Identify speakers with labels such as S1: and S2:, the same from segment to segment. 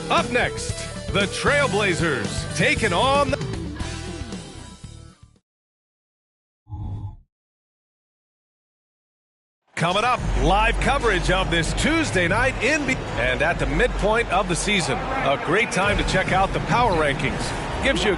S1: Up next, the Trailblazers taking on the... Coming up, live coverage of this Tuesday night and at the midpoint of the season. A great time to check out the power rankings. Gives you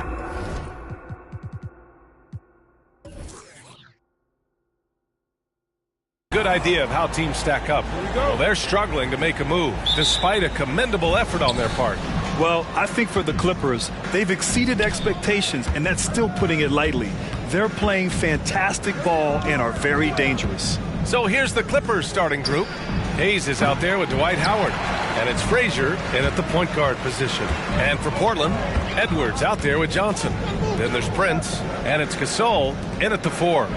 S1: good idea of how teams stack up. Well, they're struggling to make a move, despite a commendable effort on their part.
S2: Well, I think for the Clippers, they've exceeded expectations, and that's still putting it lightly. They're playing fantastic ball and are very dangerous.
S1: So here's the Clippers starting group. Hayes is out there with Dwight Howard, and it's Frazier in at the point guard position. And for Portland, Edwards out there with Johnson. Then there's Prince, and it's Gasol in at the 4.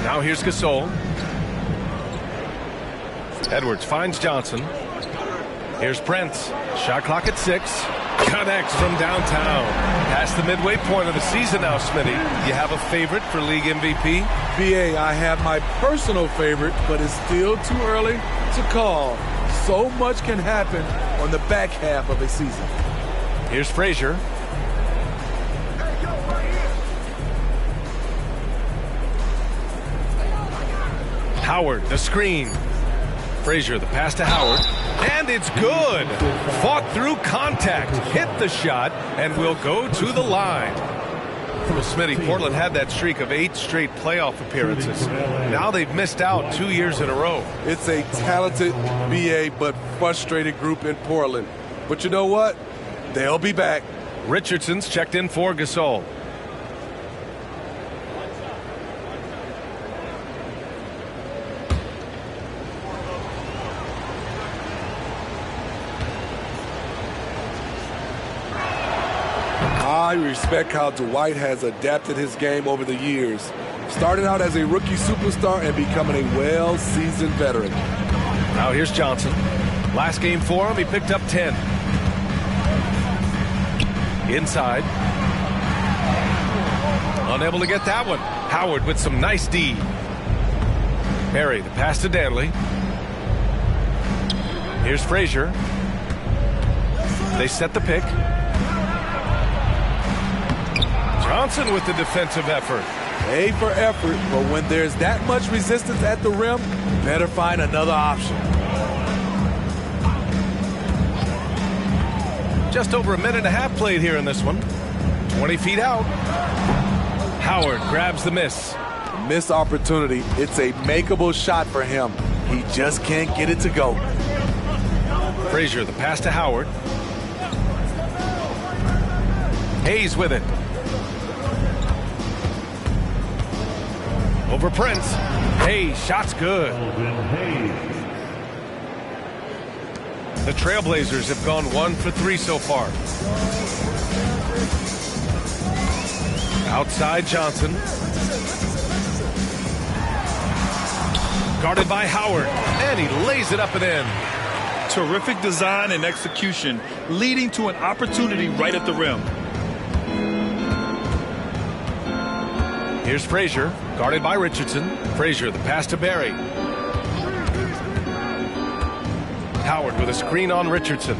S1: Now here's Gasol. Edwards finds Johnson. Here's Prince. Shot clock at 6. Connects from downtown. Past the midway point of the season now, Smitty. You have a favorite for league MVP?
S3: BA, I have my personal favorite, but it's still too early to call. So much can happen on the back half of a season.
S1: Here's Frazier. Howard, the screen. Frazier, the pass to Howard. And it's good. Fought through contact, hit the shot, and will go to the line. Well, Smitty, Portland had that streak of 8 straight playoff appearances. Now they've missed out 2 years in a row.
S3: It's a talented BA but frustrated group in Portland. But you know what? They'll be back.
S1: Richardson's checked in for Gasol.
S3: I respect how Dwight has adapted his game over the years. Starting out as a rookie superstar and becoming a well-seasoned veteran.
S1: Now here's Johnson. Last game for him, he picked up 10. Inside. Unable to get that one. Howard with some nice D. Perry, the pass to Danley. Here's Frazier. They set the pick. Johnson with the defensive effort.
S3: A for effort, but when there's that much resistance at the rim, better find another option.
S1: Just over a minute and a half played here in this one. 20 feet out. Howard grabs the miss.
S3: Missed opportunity. It's a makeable shot for him. He just can't get it to go.
S1: Frazier, the pass to Howard. Hayes with it. Over Prince. Hayes, shot's good. The Trailblazers have gone 1 for 3 so far. Outside Johnson. Guarded by Howard. And he lays it up and in.
S2: Terrific design and execution, leading to an opportunity right at the rim.
S1: Here's Frazier, guarded by Richardson. Frazier, the pass to Barry. Howard with a screen on Richardson.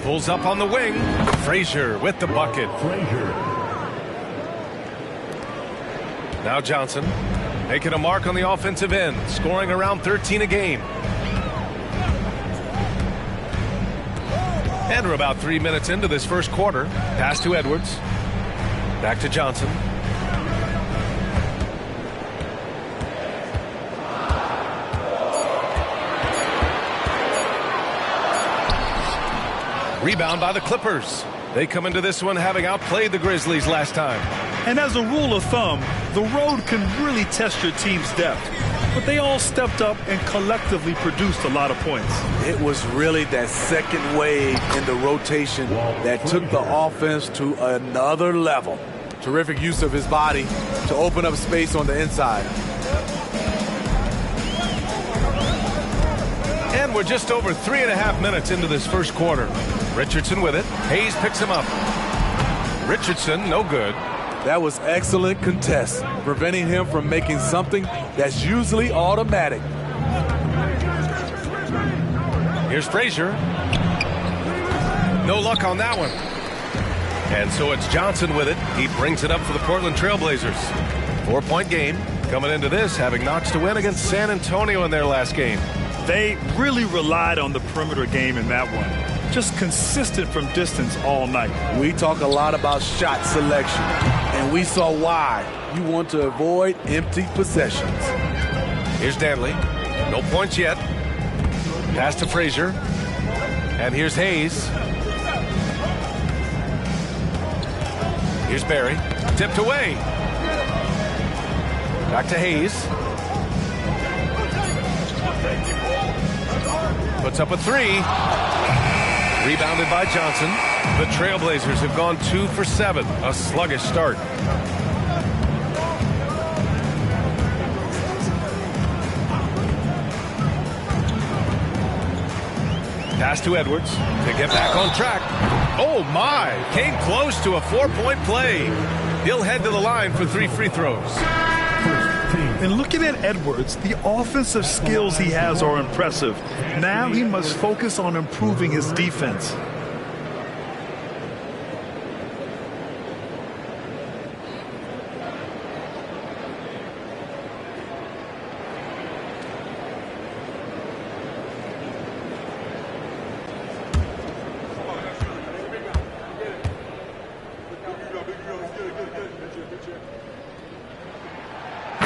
S1: Pulls up on the wing. Frazier with the bucket. Now Johnson, making a mark on the offensive end, scoring around 13 a game. And we're about 3 minutes into this first quarter. Pass to Edwards. Back to Johnson. Rebound by the Clippers. They come into this one having outplayed the Grizzlies last time.
S2: And as a rule of thumb, the road can really test your team's depth. But they all stepped up and collectively produced a lot of points.
S3: It was really that second wave in the rotation that took the offense to another level. Terrific use of his body to open up space on the inside.
S1: And we're just over 3.5 minutes into this first quarter. Richardson with it. Hayes picks him up. Richardson, no good.
S3: That was excellent contest, preventing him from making something that's usually automatic.
S1: Here's Frazier. No luck on that one. And so it's Johnson with it. He brings it up for the Portland Trailblazers. 4-point game. Coming into this, having notched to win against San Antonio in their last game.
S2: They really relied on the perimeter game in that one. Just consistent from distance all night.
S3: We talk a lot about shot selection, and we saw why. You want to avoid empty possessions.
S1: Here's Danley. No points yet. Pass to Frazier. And here's Hayes. Here's Barry. Tipped away. Back to Hayes. Puts up a three. Rebounded by Johnson. The Trailblazers have gone 2 for 7. A sluggish start. Pass to Edwards to get back on track. Oh my! Came close to a 4-point play. He'll head to the line for 3 free throws.
S2: And looking at Edwards, the offensive skills he has are impressive. Now he must focus on improving his defense.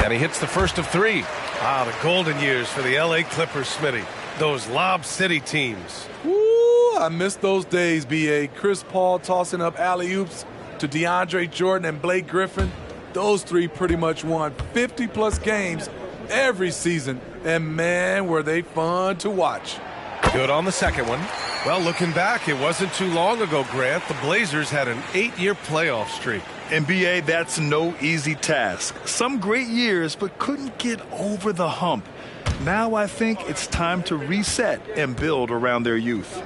S1: And he hits the first of 3. Ah, the golden years for the LA Clippers, Smitty. Those Lob City teams.
S3: Woo, I miss those days, B.A. Chris Paul tossing up alley-oops to DeAndre Jordan and Blake Griffin. Those 3 pretty much won 50-plus games every season. And, man, were they fun to watch.
S1: Good on the second one. Well, looking back, it wasn't too long ago, Grant. The Blazers had an 8-year playoff streak.
S2: NBA, that's no easy task. Some great years, but couldn't get over the hump. Now I think it's time to reset and build around their youth.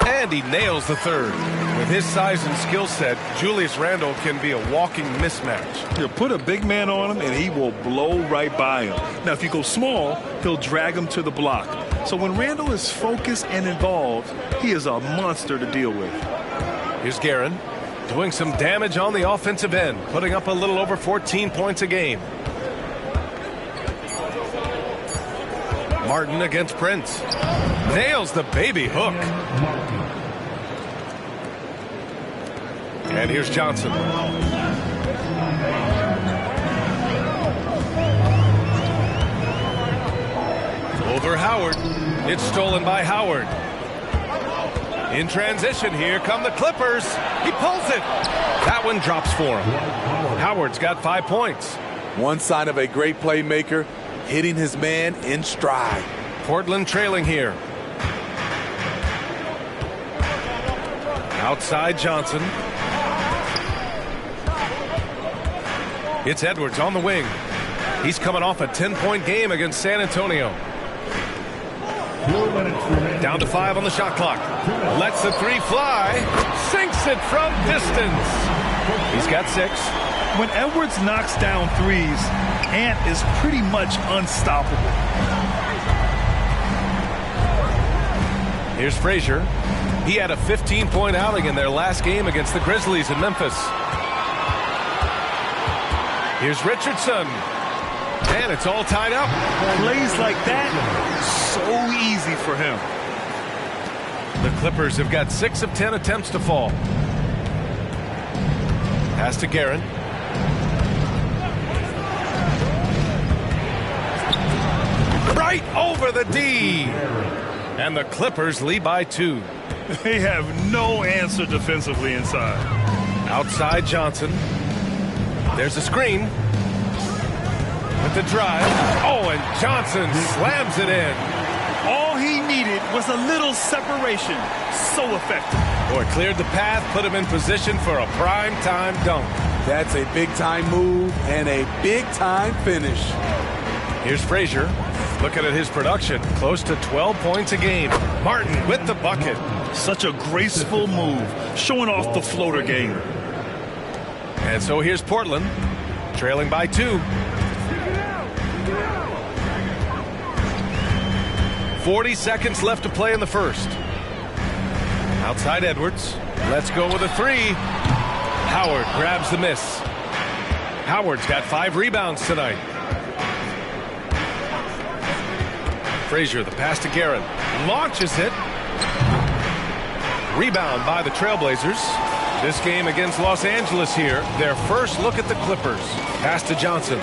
S1: And he nails the third. With his size and skill set, Julius Randle can be a walking mismatch.
S2: You put a big man on him, and he will blow right by him. Now, if you go small, he'll drag him to the block. So when Randle is focused and involved, he is a monster to deal with.
S1: Here's Guerin doing some damage on the offensive end, putting up a little over 14 points a game. Martin against Prince. Nails the baby hook. And here's Johnson. Over Howard. It's stolen by Howard. In transition, here come the Clippers. He pulls it. That one drops for him. Howard's got 5 points.
S3: One sign of a great playmaker, hitting his man in stride.
S1: Portland trailing here. Outside Johnson. It's Edwards on the wing. He's coming off a 10-point game against San Antonio. Down to 5 on the shot clock. Lets the 3 fly. Sinks it from distance. He's got 6.
S2: When Edwards knocks down threes, Ant is pretty much unstoppable.
S1: Here's Frazier. He had a 15-point outing in their last game against the Grizzlies in Memphis. Here's Richardson. And it's all tied up.
S2: Plays like that, so easy for him.
S1: The Clippers have got 6 of 10 attempts to fall. Pass to Guerin. Right over the D. And the Clippers lead by 2.
S2: They have no answer defensively inside.
S1: Outside Johnson. There's a screen. With the drive. Oh, and Johnson slams it in.
S2: All he needed was a little separation. So effective.
S1: Boy, cleared the path, put him in position for a prime-time dunk.
S3: That's a big-time move and a big-time finish.
S1: Here's Frazier. Looking at his production, close to 12 points a game. Martin with the bucket.
S2: Such a graceful move, showing off the floater game.
S1: And so here's Portland, trailing by 2. 40 seconds left to play in the first. Outside Edwards. Let's go with a three. Howard grabs the miss. Howard's got 5 rebounds tonight. Frazier, the pass to Guerin. Launches it. Rebound by the Trailblazers. This game against Los Angeles here. Their first look at the Clippers. Pass to Johnson.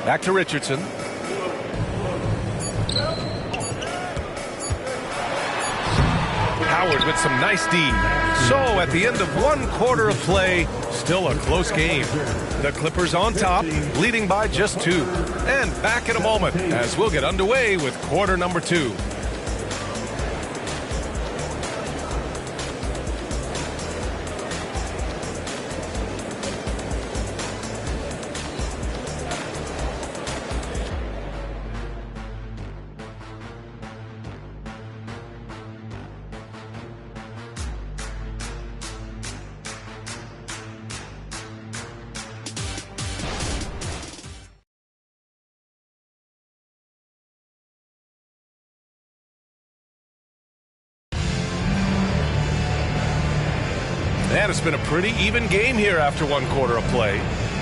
S1: Back to Richardson. Howard with some nice D. So at the end of 1 quarter of play, still a close game. The Clippers on top, leading by just 2. And back in a moment as we'll get underway with quarter number 2. And it's been a pretty even game here after 1 quarter of play.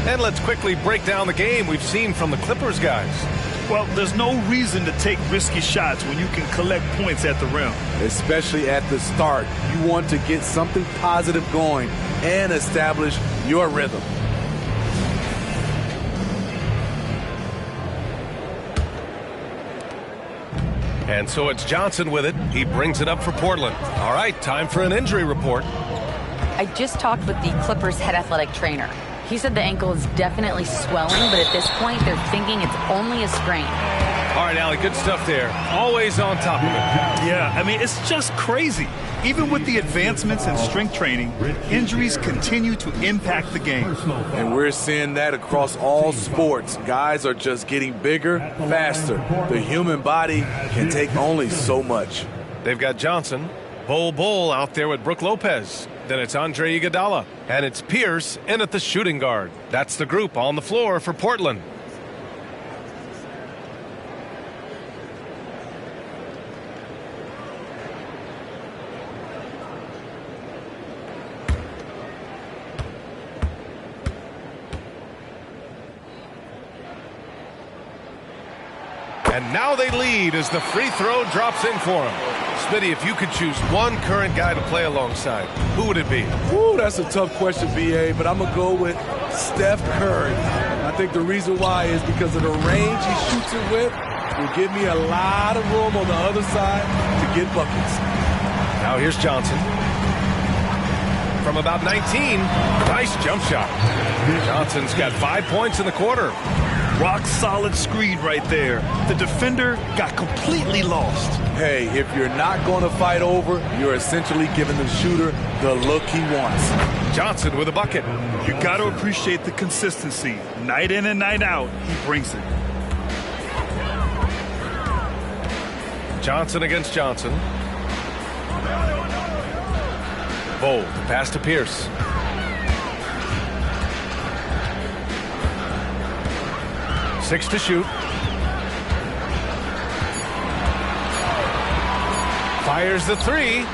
S1: And let's quickly break down the game we've seen from the Clippers guys.
S2: Well, there's no reason to take risky shots when you can collect points at the rim.
S3: Especially at the start. You want to get something positive going and establish your rhythm.
S1: And so it's Johnson with it. He brings it up for Portland. All right, time for an injury report.
S4: I just talked with the Clippers head athletic trainer. He said the ankle is definitely swelling, but at this point, they're thinking it's only a sprain.
S1: All right, Allie, good stuff there. Always on top of it.
S2: Yeah, I mean, it's just crazy. Even with the advancements in strength training, injuries continue to impact the game.
S3: And we're seeing that across all sports. Guys are just getting bigger, faster. The human body can take only so much.
S1: They've got Johnson, Bull out there with Brook Lopez. Then it's Andre Iguodala. And it's Pierce in at the shooting guard. That's the group on the floor for Portland. And now they lead as the free throw drops in for them. Smitty, if you could choose one current guy to play alongside, who would it be?
S3: Ooh, that's a tough question, B.A., but I'm going to go with Steph Curry. I think the reason why is because of the range he shoots it with will give me a lot of room on the other side to get buckets.
S1: Now here's Johnson. From about 19, nice jump shot. Johnson's got 5 points in the quarter.
S2: Rock solid screen right there. The defender got completely lost.
S3: Hey, if you're not going to fight over, you're essentially giving the shooter the look he wants.
S1: Johnson with a bucket.
S2: You got to appreciate the consistency. Night in and night out, he brings it.
S1: Johnson against Johnson. Bold, pass to Pierce. Six to shoot. Fires the three,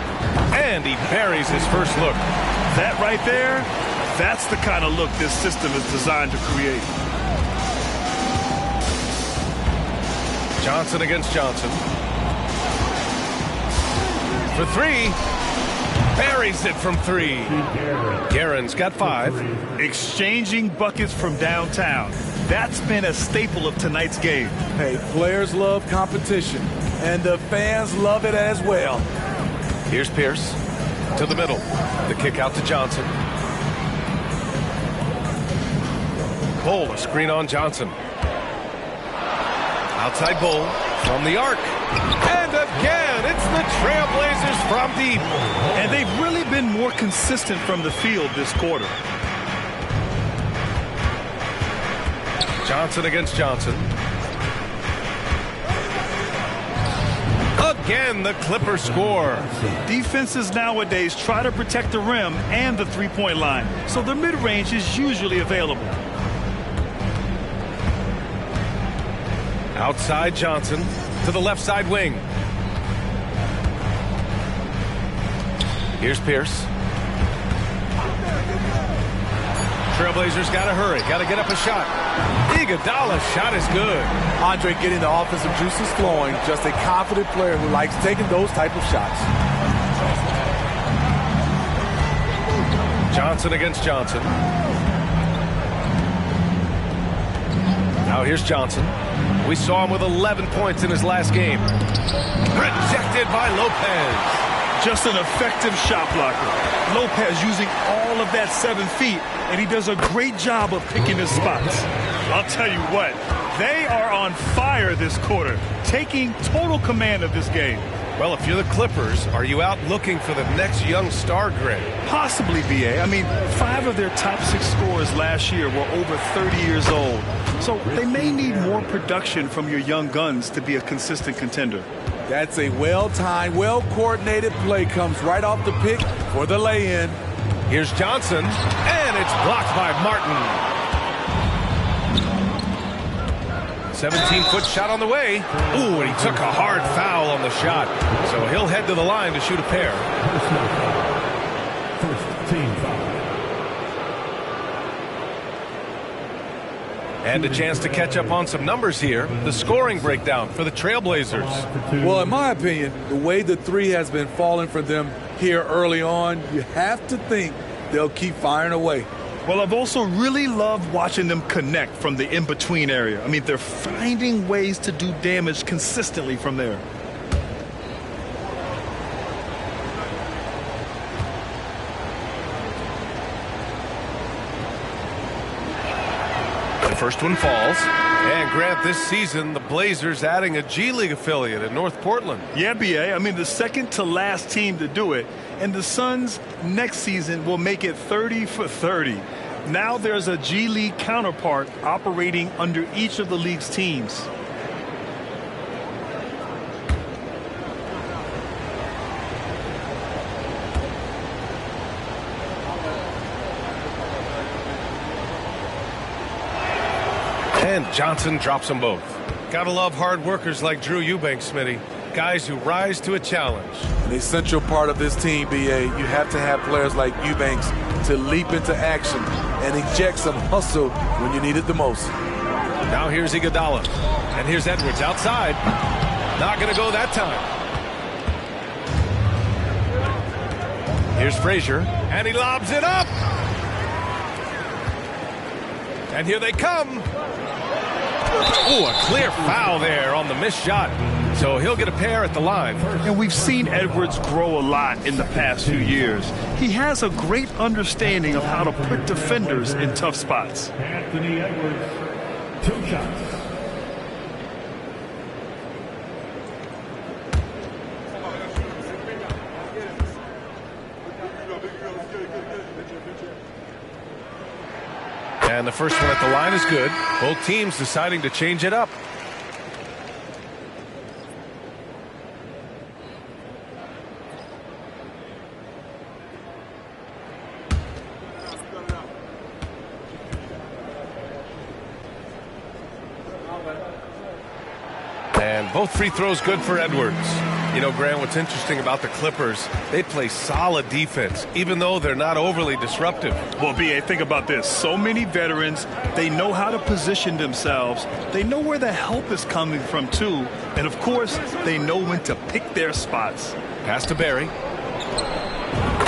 S1: and he buries his first look.
S2: That right there, that's the kind of look this system is designed to create.
S1: Johnson against Johnson. For three. Buries it from three. Guerin's got 5.
S2: Exchanging buckets from downtown. That's been a staple of tonight's game.
S3: Hey, players love competition, and the fans love it as well.
S1: Here's Pierce to the middle. The kick out to Johnson. Bull, a screen on Johnson. Outside Bull from the arc. And again, it's the Trailblazers from deep.
S2: And they've really been more consistent from the field this quarter.
S1: Johnson against Johnson. Again, the Clippers score.
S2: Defenses nowadays try to protect the rim and the three-point line, so the mid-range is usually available.
S1: Outside Johnson to the left side wing. Here's Pierce. Trailblazers got to hurry. Got to get up a shot. Iguodala's shot is good.
S3: Andre getting the offensive juices flowing. Just a confident player who likes taking those type of shots.
S1: Johnson against Johnson. Now here's Johnson. We saw him with 11 points in his last game. Rejected by Lopez.
S2: Just an effective shot blocker. Lopez using all of that 7 feet, and he does a great job of picking his spots. I'll tell you what, they are on fire this quarter, taking total command of this game.
S1: Well, if you're the Clippers, are you out looking for the next young star, Greg?
S2: Possibly, B.A. I mean, 5 of their top 6 scorers last year were over 30 years old. So they may need more production from your young guns to be a consistent contender.
S3: That's a well-timed, well-coordinated play. Comes right off the pick for the lay-in.
S1: Here's Johnson, and it's blocked by Martin. 17-foot shot on the way. Ooh, and he took a hard foul on the shot. So he'll head to the line to shoot a pair.
S5: First team foul.
S1: And a chance to catch up on some numbers here. The scoring breakdown for the Trailblazers.
S3: Well, in my opinion, the way the three has been falling for them here early on, you have to think they'll keep firing away.
S2: Well, I've also really loved watching them connect from the in-between area. I mean, they're finding ways to do damage consistently from there.
S1: The first one falls. And Grant, this season, the Blazers adding a G League affiliate in North Portland.
S2: Yeah, B.A. I mean, the second to last team to do it. And the Suns next season will make it 30 for 30. Now there's a G League counterpart operating under each of the league's teams.
S1: And Johnson drops them both. Gotta love hard workers like Drew Eubanks, Smitty. Guys who rise to a challenge.
S3: An essential part of this team, B.A., you have to have players like Eubanks to leap into action and inject some hustle when you need it the most.
S1: Now here's Iguodala. And here's Edwards outside. Not going to go that time. Here's Frazier. And he lobs it up. And here they come. Ooh, a clear foul there on the missed shot. So he'll get a pair at the line.
S2: And we've seen Edwards grow a lot in the past few years. He has a great understanding of how to put defenders in tough spots.
S5: Anthony Edwards, 2 shots.
S1: And the first one at the line is good. Both teams deciding to change it up. And both free throws good for Edwards. You know, Grant, what's interesting about the Clippers, they play solid defense, even though they're not overly disruptive.
S2: Well, B.A., think about this. So many veterans, they know how to position themselves. They know where the help is coming from, too. And, of course, they know when to pick their spots.
S1: Pass to Barry.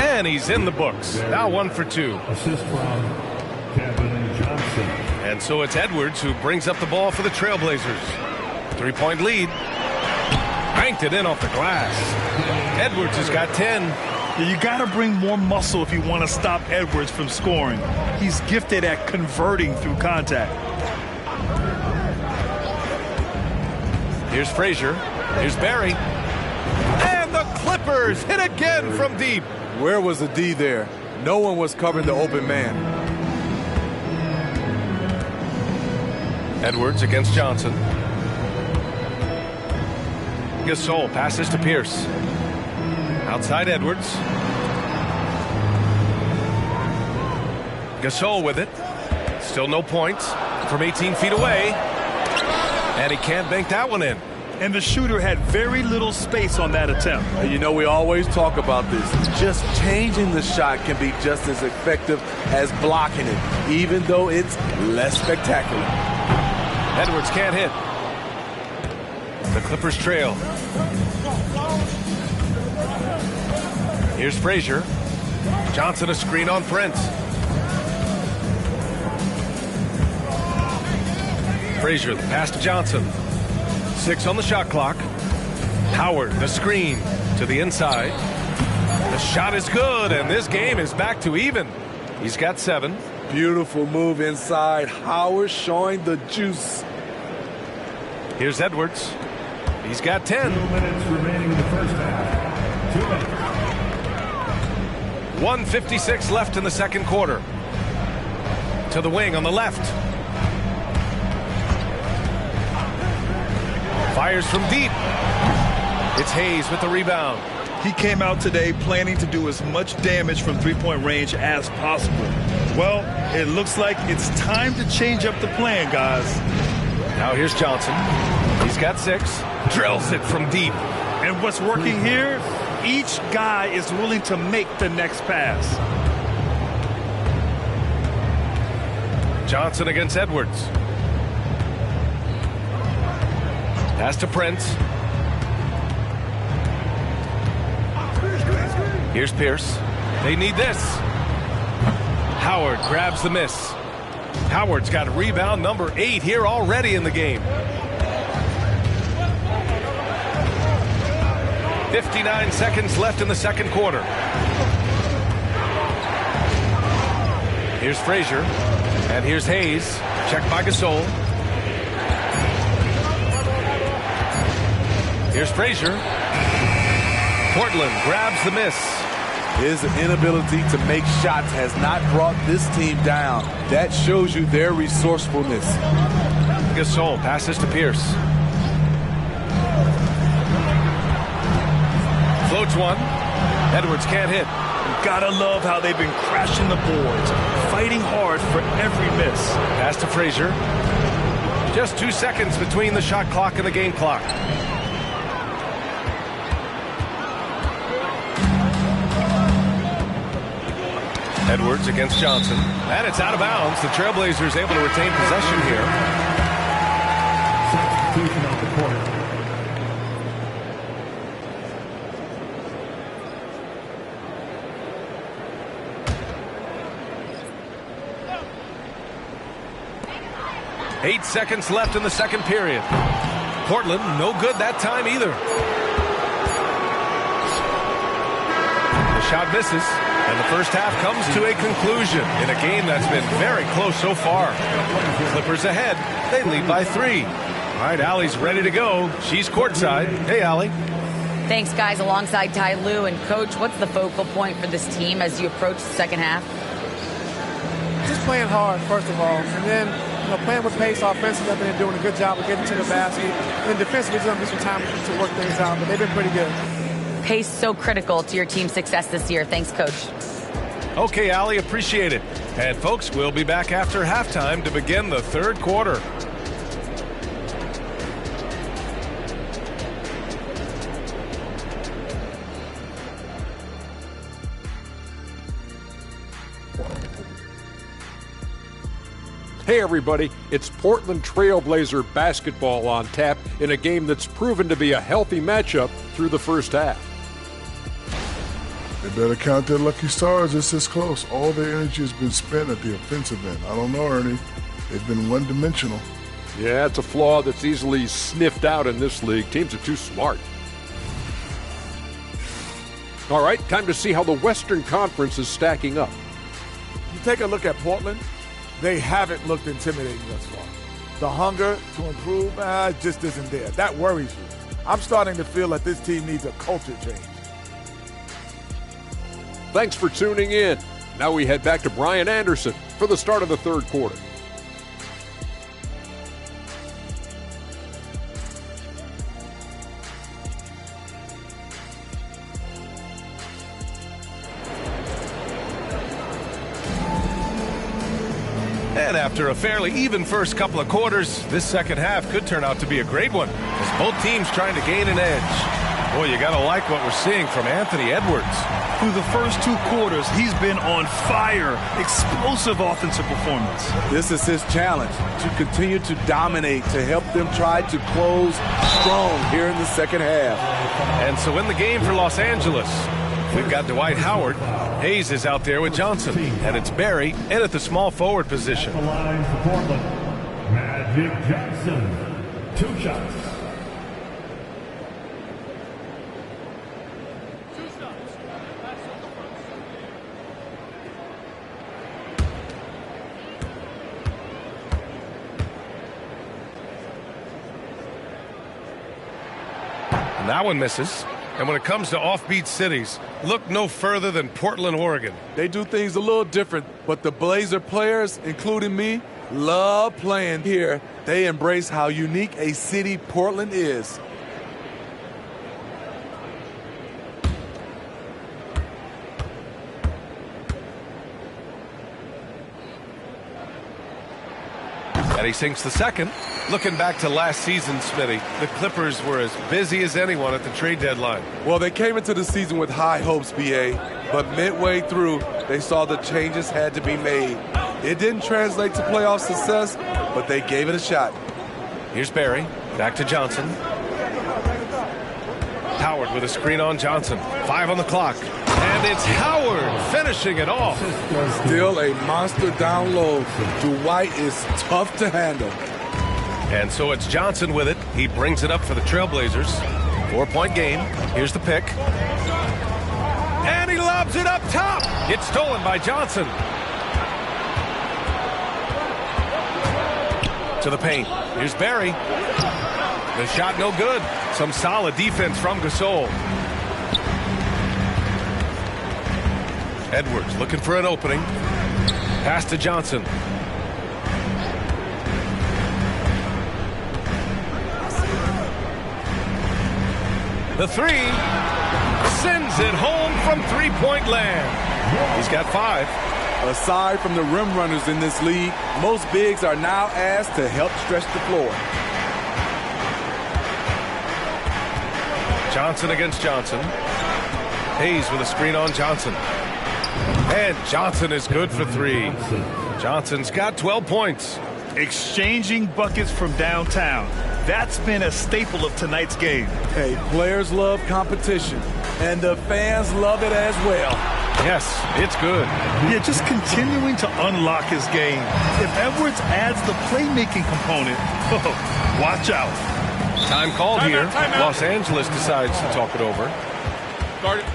S1: And he's in the books. Now 1 for 2.
S5: Assist from Kevin Johnson.
S1: And so it's Edwards who brings up the ball for the Trailblazers. 3-point lead. Banked it in off the glass. Edwards has got 10.
S2: Yeah, you got to bring more muscle if you want to stop Edwards from scoring. He's gifted at converting through contact.
S1: Here's Frazier. Here's Barry. And the Clippers hit again from deep.
S3: Where was the D there? No one was covering the open man.
S1: Edwards against Johnson. Gasol passes to Pierce. Outside Edwards. Gasol with it. Still no points from 18 feet away. And he can't bank that one in.
S2: And the shooter had very little space on that attempt.
S3: You know, we always talk about this. Just changing the shot can be just as effective as blocking it, even though it's less spectacular.
S1: Edwards can't hit. The Clippers trail. Here's Frazier. Johnson a screen on Prince. Frazier, the pass to Johnson. 6 on the shot clock. Howard, the screen to the inside. The shot is good, and this game is back to even. He's got 7.
S3: Beautiful move inside. Howard showing the juice.
S1: Here's Edwards. He's got 10.
S5: 2 minutes remaining in the first half. 2 minutes.
S1: 1:56 left in the second quarter. To the wing on the left. Fires from deep. It's Hayes with the rebound.
S2: He came out today planning to do as much damage from three-point range as possible. Well, it looks like it's time to change up the plan, guys.
S1: Now here's Johnson. He's got 6. Drills it from deep.
S2: And what's working here? Each guy is willing to make the next pass.
S1: Johnson against Edwards. Pass to Prince. Here's Pierce. They need this. Howard grabs the miss. Howard's got rebound number 8 here already in the game. 59 seconds left in the second quarter. Here's Frazier. And here's Hayes. Checked by Gasol. Here's Frazier. Portland grabs the miss.
S3: His inability to make shots has not brought this team down. That shows you their resourcefulness.
S1: Gasol passes to Pierce. Floats one. Edwards can't hit.
S2: You gotta love how they've been crashing the boards, fighting hard for every miss.
S1: Pass to Frazier. Just 2 seconds between the shot clock and the game clock. Edwards against Johnson. And it's out of bounds. The Trailblazers able to retain possession here.
S5: Substitution on the court.
S1: Eight seconds left in the second period. Portland, no good that time either. The shot misses, and the first half comes to a conclusion in a game that's been very close so far. Clippers ahead. They lead by 3. All right, Allie's ready to go. She's courtside. Hey, Allie.
S4: Thanks, guys, alongside Ty Lue. And, Coach, what's the focal point for this team as you approach the second half?
S6: Just playing hard, first of all, and then playing with pace offensively. They've been doing a good job of getting to the basket. And defensively, it's going to be some time to work things out, but they've been pretty good.
S4: Pace so critical to your team's success this year. Thanks, Coach.
S1: Okay, Allie, appreciate it. And, folks, we'll be back after halftime to begin the third quarter.
S7: Hey everybody, it's Portland Trailblazer basketball on tap in a game that's proven to be a healthy matchup through the first half.
S8: They better count their lucky stars. It's this close. All their energy has been spent at the offensive end. I don't know, Ernie. They've been one-dimensional.
S7: Yeah, it's a flaw that's easily sniffed out in this league. Teams are too smart. All right, time to see how the Western Conference is stacking up.
S6: You take a look at Portland, they haven't looked intimidating thus far. The hunger to improve just isn't there. That worries you. I'm starting to feel like this team needs a culture change.
S7: Thanks for tuning in. Now we head back to Brian Anderson for the start of the third quarter.
S1: And after a fairly even first couple of quarters, this second half could turn out to be a great one as both teams trying to gain an edge. Boy, you got to like what we're seeing from Anthony Edwards.
S2: Through the first 2 quarters, he's been on fire. Explosive offensive performance.
S6: This is his challenge, to continue to dominate, to help them try to close strong here in the second half.
S1: And so in the game for Los Angeles, we've got Dwight Howard. Hayes is out there with Johnson. And it's Barry in at the small forward position.
S5: The line for Portland, Magic Johnson. 2 shots.
S1: And that one misses. And when it comes to offbeat cities, look no further than Portland, Oregon.
S3: They do things a little different, but the Blazer players, including me, love playing here. They embrace how unique a city Portland is.
S1: And he sinks the second. Looking back to last season, Smitty, the Clippers were as busy as anyone at the trade deadline.
S3: Well, they came into the season with high hopes, B.A., but midway through, they saw the changes had to be made. It didn't translate to playoff success, but they gave it a shot.
S1: Here's Barry. Back to Johnson. Howard with a screen on Johnson. 5 on the clock. And it's Howard finishing it off.
S3: Still a monster down low. Dwight is tough to handle.
S1: And so it's Johnson with it. He brings it up for the Trailblazers. 4-point game. Here's the pick. And he lobs it up top. It's stolen by Johnson. To the paint. Here's Barry. The shot no good. Some solid defense from Gasol. Edwards looking for an opening. Pass to Johnson. The three sends it home from three-point land. He's got 5.
S6: Aside from the rim runners in this league, most bigs are now asked to help stretch the floor.
S1: Johnson against Johnson. Hayes with a screen on Johnson. And Johnson is good for 3. Johnson's got 12 points.
S2: Exchanging buckets from downtown. That's been a staple of tonight's game.
S6: Hey, players love competition, and the fans love it as well.
S1: Yes, it's good.
S2: Yeah, just continuing to unlock his game. If Edwards adds the playmaking component, watch out.
S1: Time called here. Los Angeles decides to talk it over.
S3: Guard it.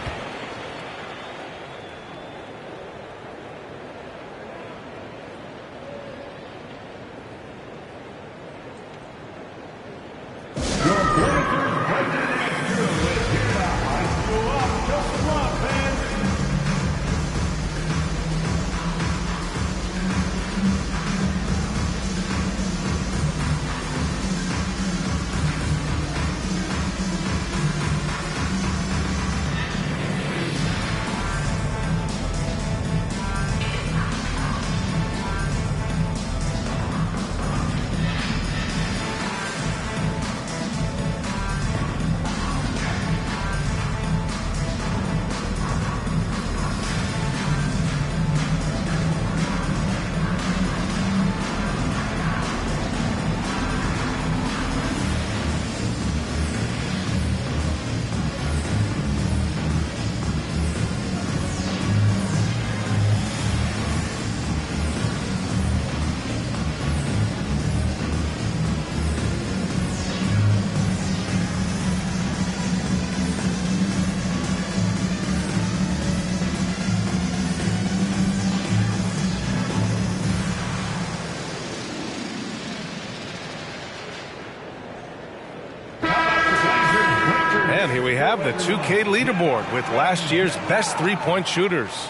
S1: And here we have the 2K leaderboard with last year's best three-point shooters.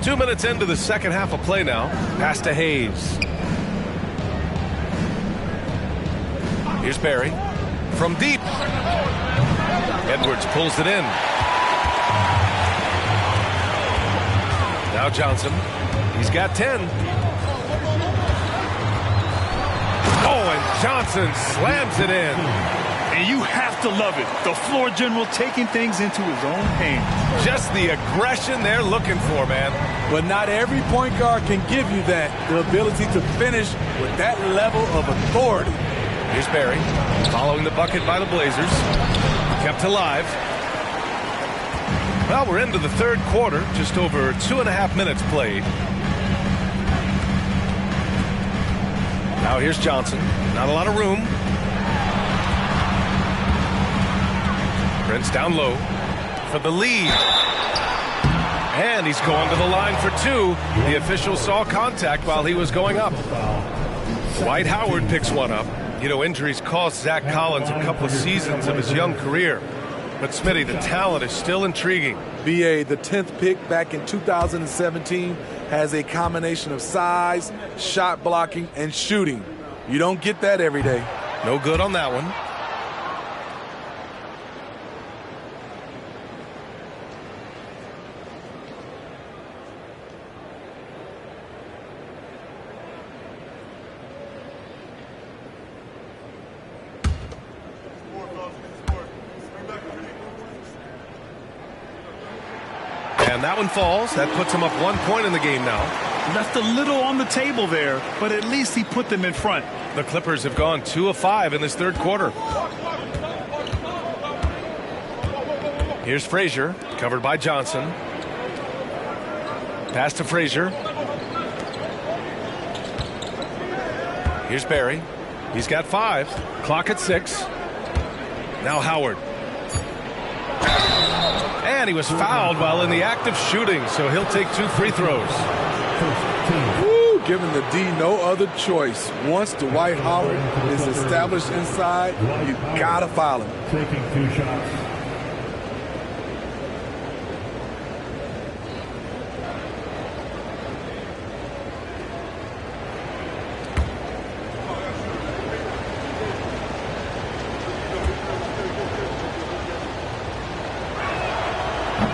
S1: 2 minutes into the second half of play now. Pass to Hayes. Here's Barry. From deep. Edwards pulls it in. Now Johnson. He's got 10. Oh, and Johnson slams it in.
S2: And you have to love it. The floor general taking things into his own hands.
S1: Just the aggression they're looking for, man.
S6: But not every point guard can give you that. The ability to finish with that level of authority.
S1: Here's Barry, following the bucket by the Blazers. Kept alive. Well, we're into the third quarter. Just over 2.5 minutes played. Now here's Johnson. Not a lot of room. Prince down low for the lead. And he's going to the line for 2. The official saw contact while he was going up. Dwight Howard picks one up. You know, injuries cost Zach Collins a couple of seasons of his young career. But, Smitty, the talent is still intriguing.
S6: B.A., the 10th pick back in 2017, has a combination of size, shot blocking, and shooting. You don't get that every day.
S1: No good on that one. And that one falls. That puts him up 1 point in the game now.
S2: Left a little on the table there, but at least he put them in front.
S1: The Clippers have gone 2 of 5 in this third quarter. Here's Frazier, covered by Johnson. Pass to Frazier. Here's Barry. He's got 5. Clock at 6. Now Howard. And he was fouled while in the act of shooting, so he'll take 2 free throws.
S6: Woo, giving the D no other choice. Once Dwight Howard is established inside, you gotta foul him.
S5: Taking 2 shots.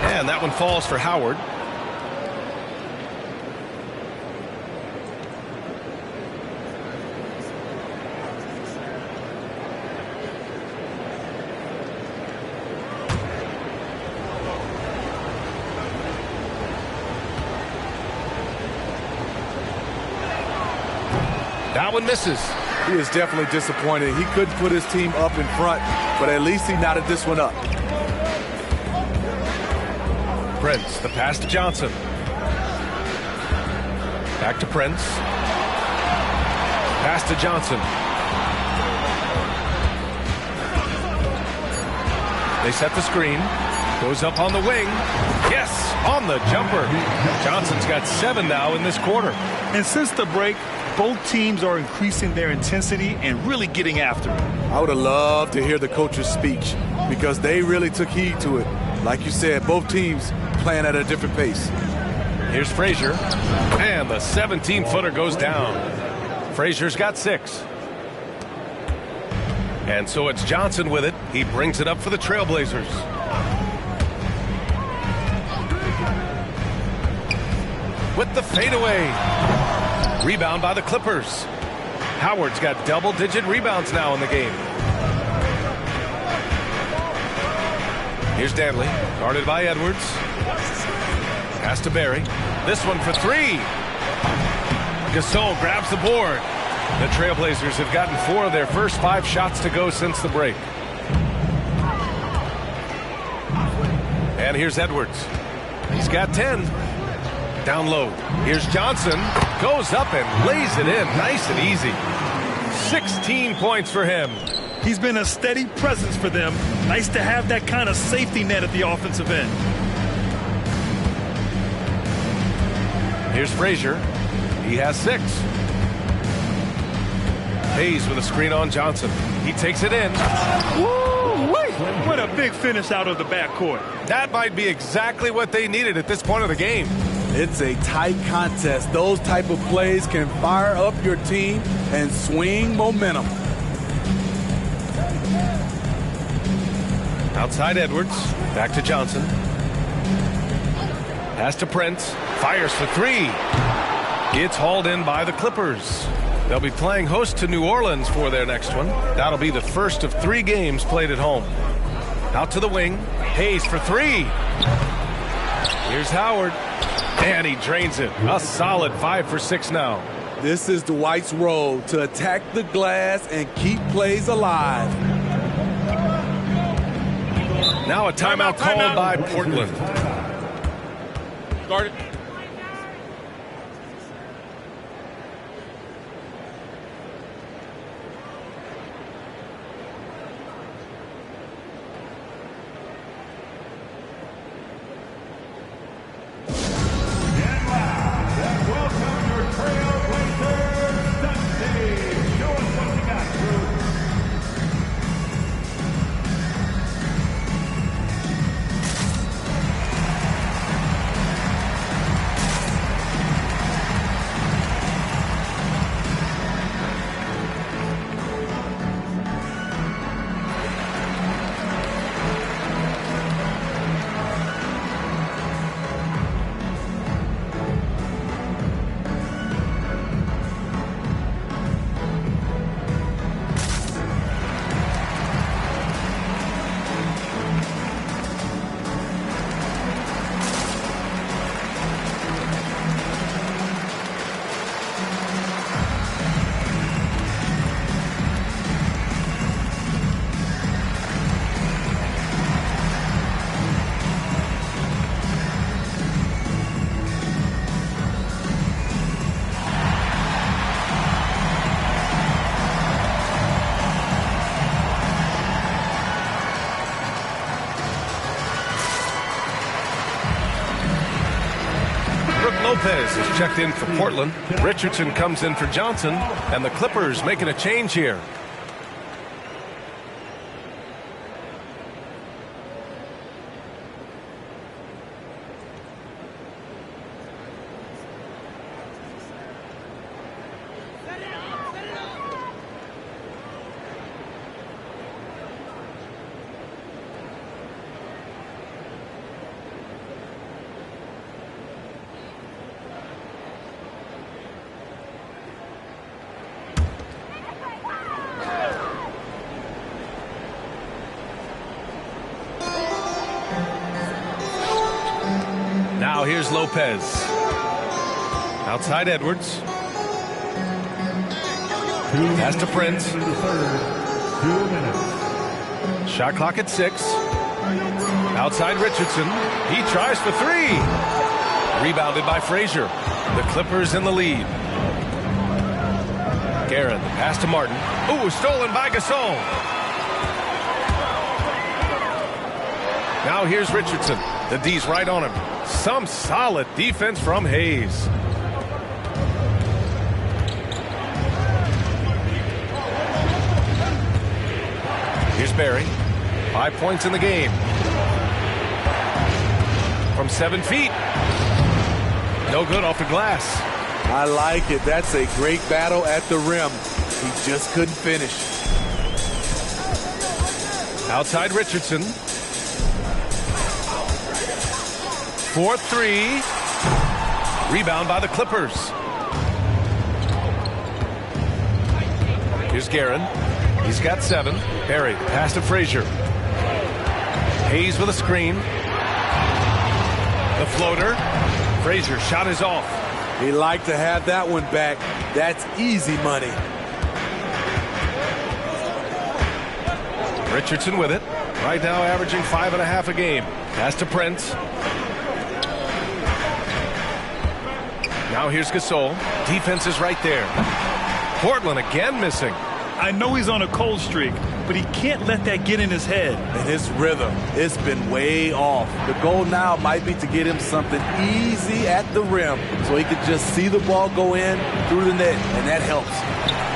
S1: And that one falls for Howard. That one misses.
S6: He is definitely disappointed. He couldn't put his team up in front, but at least he knotted this one up.
S1: Prince, the pass to Johnson. Back to Prince. Pass to Johnson. They set the screen. Goes up on the wing. Yes, on the jumper. Johnson's got 7 now in this quarter.
S2: And since the break, both teams are increasing their intensity and really getting after it.
S6: I would have loved to hear the coach's speech because they really took heed to it. Like you said, both teams playing at a different pace.
S1: Here's Frazier, and the 17-footer goes down. Frazier's got 6. And so it's Johnson with it. He brings it up for the Trailblazers. With the fadeaway. Rebound by the Clippers. Howard's got double-digit rebounds now in the game. Here's Danley, guarded by Edwards. Pass to Barry. This one for 3. Gasol grabs the board. The Trailblazers have gotten 4 of their first 5 shots to go since the break. And here's Edwards. He's got 10. Down low. Here's Johnson. Goes up and lays it in. Nice and easy. 16 points for him.
S2: He's been a steady presence for them. Nice to have that kind of safety net at the offensive end.
S1: Here's Frazier. He has 6. Hayes with a screen on Johnson. He takes it in.
S2: Woo-wee! What a big finish out of the backcourt.
S1: That might be exactly what they needed at this point of the game.
S3: It's a tight contest. Those type of plays can fire up your team and swing momentum.
S1: Outside Edwards. Back to Johnson. Pass to Prince. Fires for three. Gets hauled in by the Clippers. They'll be playing host to New Orleans for their next one. That'll be the first of 3 games played at home. Out to the wing. Hayes for three. Here's Howard. And he drains it. A solid 5 for 6 now.
S3: This is Dwight's role, to attack the glass and keep plays alive.
S1: Now a timeout called by Portland.
S7: Start it.
S1: Lopez is checked in for Portland. Richardson comes in for Johnson, and the Clippers making a change here. Now here's Lopez. Outside Edwards. Pass to Prince.
S5: 2 minutes.
S1: Shot clock at 6. Outside Richardson. He tries for 3. Rebounded by Frazier. The Clippers in the lead. Guerin, pass to Martin. Ooh, stolen by Gasol. Now here's Richardson. The D's right on him. Some solid defense from Hayes. Here's Barry. 5 points in the game. From 7 feet. No good off the glass.
S3: I like it. That's a great battle at the rim. He just couldn't finish.
S1: Outside Richardson. 4-3. Rebound by the Clippers. Here's Guerin. He's got 7. Barry, pass to Frazier. Hayes with a screen. The floater. Frazier, shot is off.
S3: He'd like to have that one back. That's easy money.
S1: Richardson with it. Right now averaging 5.5 a game. Pass to Prince. Now here's Gasol. Defense is right there. Portland again missing.
S2: I know he's on a cold streak, but he can't let that get in his head.
S3: And his rhythm, it's been way off. The goal now might be to get him something easy at the rim so he could just see the ball go in through the net, and that helps.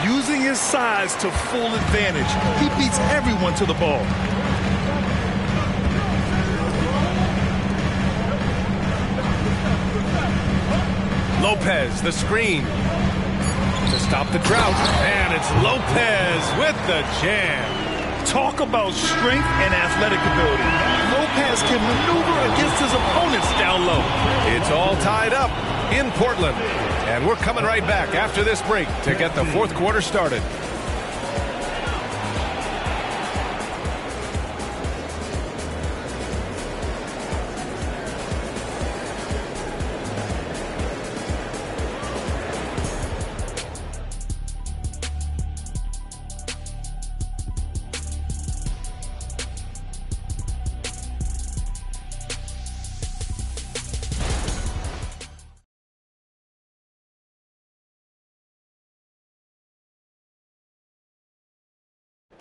S2: Using his size to full advantage, he beats everyone to the ball.
S1: Lopez, the screen. To stop the drought, and it's Lopez with the jam.
S2: Talk about strength and athletic ability. Lopez can maneuver against his opponents down low.
S1: It's all tied up in Portland. And we're coming right back after this break to get the fourth quarter started.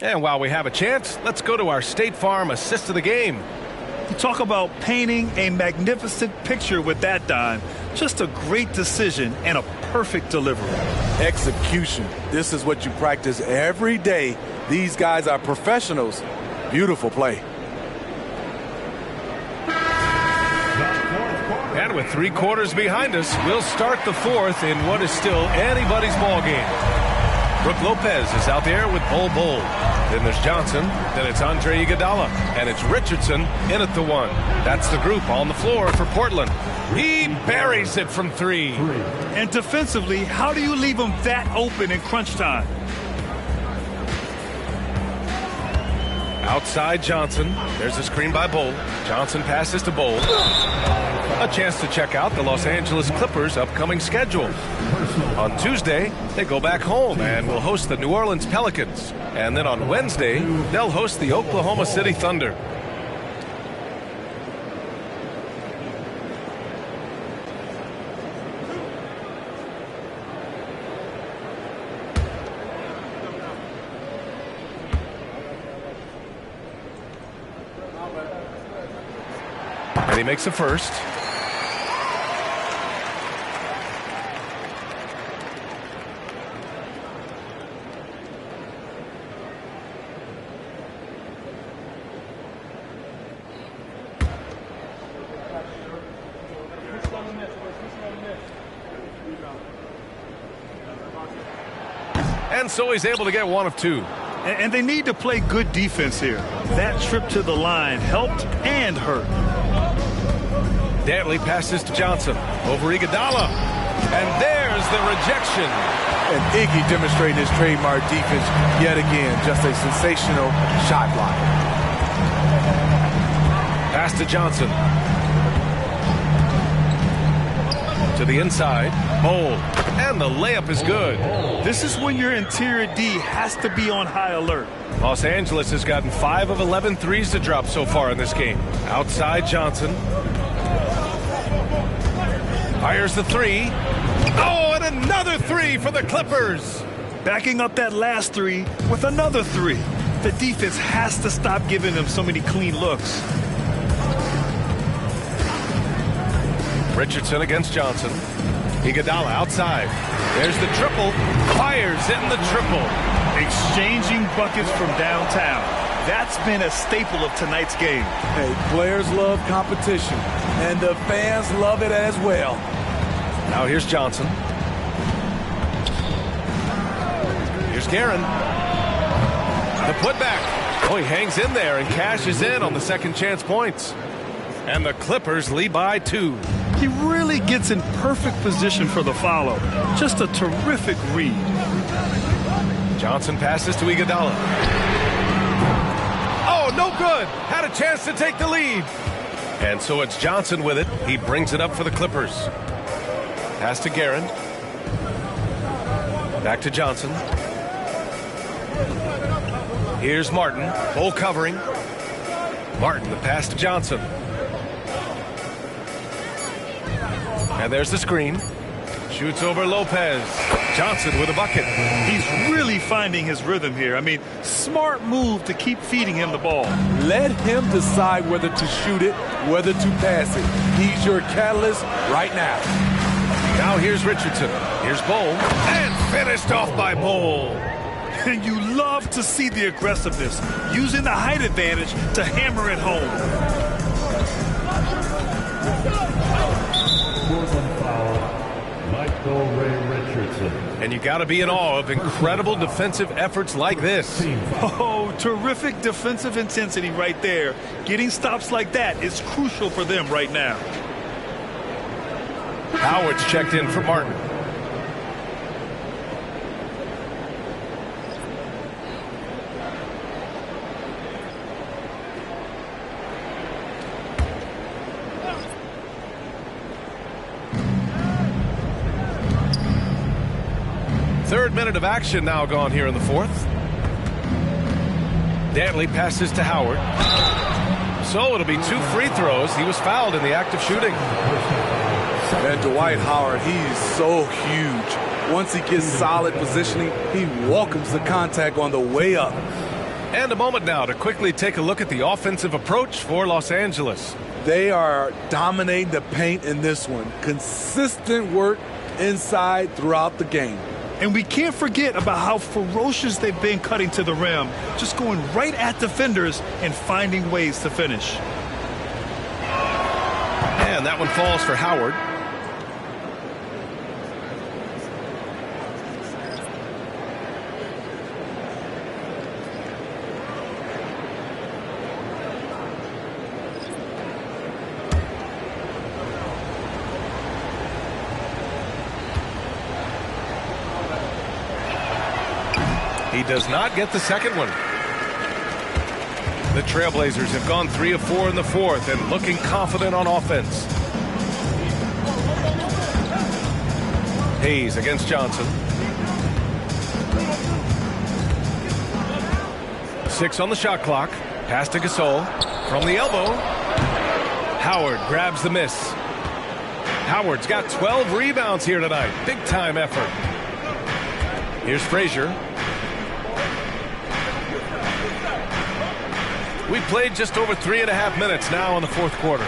S1: And while we have a chance, let's go to our State Farm assist of the game.
S2: You talk about painting a magnificent picture with that, Don. Just a great decision and a perfect delivery.
S3: Execution. This is what you practice every day. These guys are professionals. Beautiful play.
S1: And with 3 quarters behind us, we'll start the fourth in what is still anybody's ball game. Brook Lopez is out there with Bol Bol. Then there's Johnson. Then it's Andre Iguodala. And it's Richardson in at the 1. That's the group on the floor for Portland. He buries it from 3.
S2: And defensively, how do you leave him that open in crunch time?
S1: Outside Johnson. There's a screen by Bol. Johnson passes to Bol. A chance to check out the Los Angeles Clippers' upcoming schedule. On Tuesday, they go back home and will host the New Orleans Pelicans. And then on Wednesday, they'll host the Oklahoma City Thunder. And he makes a first. And so he's able to get 1 of 2.
S2: And they need to play good defense here. That trip to the line helped and hurt.
S1: Dantley passes to Johnson over Iguodala. And there's the rejection.
S3: And Iggy demonstrating his trademark defense yet again. Just a sensational shot blocker.
S1: Pass to Johnson. To the inside. Bol. And the layup is good.
S2: This is when your interior D has to be on high alert.
S1: Los Angeles has gotten 5 of 11 threes to drop so far in this game. Outside Johnson. Fires the 3. Oh, and another 3 for the Clippers.
S2: Backing up that last 3 with another 3. The defense has to stop giving them so many clean looks.
S1: Richardson against Johnson. Iguodala outside. There's the triple. Fires in the triple.
S2: Exchanging buckets from downtown. That's been a staple of tonight's game.
S3: Hey, players love competition, and the fans love it as well.
S1: Now here's Johnson. Here's Guerin. The putback. Oh, he hangs in there and cashes in on the second chance points. And the Clippers lead by 2.
S2: He really gets in perfect position for the follow. Just a terrific read.
S1: Johnson passes to Iguodala. Oh, no good. Had a chance to take the lead. And so it's Johnson with it. He brings it up for the Clippers. Pass to Guerin. Back to Johnson. Here's Martin. Bol covering. Martin, the pass to Johnson. And there's the screen. Shoots over Lopez. Johnson with a bucket.
S2: He's really finding his rhythm here. I mean, smart move to keep feeding him the ball.
S3: Let him decide whether to shoot it, whether to pass it. He's your catalyst right now.
S1: Now here's Richardson. Here's Bol. And finished off by Bol.
S2: And you love to see the aggressiveness, using the height advantage to hammer it home.
S5: Michael Ray Richardson.
S1: And you got to be in awe of incredible defensive efforts like this.
S2: Oh, terrific defensive intensity right there. Getting stops like that is crucial for them right now.
S1: Howard's checked in for Martin. Third minute of action now gone here in the fourth. Dantley passes to Howard. So it'll be 2 free throws. He was fouled in the act of shooting.
S3: And Dwight Howard, he's so huge. Once he gets solid positioning, he welcomes the contact on the way up.
S1: And a moment now to quickly take a look at the offensive approach for Los Angeles.
S3: They are dominating the paint in this one. Consistent work inside throughout the game.
S2: And we can't forget about how ferocious they've been cutting to the rim, just going right at defenders and finding ways to finish.
S1: And that one falls for Howard. He does not get the second one. The Trailblazers have gone 3 of 4 in the fourth and looking confident on offense. Hayes against Johnson. 6 on the shot clock. Pass to Gasol. From the elbow. Howard grabs the miss. Howard's got 12 rebounds here tonight. Big time effort. Here's Frazier. We played just over 3.5 minutes now in the fourth quarter.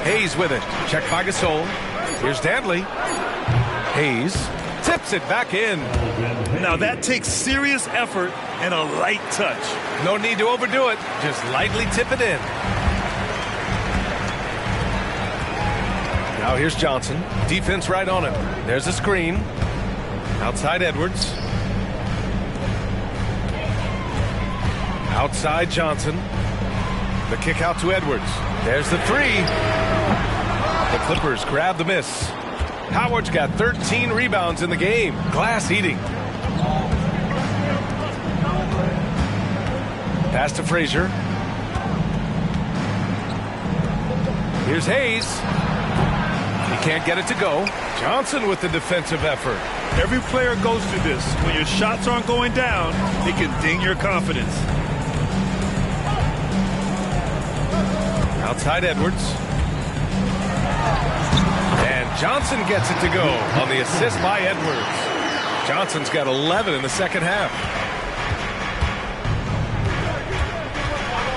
S1: Hayes with it. Checked by Gasol. Here's Dantley. Hayes tips it back in.
S2: Now that takes serious effort and a light touch.
S1: No need to overdo it. Just lightly tip it in. Now here's Johnson. Defense right on him. There's a screen. Outside Edwards. Outside Johnson. The kick out to Edwards. There's the three. The Clippers grab the miss. Howard's got 13 rebounds in the game. Glass eating. Pass to Frazier. Here's Hayes. He can't get it to go. Johnson with the defensive effort.
S2: Every player goes through this. When your shots aren't going down, it can ding your confidence.
S1: Outside Edwards. And Johnson gets it to go on the assist by Edwards. Johnson's got 11 in the second half.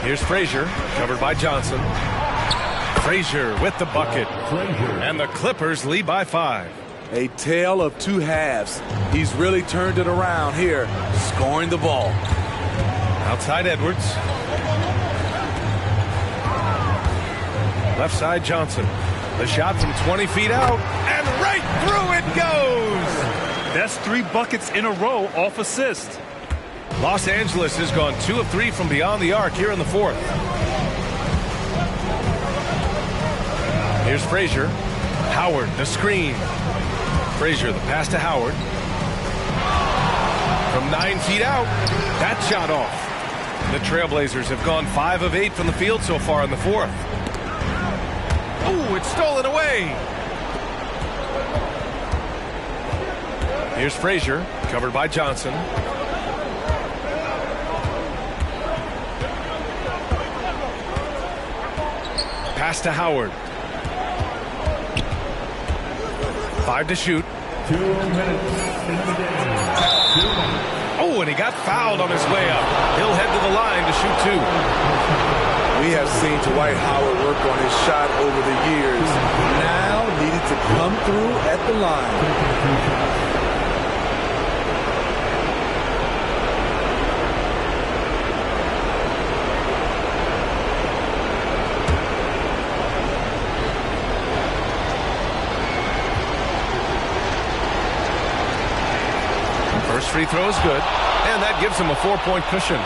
S1: Here's Frazier, covered by Johnson. Frazier with the bucket. And the Clippers lead by 5.
S3: A tale of two halves. He's really turned it around here, scoring the ball.
S1: Outside Edwards. Left side Johnson. The shot from 20 feet out, and right through it goes!
S2: That's 3 buckets in a row off assist.
S1: Los Angeles has gone 2 of 3 from beyond the arc here in the fourth. Here's Frazier. Howard, the screen. Frazier, the pass to Howard. From 9 feet out, that shot off. The Trailblazers have gone 5 of 8 from the field so far in the fourth. Ooh, it's stolen away. Here's Frazier, covered by Johnson. Pass to Howard. 5 to shoot.
S5: 2 minutes in the game.
S1: Oh, and he got fouled on his way up. He'll head to the line to shoot 2.
S3: We have seen Dwight Howard work on his shot over the years. Now needed to come through at the line.
S1: First free throw is good, and that gives him a 4-point cushion.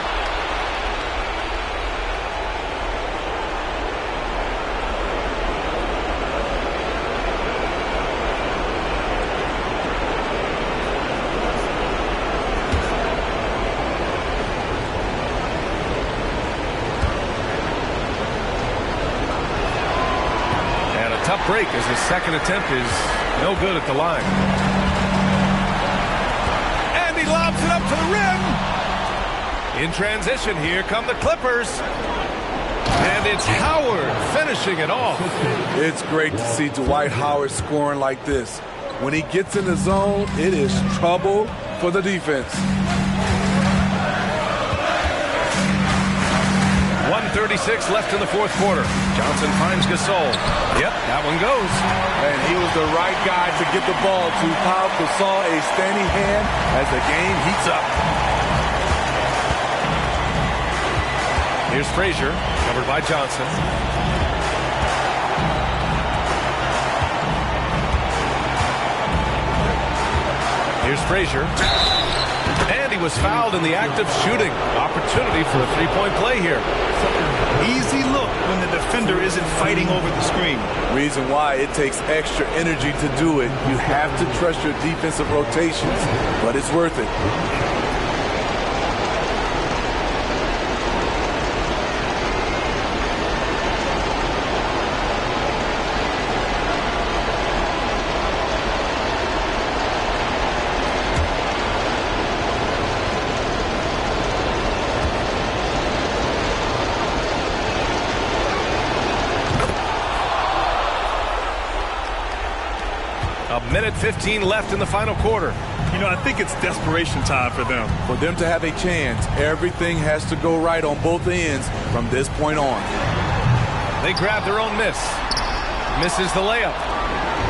S1: Tough break as his second attempt is no good at the line. And he lobs it up to the rim. In transition, here come the Clippers. And it's Howard finishing it off.
S3: It's great to see Dwight Howard scoring like this. When he gets in the zone, it is trouble for the defense.
S1: 1:36 left in the fourth quarter. Johnson finds Gasol. Yep, that one goes.
S3: And he was the right guy to get the ball to. Pau Gasol a standing hand as the game heats up.
S1: Here's Frazier, covered by Johnson. Here's Frazier. And he was fouled in the act of shooting. Opportunity for a three-point play here.
S2: Easy look when the defender isn't fighting over the screen.
S3: Reason why it takes extra energy to do it. You have to trust your defensive rotations, but it's worth it.
S1: Minute 15 left in the final quarter.
S2: You know, I think it's desperation time for them.
S3: For them to have a chance, everything has to go right on both ends from this point on.
S1: They grab their own miss. Misses the layup.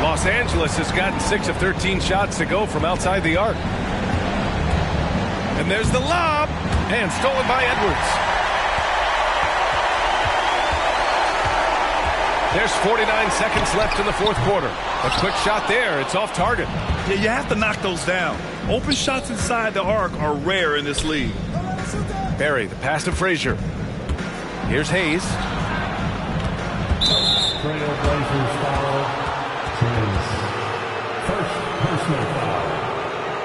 S1: Los Angeles has gotten 6 of 13 shots to go from outside the arc. And there's the lob. And stolen by Edwards. There's 49 seconds left in the fourth quarter. A quick shot there. It's off target.
S2: Yeah, you have to knock those down. Open shots inside the arc are rare in this league.
S1: Barry, the pass to Frazier. Here's Hayes.
S5: Trailblazers foul. First personal foul.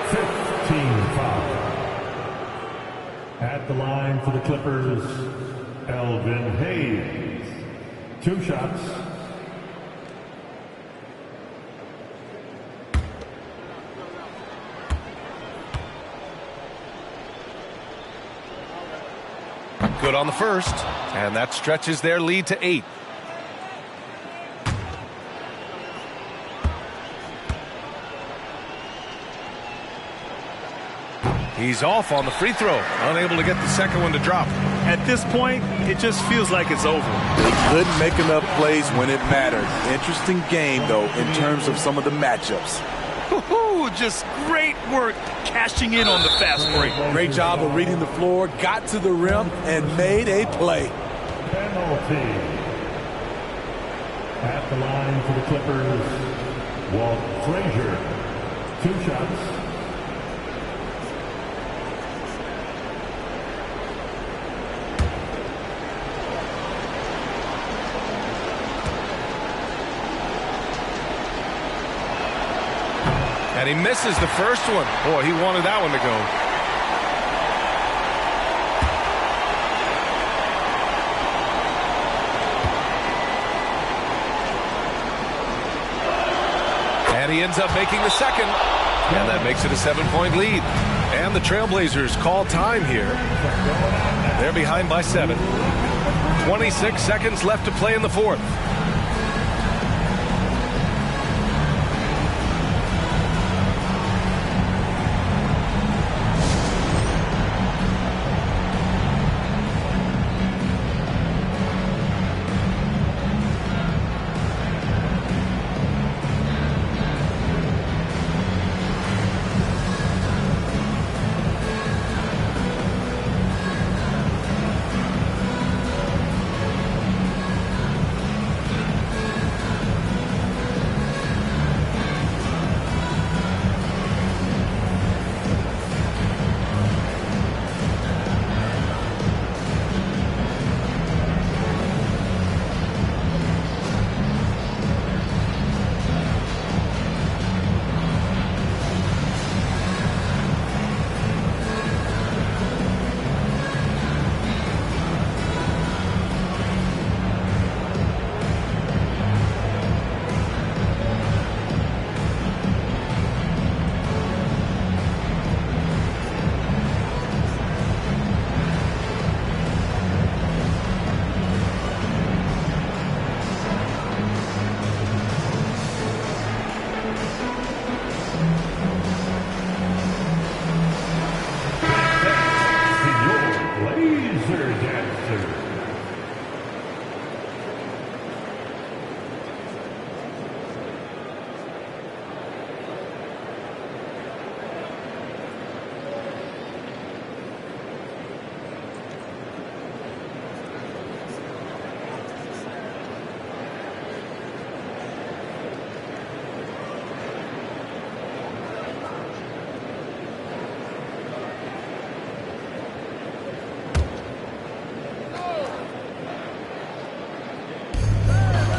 S5: 15 foul. At the line for the Clippers, Elvin Hayes. 2 shots.
S1: Good on the first, and that stretches their lead to 8. He's off on the free throw, unable to get the second one to drop.
S2: At this point, it just feels like it's over.
S3: They couldn't make enough plays when it mattered. Interesting game, though, in terms of some of the matchups.
S2: Just great work cashing in on the fast break.
S3: Great job of reading the floor, got to the rim, and made a play.
S5: Penalty. At the line for the Clippers, Walt Frazier. 2 shots.
S1: And he misses the first one. Boy, he wanted that one to go. And he ends up making the second. And that makes it a 7-point lead. And the Trailblazers call time here. They're behind by 7. 26 seconds left to play in the fourth.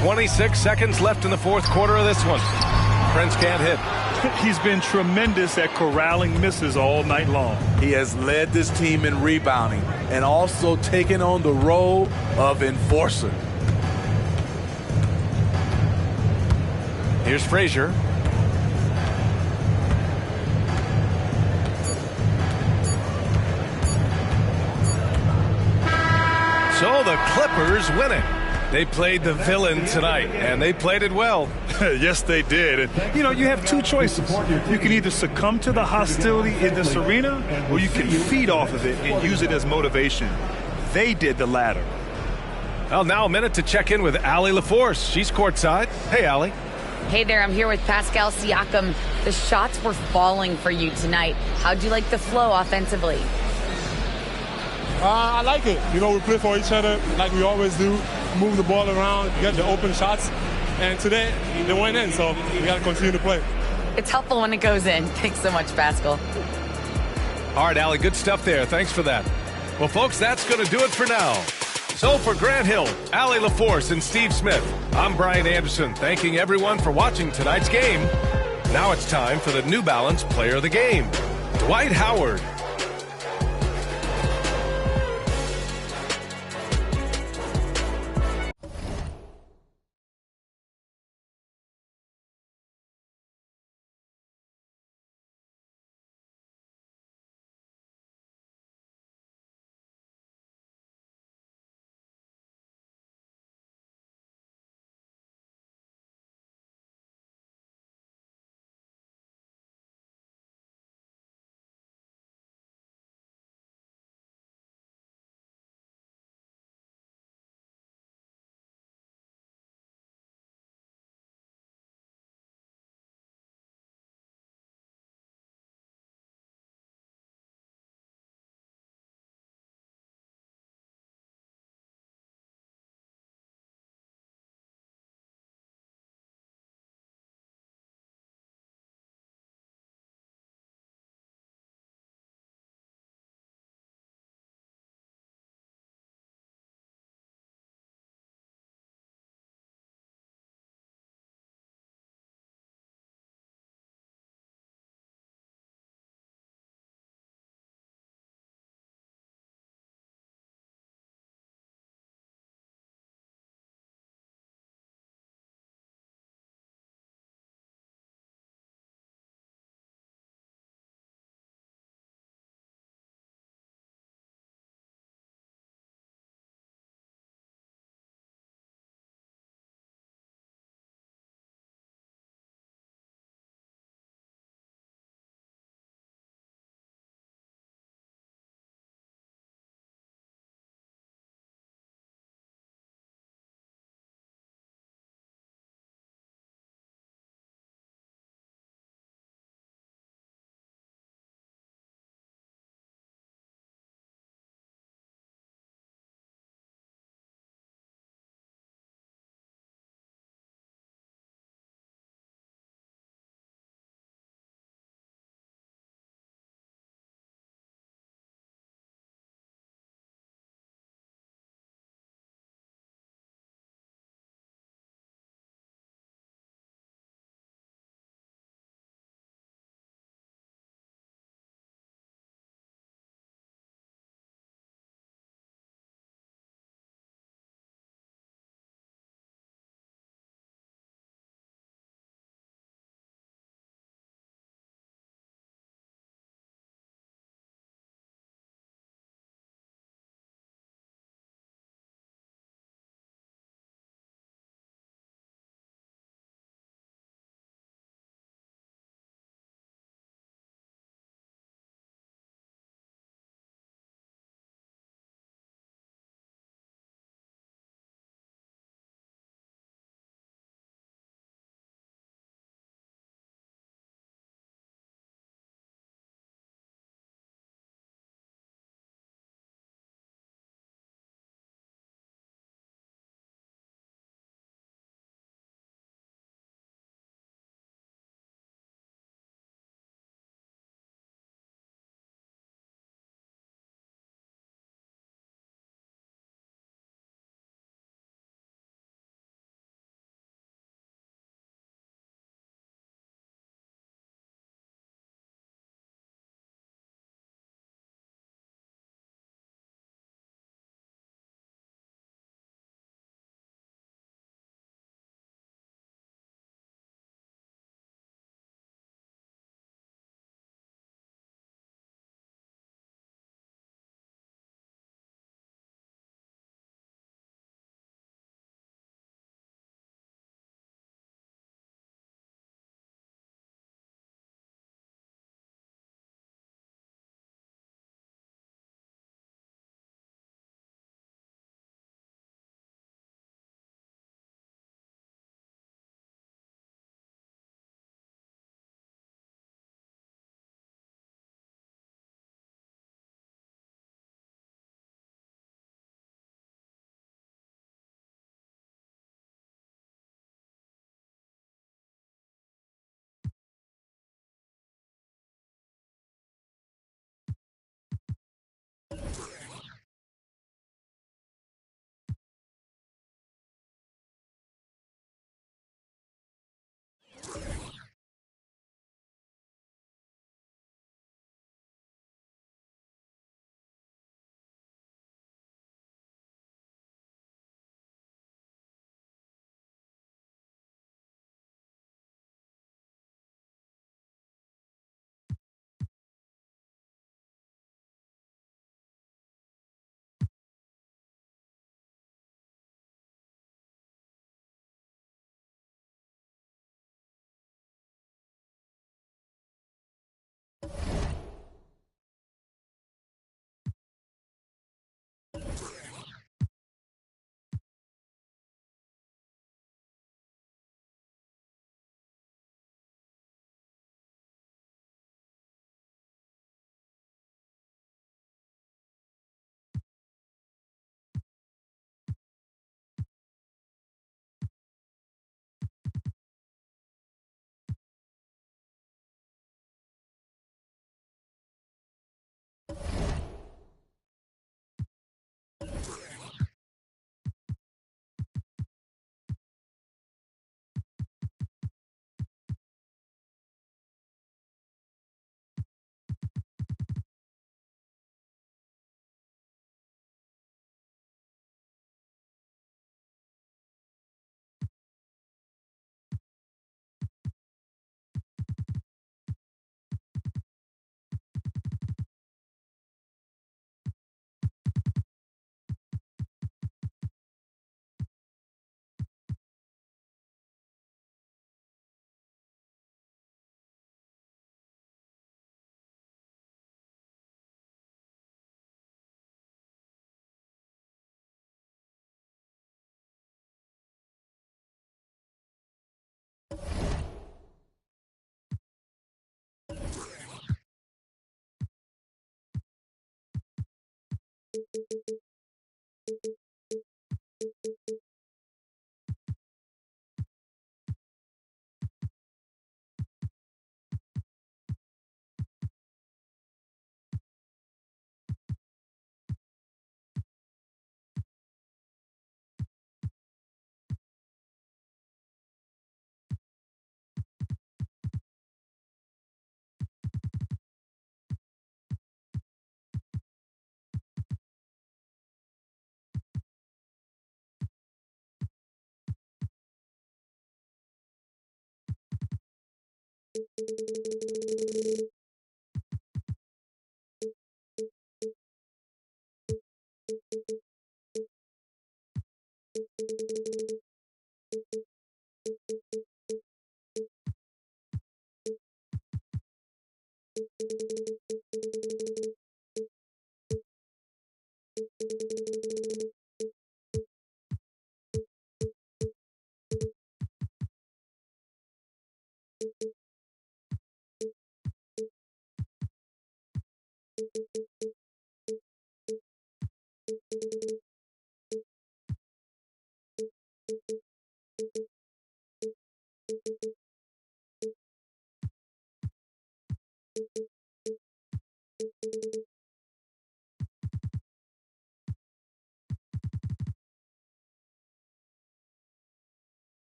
S1: 26 seconds left in the fourth quarter of this one. Prince can't hit.
S2: He's been tremendous at corralling misses all night long.
S3: He has led this team in rebounding and also taken on the role of enforcer.
S1: Here's Frazier. So the Clippers win it. They played the villain tonight, and they played it well.
S2: Yes, they did. And, you have two choices. You can either succumb to the hostility in this arena, or you can feed off of it and use it as motivation. They did the latter.
S1: Well, now a minute to check in with Allie LaForce. She's courtside. Hey, Allie.
S4: Hey there, I'm here with Pascal Siakam. The shots were falling for you tonight. How'd you like the flow offensively?
S9: I like it. We play for each other like we always do. Move the ball around, get the open shots. And today, they went in, so we got to continue to play.
S4: It's helpful when it goes in. Thanks so much, Pascal.
S1: All right, Allie, good stuff there. Thanks for that. Well, folks, that's going to do it for now. So for Grant Hill, Allie LaForce, and Steve Smith, I'm Brian Anderson, thanking everyone for watching tonight's game. Now it's time for the New Balance Player of the Game, Dwight Howard.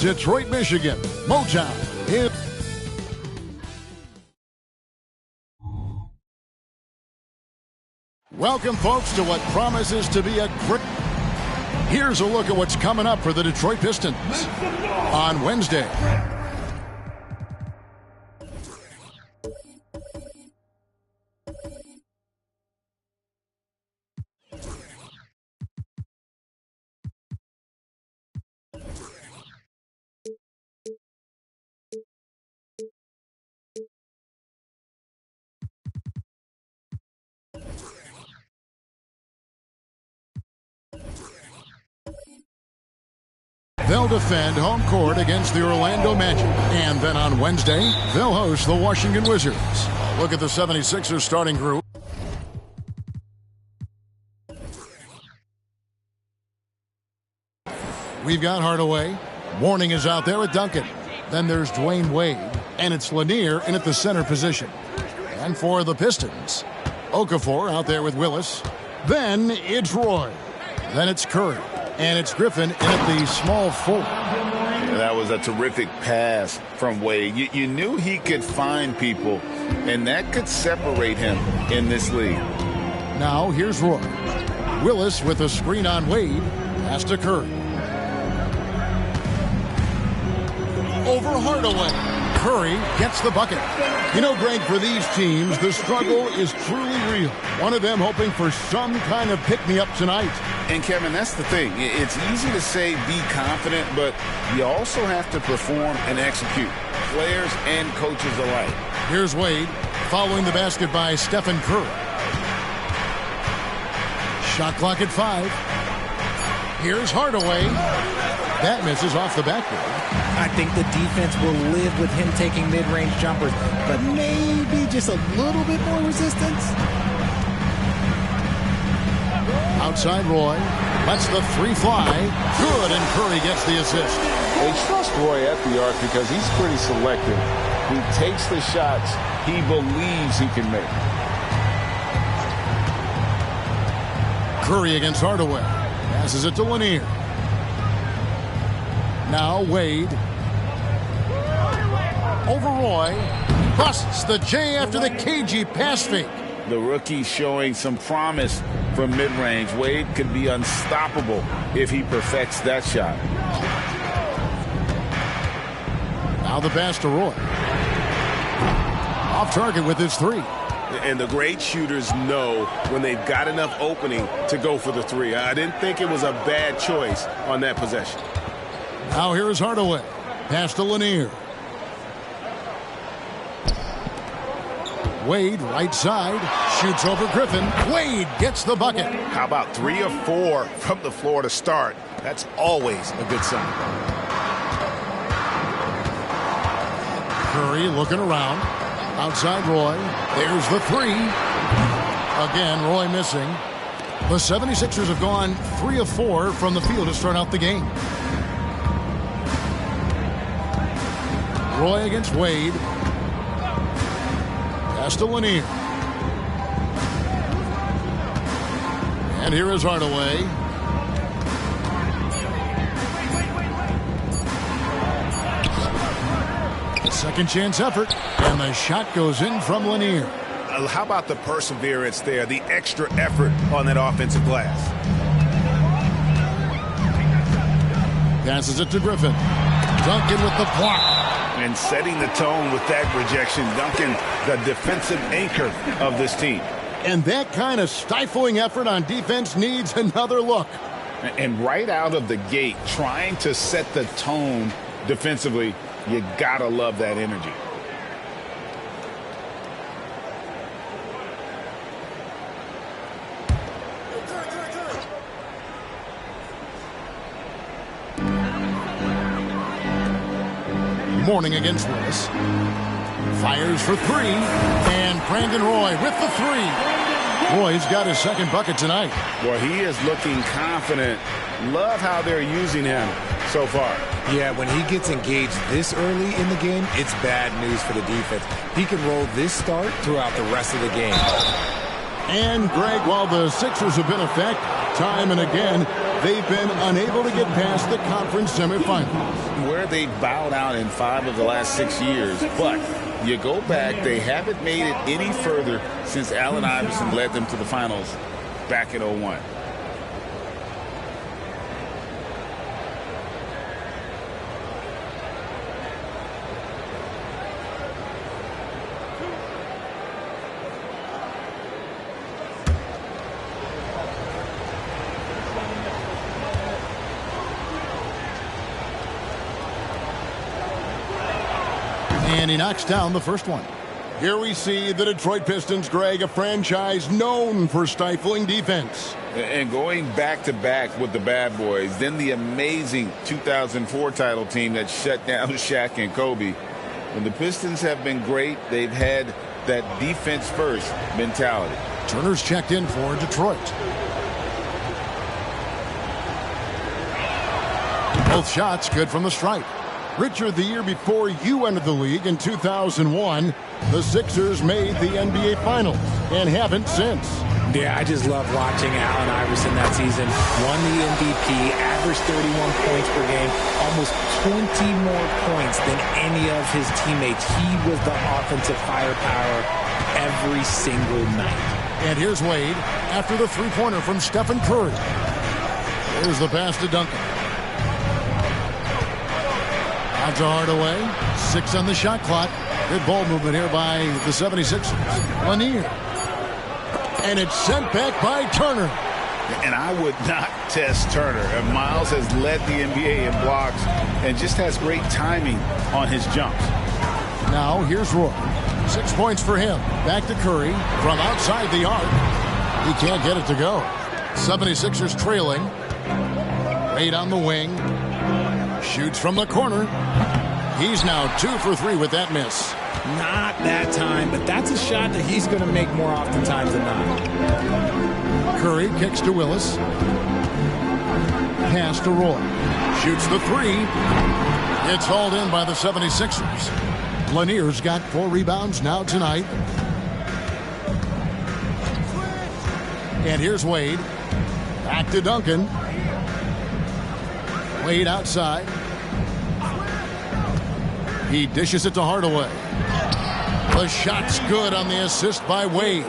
S10: Detroit, Michigan, Motown. Welcome, folks, to what promises to be a great... Here's a look at what's coming up for the Detroit Pistons on Wednesday. They'll defend home court against the Orlando Magic. And then on Wednesday, they'll host the Washington Wizards. Look at the 76ers starting group. We've got Hardaway. Mourning is out there with Duncan. Then there's Dwayne Wade. And it's Lanier in at the center position. And for the Pistons, Okafor out there with Willis. Then it's Roy. Then it's Curry. And it's Griffin in at the small forward.
S11: That was a terrific pass from Wade. You knew he could find people, and that could separate him in this league.
S10: Now here's Roy. Willis with a screen on Wade. Pass to Curry. Over Hardaway. Curry gets the bucket. You know, Greg, for these teams, the struggle is truly real. One of them hoping for some kind of pick-me-up tonight.
S11: And, Kevin, that's the thing. It's easy to say be confident, but you also have to perform and execute. Players and coaches alike.
S10: Here's Wade following the basket by Stephen Curry. Shot clock at 5. Here's Hardaway. That misses off the backboard.
S12: I think the defense will live with him taking mid-range jumpers, but maybe just a little bit more resistance.
S10: Outside Roy. Lets the three fly. Good, and Curry gets the assist.
S11: They trust Roy at the arc because he's pretty selective. He takes the shots he believes he can make.
S10: Curry against Hardaway. Passes it to Lanier. Now Wade. Over Roy. Busts the J after the cagey pass fake.
S11: The rookie showing some promise from mid-range. Wade could be unstoppable if he perfects that shot.
S10: Now the pass to Roy. Off target with his three.
S13: And the great shooters know when they've got enough opening to go for the three. I didn't think it was a bad choice on that possession.
S10: Now here is Hardaway. Pass to Lanier. Wade, right side, shoots over Griffin. Wade gets the bucket.
S13: How about 3 of 4 from the floor to start? That's always a good sign.
S10: Curry looking around. Outside Roy. There's the three. Again, Roy missing. The 76ers have gone 3 of 4 from the field to start out the game. Roy against Wade. Pass to Lanier. And here is Hardaway. Second chance effort. And the shot goes in from Lanier.
S13: How about the perseverance there, the extra effort on that offensive glass?
S10: Passes it to Griffin. Duncan with the block.
S11: And setting the tone with that rejection. Duncan, the defensive anchor of this team.
S10: And that kind of stifling effort on defense needs another look.
S11: And right out of the gate, trying to set the tone defensively, you gotta love that energy.
S10: Morning against Willis. Fires for three. And Brandon Roy with the three. Roy's got his second bucket tonight.
S11: Well, he is looking confident. Love how they're using him so far.
S14: Yeah, when he gets engaged this early in the game, it's bad news for the defense. He can roll this start throughout the rest of the game.
S10: And, Greg, while the Sixers have been effective time and again, they've been unable to get past the conference semifinals.
S11: Where they bowed out in 5 of the last 6 years. But you go back, they haven't made it any further since Allen Iverson led them to the finals back in 2001.
S10: And he knocks down the first one. Here we see the Detroit Pistons, Greg, a franchise known for stifling defense.
S11: And going back-to-back with the bad boys, then the amazing 2004 title team that shut down Shaq and Kobe. When the Pistons have been great, they've had that defense-first mentality.
S10: Turner's checked in for Detroit. Both shots good from the stripe. Richard, the year before you entered the league in 2001, the Sixers made the NBA Finals and haven't since.
S14: Yeah, I just love watching Allen Iverson that season. Won the MVP, averaged 31 points per game, almost 20 more points than any of his teammates. He was the offensive firepower every single night.
S10: And here's Wade after the three-pointer from Stephen Curry. Here's the pass to Duncan. Out to Hardaway. 6 on the shot clock. Good ball movement here by the 76ers. Lanier. And it's sent back by Turner.
S11: And I would not test Turner. And Miles has led the NBA in blocks and just has great timing on his jumps.
S10: Now here's Roy. 6 points for him. Back to Curry from outside the arc. He can't get it to go. 76ers trailing. Wade on the wing. Shoots from the corner. He's now 2 for 3 with that miss.
S14: Not that time, but that's a shot that he's going to make more oftentimes than not.
S10: Curry kicks to Willis. Pass to Roy. Shoots the three. It's hauled in by the 76ers. Lanier's got 4 rebounds now tonight. And here's Wade. Back to Duncan. Wade outside. He dishes it to Hardaway. The shot's good on the assist by Wade.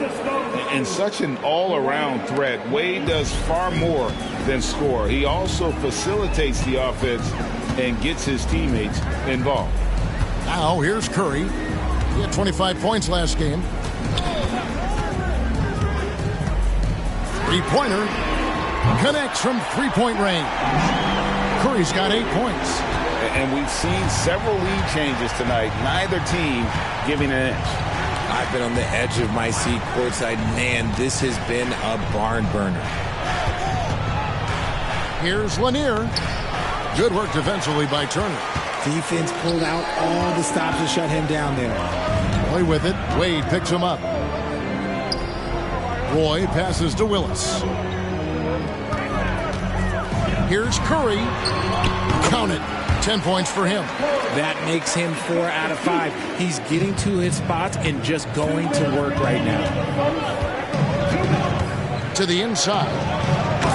S11: And such an all-around threat. Wade does far more than score. He also facilitates the offense and gets his teammates involved.
S10: Now here's Curry. He had 25 points last game. Three-pointer. Connects from three-point range. Curry's got 8 points.
S11: And we've seen several lead changes tonight. Neither team giving an inch.
S14: I've been on the edge of my seat courtside. Man, this has been a barn burner.
S10: Here's Lanier. Good work defensively by Turner.
S14: Defense pulled out all the stops to shut him down there.
S10: Roy with it. Wade picks him up. Roy passes to Willis. Here's Curry. Count it. 10 points for him.
S14: That makes him 4 out of 5. He's getting to his spots and just going to work right now.
S10: To the inside.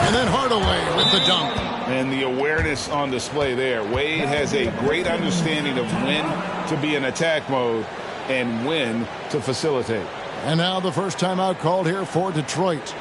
S10: And then Hardaway with the dunk.
S11: And the awareness on display there. Wade has a great understanding of when to be in attack mode and when to facilitate.
S10: And now the first timeout called here for Detroit.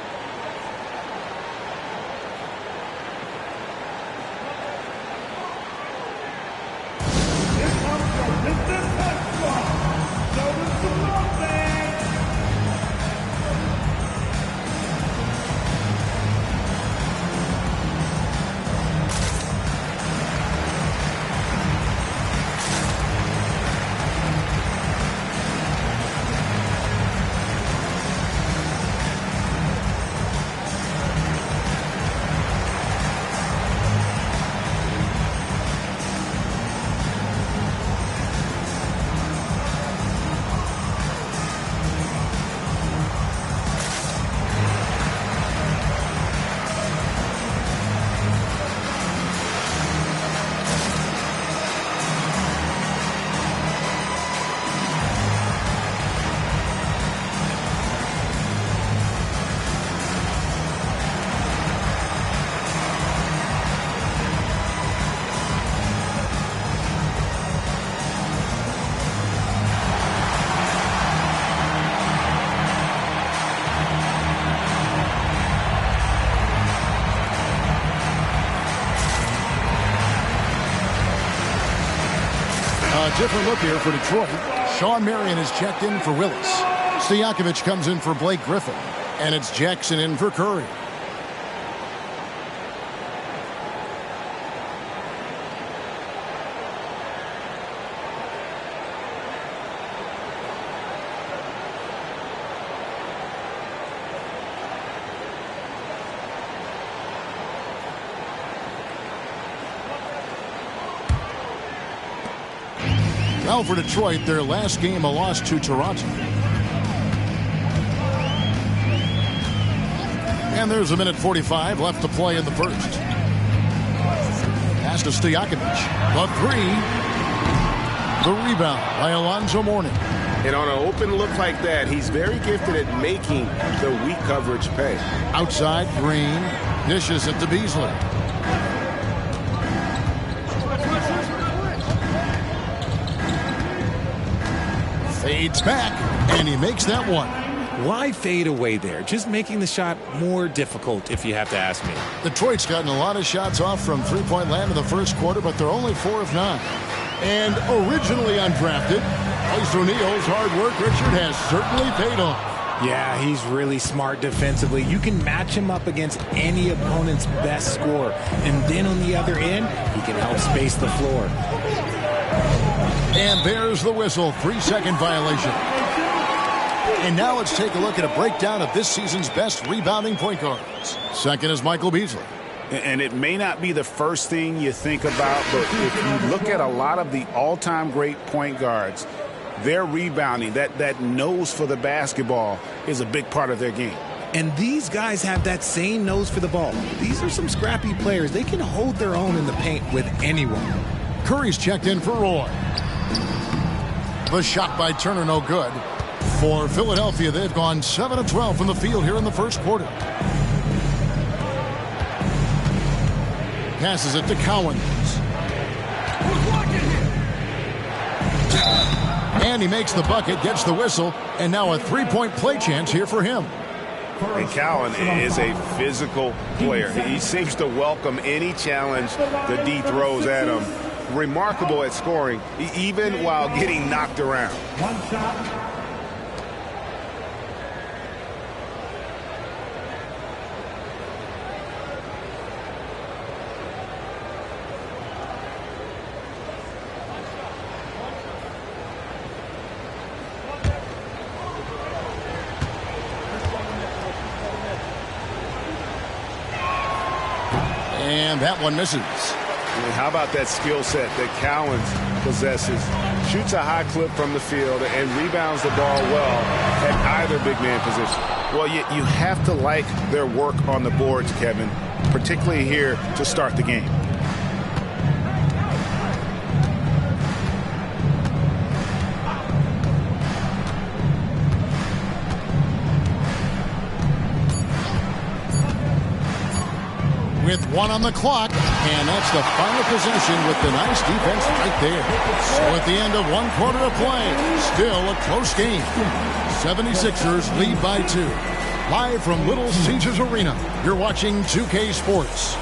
S10: Different look here for Detroit. Sean Marion is checked in for Willis. Stojakovic comes in for Blake Griffin. And it's Jackson in for Curry. Well, for Detroit, their last game a loss to Toronto. And there's a minute 45 left to play in the first. Pass to Stojakovic. The three. The rebound by Alonzo Mourning.
S13: And on an open look like that, he's very gifted at making the weak coverage pay.
S10: Outside, Green. Dishes it to Beasley. Fades back, and he makes that one.
S14: Why fade away there? Just making the shot more difficult, if you have to ask me.
S10: Detroit's gotten a lot of shots off from three-point land in the first quarter, but they're only 4 of 9. And originally undrafted, Royce O'Neal's hard work, Richard, has certainly paid off.
S14: Yeah, he's really smart defensively. You can match him up against any opponent's best scorer. And then on the other end, he can help space the floor.
S10: And there's the whistle. 3-second violation. And now let's take a look at a breakdown of this season's best rebounding point guards. Second is Michael Beasley.
S15: And it may not be the first thing you think about, but if you look at a lot of the all-time great point guards, their rebounding, that nose for the basketball is a big part of their game.
S14: And these guys have that same nose for the ball. These are some scrappy players. They can hold their own in the paint with anyone.
S10: Curry's checked in for Roy. The shot by Turner, no good. For Philadelphia, they've gone 7 of 12 from the field here in the first quarter. Passes it to Cowens. And he makes the bucket, gets the whistle, and now a three-point play chance here for him.
S13: And Cowan is a physical player. He seems to welcome any challenge the D throws at him. Remarkable at scoring, even while getting knocked around.
S5: One shot.
S10: And that one misses.
S13: How about that skill set that Cowens possesses? Shoots a high clip from the field and rebounds the ball well at either big man position. Well, you have to like their work on the boards, Kevin, particularly here to start the game.
S10: With one on the clock, and that's the final possession with the nice defense right there. So at the end of one quarter of play, still a close game. 76ers lead by 2. Live from Little Caesars Arena, you're watching 2K Sports.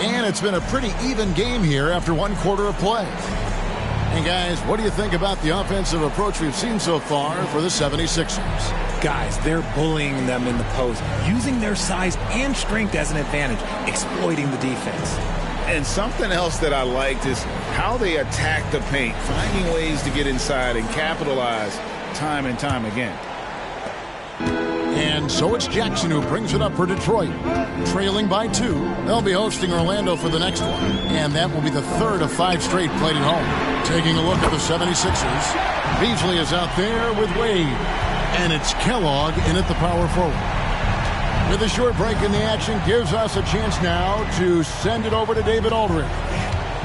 S10: And it's been a pretty even game here after one quarter of play. And guys, what do you think about the offensive approach we've seen so far for the 76ers?
S14: Guys, they're bullying them in the post, using their size and strength as an advantage, exploiting the defense.
S11: And something else that I liked is how they attack the paint, finding ways to get inside and capitalize time and time again.
S10: And so it's Jackson who brings it up for Detroit. Trailing by 2, they'll be hosting Orlando for the next one. And that will be the third of 5 straight played at home. Taking a look at the 76ers, Beasley is out there with Wade. And it's Kellogg in at the power forward. With a short break in the action, gives us a chance now to send it over to David Aldridge.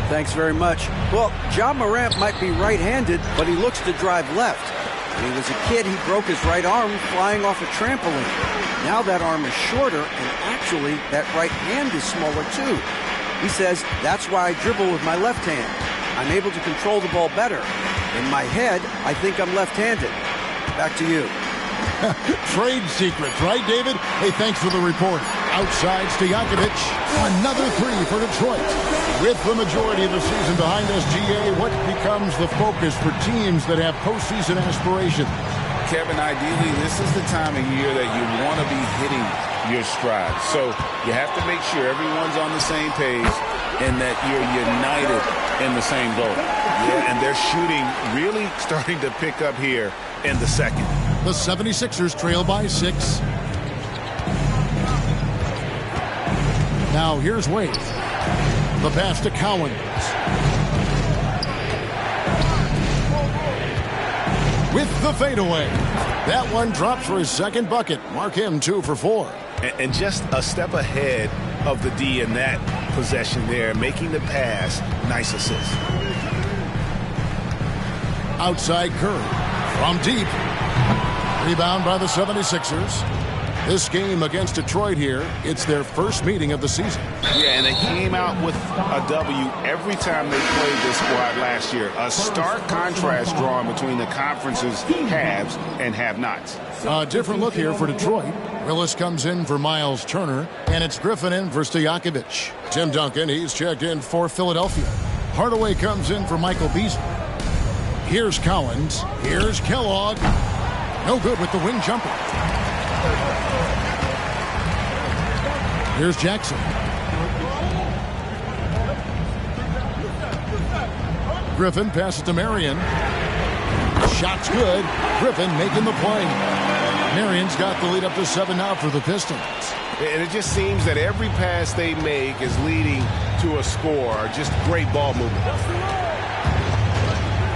S16: Thanks very much. Well, Ja Morant might be right-handed, but he looks to drive left. When he was a kid, he broke his right arm flying off a trampoline. Now that arm is shorter, and actually, that right hand is smaller too. He says, that's why I dribble with my left hand. I'm able to control the ball better. In my head, I think I'm left-handed. Back to you.
S10: Trade secrets, right, David? Hey, thanks for the report. Outside Stojakovic, another 3 for Detroit. With the majority of the season behind us, GA, what becomes the focus for teams that have postseason aspirations?
S11: Kevin, ideally, this is the time of year that you want to be hitting your stride. So you have to make sure everyone's on the same page and that you're united in the same goal. Yeah, and they're shooting really starting to pick up here in the second.
S10: The 76ers trail by 6. Now here's Wade. The pass to Cowens. With the fadeaway. That one drops for his second bucket. Mark him 2 for 4.
S13: And just a step ahead of the D in that possession there, making the pass. Nice assist.
S10: Outside Curry. From deep. Rebound by the 76ers. This game against Detroit here, it's their first meeting of the season.
S13: Yeah, and they came out with a W every time they played this squad last year. A stark contrast drawn between the conference's haves and have-nots.
S10: A different look here for Detroit. Willis comes in for Miles Turner, and it's Griffin in for Stojakovic. Tim Duncan, he's checked in for Philadelphia. Hardaway comes in for Michael Beasley. Here's Cowens. Here's Kellogg. No good with the wing jumper. Here's Jackson. Griffin passes to Marion. Shot's good. Griffin making the play. Marion's got the lead up to 7 now for the Pistons.
S13: And it just seems that every pass they make is leading to a score. Just great ball movement.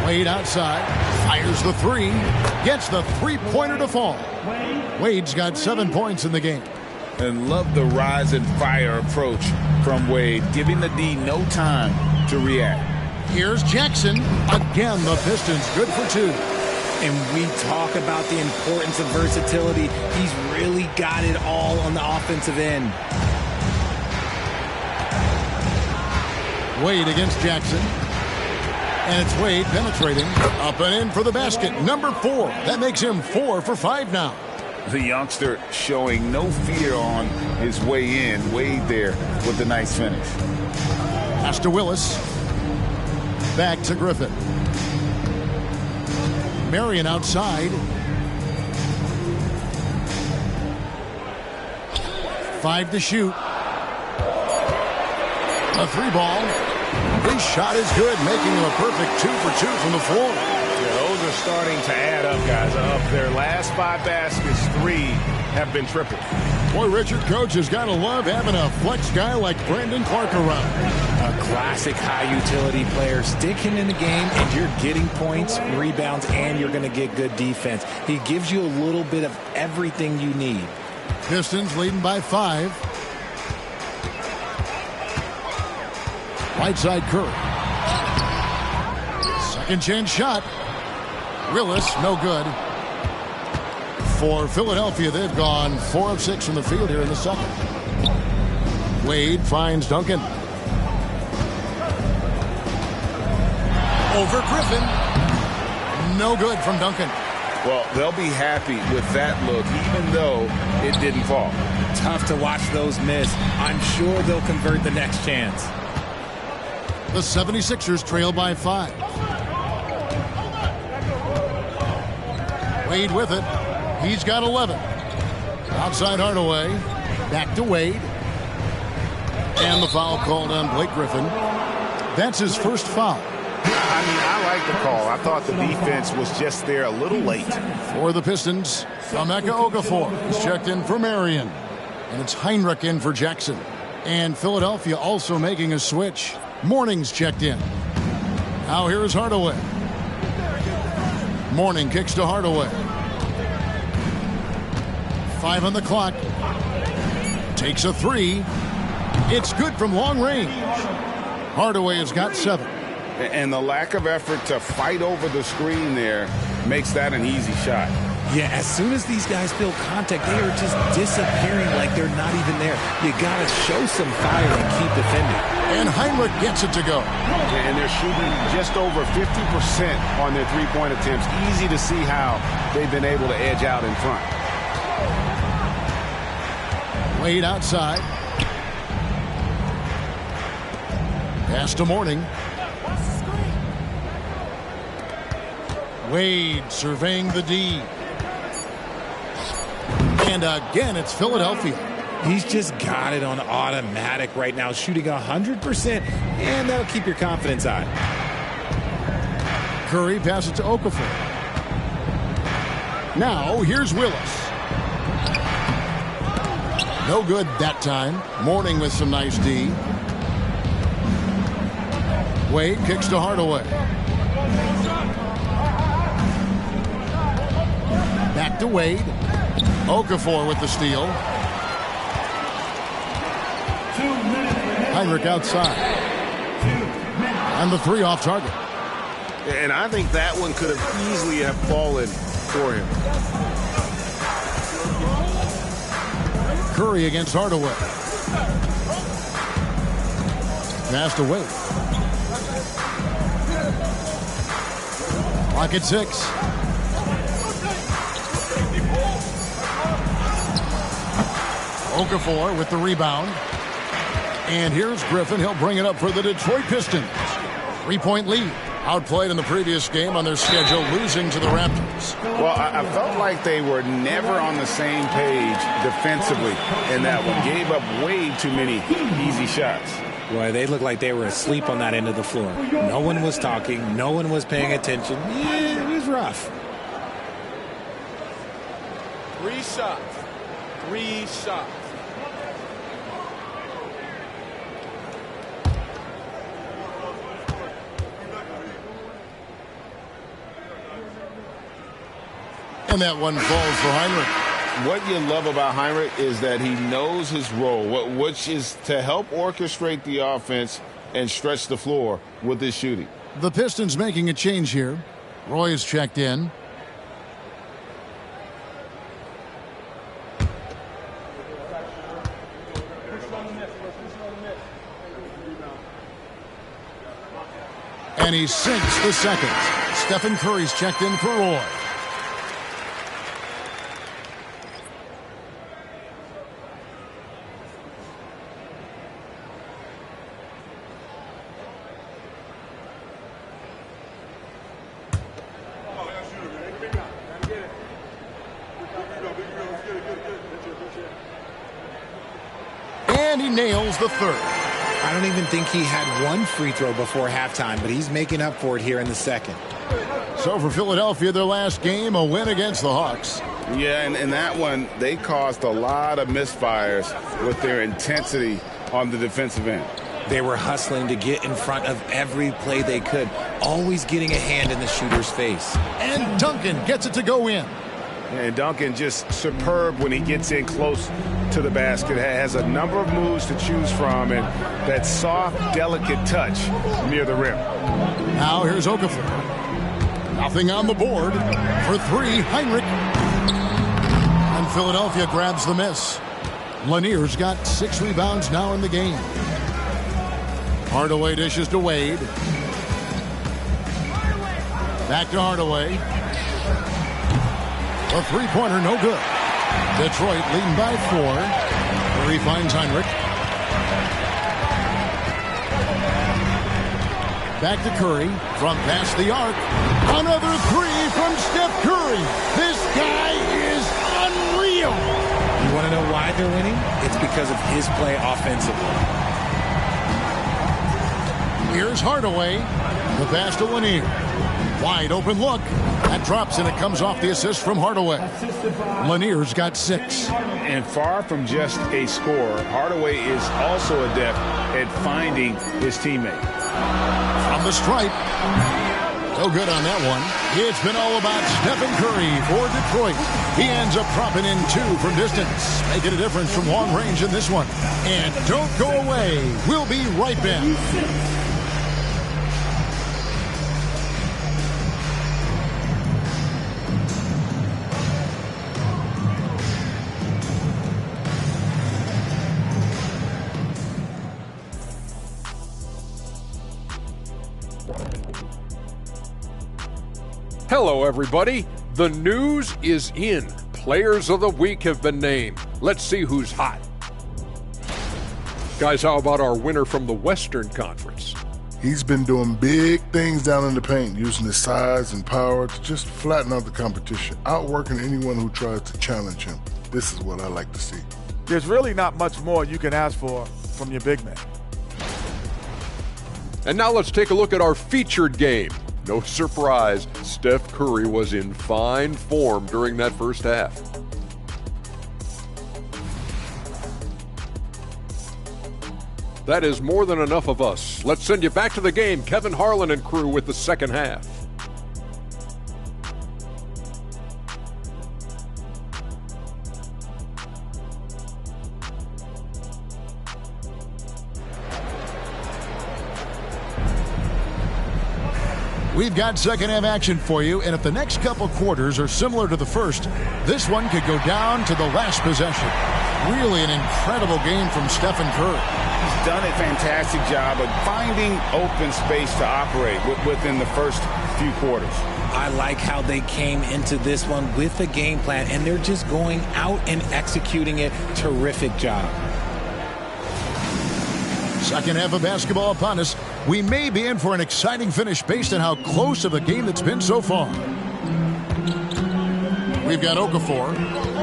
S10: Wade outside, fires the three, gets the three-pointer to fall. Wade's got 7 points in the game.
S11: And love the rise and fire approach from Wade, giving the D no time to react.
S10: Here's Jackson. Again, the Pistons good for 2.
S14: And we talk about the importance of versatility. He's really got it all on the offensive end.
S10: Wade against Jackson. And it's Wade penetrating. Up and in for the basket. Number 4. That makes him 4 for 5 now.
S11: The youngster showing no fear on his way in. Wade there with the nice finish.
S10: Pass to Willis. Back to Griffin. Marion outside. 5 to shoot. A 3-ball. His shot is good, making him a perfect 2 for 2 from the floor.
S13: Yeah, those are starting to add up, guys. Of their last 5 baskets, 3 have been triple.
S10: Boy, Richard, coach has got to love having a flex guy like Brandon Clark around.
S14: A classic high-utility player. Stick him in the game, and you're getting points, rebounds, and you're going to get good defense. He gives you a little bit of everything you need.
S10: Pistons leading by 5. Right side Curry. Second chance shot. Willis, no good. For Philadelphia, they've gone 4 of 6 from the field here in the second. Wade finds Duncan. Over Griffin. No good from Duncan.
S11: Well, they'll be happy with that look, even though it didn't fall.
S14: Tough to watch those miss. I'm sure they'll convert the next chance.
S10: The 76ers trail by 5. Wade with it. He's got 11. Outside Hardaway. Back to Wade. And the foul called on Blake Griffin. That's his first foul.
S13: I mean, I like the call. I thought the defense was just there a little late.
S10: For the Pistons, Emeka Okafor is checked in for Marion. And it's Heinrich in for Jackson. And Philadelphia also making a switch. Morning's checked in. Now here's Hardaway. Morning kicks to Hardaway. 5 on the clock. Takes a 3. It's good from long range. Hardaway has got 7.
S11: And the lack of effort to fight over the screen there makes that an easy shot.
S14: Yeah, as soon as these guys feel contact, they are just disappearing like they're not even there. You got to show some fire and keep defending.
S10: And Heinrich gets it to go.
S13: And they're shooting just over 50% on their three-point attempts. Easy to see how they've been able to edge out in front.
S10: Wade outside. Pass to Morning. Wade surveying the D. And again, it's Philadelphia.
S14: He's just got it on automatic right now, shooting 100%, and that'll keep your confidence high.
S10: Curry passes to Okafor. Now, here's Willis. No good that time. Morning with some nice D. Wade kicks to Hardaway. Back to Wade. Okafor with the steal. Heinrich outside. And the 3 off target.
S13: And I think that one could have easily have fallen for him.
S10: Curry against Hardaway. Pass to Wade. Clock at 6. Okafor with the rebound. And here's Griffin. He'll bring it up for the Detroit Pistons. 3-point lead. Outplayed in the previous game on their schedule, losing to the Raptors.
S11: Well, I felt like they were never on the same page defensively in that one. Gave up way too many easy shots.
S14: Boy, they looked like they were asleep on that end of the floor. No one was talking. No one was paying attention. Yeah, it was rough.
S3: 3 shots. 3 shots.
S10: And that one falls for Heinrich.
S11: What you love about Heinrich is that he knows his role, which is to help orchestrate the offense and stretch the floor with his shooting.
S10: The Pistons making a change here. Roy is checked in. And he sinks the second. Stephen Curry's checked in for Roy. And he nails the third.
S12: I don't even think he had one free throw before halftime, but he's making up for it here in the second.
S10: So for Philadelphia, their last game, a win against the Hawks.
S11: Yeah, and in that one, they caused a lot of misfires with their intensity on the defensive end.
S12: They were hustling to get in front of every play they could, always getting a hand in the shooter's face.
S10: And Duncan gets it to go in.
S13: And Duncan just superb when he gets in close to the basket. Has a number of moves to choose from, and that soft, delicate touch near the rim.
S10: Now here's Okafor. Nothing on the board. For three, Heinrich. And Philadelphia grabs the miss. Lanier's got 6 rebounds now in the game. Hardaway dishes to Wade. Back to Hardaway. A three-pointer, no good. Detroit leading by 4. Curry finds Heinrich. Back to Curry from past the arc. Another three from Steph Curry. This guy is unreal.
S12: You want to know why they're winning? It's because of his play offensively.
S10: Here's Hardaway. The pass to Lanier. Wide open look. That drops and it comes off the assist from Hardaway. Lanier's got 6.
S13: And far from just a scorer, Hardaway is also adept at finding his teammate.
S10: From the stripe. So good on that one. It's been all about Stephen Curry for Detroit. He ends up dropping in 2 from distance, making a difference from long range in this one. And don't go away. We'll be right back.
S7: Hello, everybody. The news is in. Players of the week have been named. Let's see who's hot. Guys, how about our winner from the Western Conference?
S8: He's been doing big things down in the paint, using his size and power to just flatten out the competition, outworking anyone who tries to challenge him. This is what I like to see.
S6: There's really not much more you can ask for from your big man.
S7: And now let's take a look at our featured game. No surprise, Steph Curry was in fine form during that first half. That is more than enough of us. Let's send you back to the game. Kevin Harlan and crew with the second half.
S10: We've got second half action for you, and if the next couple quarters are similar to the first, this one could go down to the last possession. Really an incredible game from Stephen Curry.
S11: He's done a fantastic job of finding open space to operate within the first few quarters.
S12: I like how they came into this one with a game plan, and they're just going out and executing it. Terrific job.
S10: Second half of basketball upon us. We may be in for an exciting finish based on how close of a game it's been so far. We've got Okafor.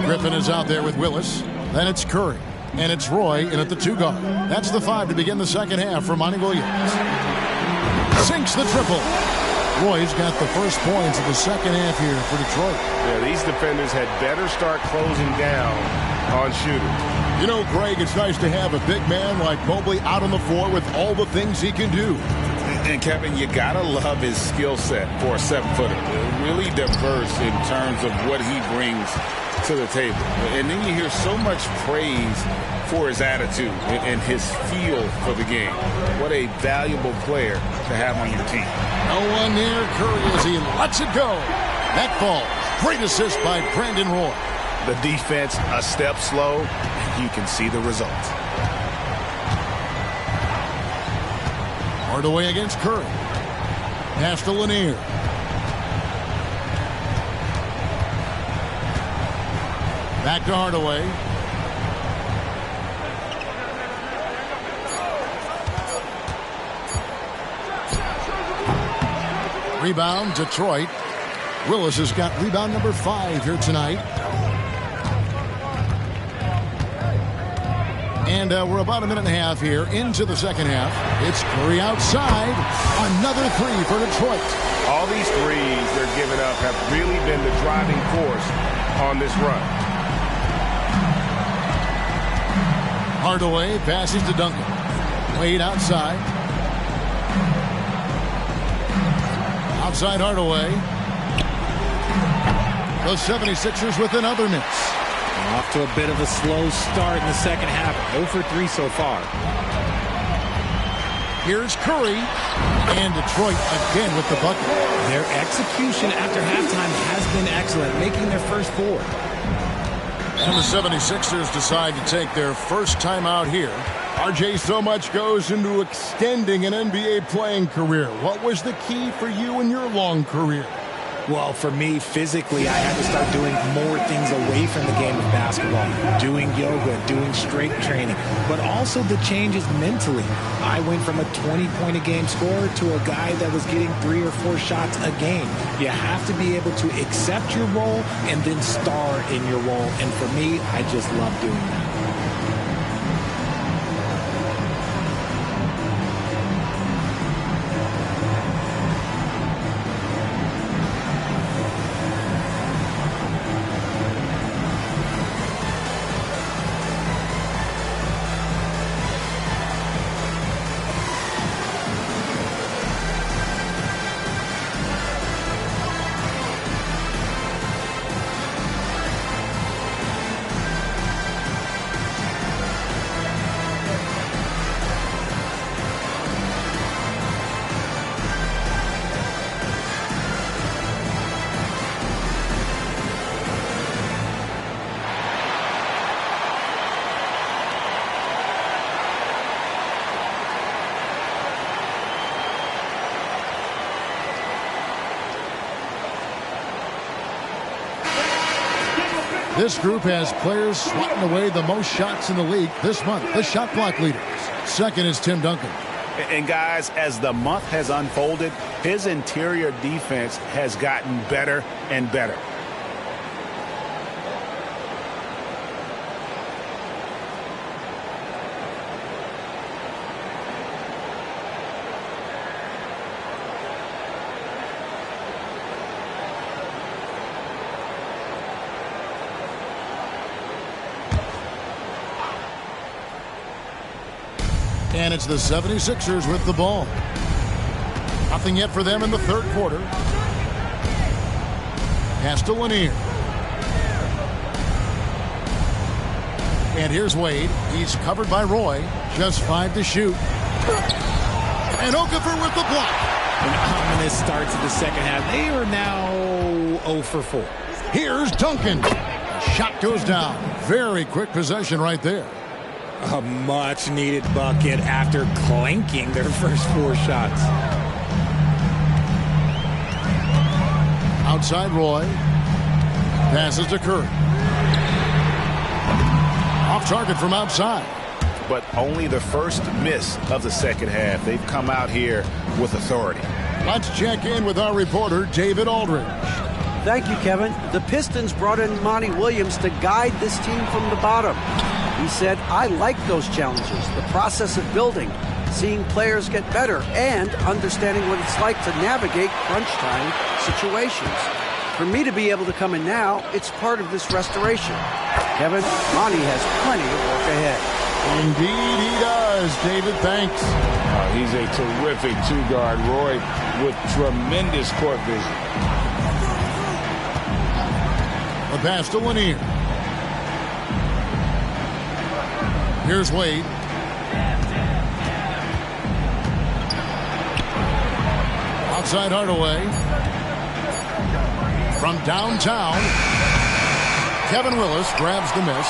S10: Griffin is out there with Willis. Then it's Curry. And it's Roy in at the 2 guard. That's the 5 to begin the second half for Monty Williams. Sinks the triple. Roy's got the first points of the second half here for Detroit.
S13: Yeah, these defenders had better start closing down on shooters.
S10: You know, Greg, it's nice to have a big man like Mobley out on the floor with all the things he can do.
S11: And Kevin, you gotta love his skill set for a 7-footer. Really diverse in terms of what he brings to the table. And then you hear so much praise for his attitude and his feel for the game. What a valuable player to have on your team.
S10: No one near Curry as he lets it go. That falls. Great assist by Brandon Roy.
S15: The defense a step slow, and you can see the results.
S10: Hardaway against Curry. Pass to Lanier. Back to Hardaway. Rebound, Detroit. Willis has got rebound number 5 here tonight. And we're about a minute and a half here into the second half. It's Curry outside. Another 3 for Detroit.
S13: All these threes they're giving up have really been the driving force on this run.
S10: Hardaway passes to Duncan. Wade outside. Outside Hardaway. The 76ers with another miss.
S12: Off to a bit of a slow start in the second half. 0 for 3 so far.
S10: Here's Curry. And Detroit again with the bucket.
S12: Their execution after halftime has been excellent, making their first 4.
S10: And the 76ers decide to take their first time out here. RJ, so much goes into extending an NBA playing career. What was the key for you in your long career?
S12: Well, for me, physically, I had to start doing more things away from the game of basketball. Doing yoga, doing strength training, but also the changes mentally. I went from a 20-point-a-game scorer to a guy that was getting 3 or 4 shots a game. You have to be able to accept your role and then star in your role. And for me, I just love doing that.
S10: This group has players swatting away the most shots in the league this month. The shot block leaders. Second is Tim Duncan.
S15: And guys, as the month has unfolded, his interior defense has gotten better and better.
S10: And it's the 76ers with the ball. Nothing yet for them in the third quarter. Pass to Lanier. And here's Wade. He's covered by Roy. Just 5 to shoot. And Okafor with the block.
S12: An ominous start to the second half. They are now 0 for 4.
S10: Here's Duncan. The shot goes down. Very quick possession right there.
S12: A much-needed bucket after clanking their first 4 shots.
S10: Outside Roy. Passes to Curry. Off target from outside.
S15: But only the first miss of the second half. They've come out here with authority.
S10: Let's check in with our reporter, David Aldridge.
S16: Thank you, Kevin. The Pistons brought in Monty Williams to guide this team from the bottom. He said, I like those challenges, the process of building, seeing players get better, and understanding what it's like to navigate crunch time situations. For me to be able to come in now, it's part of this restoration. Kevin, Monty has plenty of work ahead.
S10: Indeed he does, David. Thanks.
S11: He's a terrific two-guard. Roy with tremendous court vision.
S10: The pass to Lanier. Here's Wade. Outside Hardaway. From downtown, Kevin Willis grabs the miss.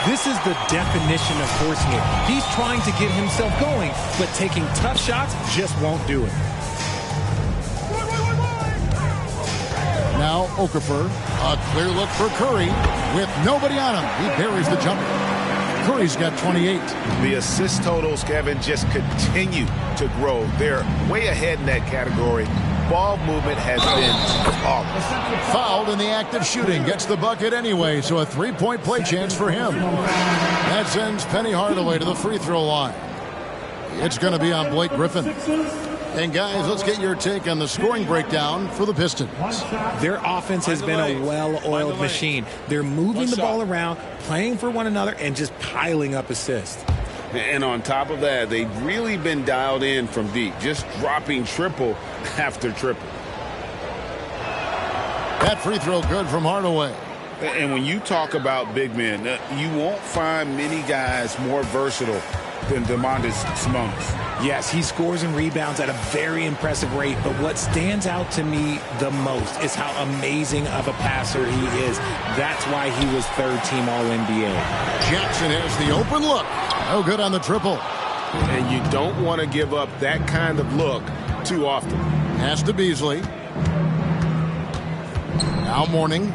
S12: This is the definition of forcing it. He's trying to get himself going, but taking tough shots just won't do it.
S10: Now Okafor, a clear look for Curry. With nobody on him, he buries the jumper. Curry's got 28.
S15: The assist totals, Kevin, just continue to grow. They're way ahead in that category. Ball movement has been flawless.
S10: Fouled in the act of shooting. Gets the bucket anyway, so a three-point play chance for him. That sends Penny Hardaway to the free throw line. It's going to be on Blake Griffin. And guys, let's get your take on the scoring breakdown for the Pistons.
S12: Their offense has been a well-oiled machine. They're moving the ball around, playing for one another, and just piling up assists.
S11: And on top of that, they've really been dialed in from deep, just dropping triple after triple.
S10: That free throw good from Hardaway.
S11: And when you talk about big men, you won't find many guys more versatile than Domantas Sabonis.
S12: Yes, he scores and rebounds at a very impressive rate, but what stands out to me the most is how amazing of a passer he is. That's why he was third-team All-NBA.
S10: Jackson has the open look. No good on the triple.
S11: And you don't want to give up that kind of look too often.
S10: Pass to Beasley. Now Mourning.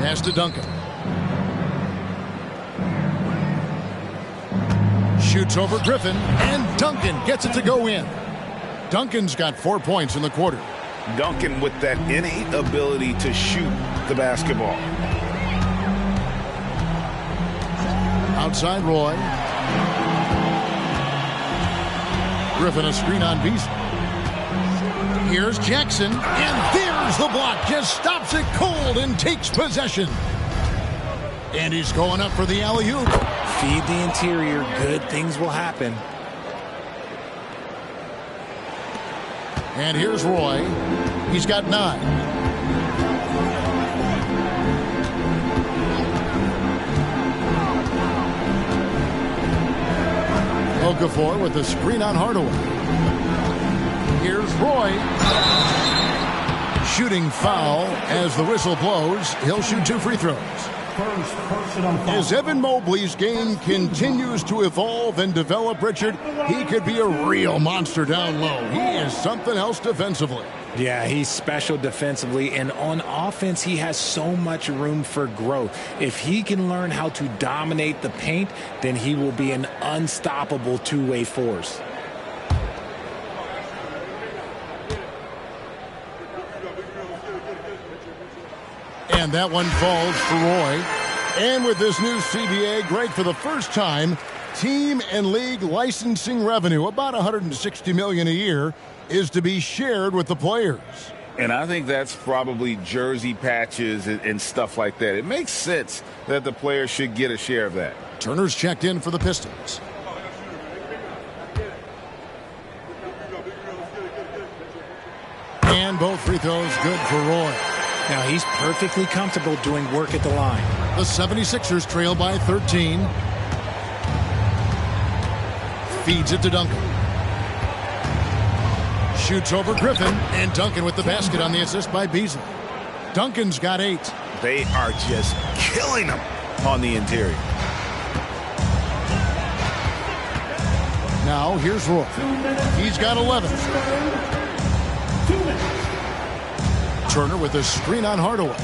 S10: Pass to Duncan. Shoots over Griffin, and Duncan gets it to go in. Duncan's got 4 points in the quarter.
S11: Duncan with that innate ability to shoot the basketball.
S10: Outside Roy. Griffin a screen on Beasley. Here's Jackson, and there's the block. Just stops it cold and takes possession. And he's going up for the alley-oop.
S12: Feed the interior. Good things will happen.
S10: And here's Roy. He's got 9. Okafor with the screen on Hardaway. Here's Roy. Shooting foul as the whistle blows. He'll shoot 2 free throws. As Evan Mobley's game continues to evolve and develop, Richard, he could be a real monster down low. He is something else defensively.
S12: Yeah, he's special defensively, and on offense, he has so much room for growth. If he can learn how to dominate the paint, then he will be an unstoppable two-way force.
S10: And that one falls for Roy. And with this new CBA, Greg, for the first time, team and league licensing revenue, about $160 million a year, is to be shared with the players.
S11: And I think that's probably jersey patches and stuff like that. It makes sense that the players should get a share of that.
S10: Turner's checked in for the Pistons. And both free throws good for Roy.
S12: Now he's perfectly comfortable doing work at the line.
S10: The 76ers trail by 13. Feeds it to Duncan. Shoots over Griffin, and Duncan with the basket on the assist by Beasley. Duncan's got 8.
S15: They are just killing them on the interior.
S10: Now here's Roy. He's got 11. Turner with a screen on Hardaway.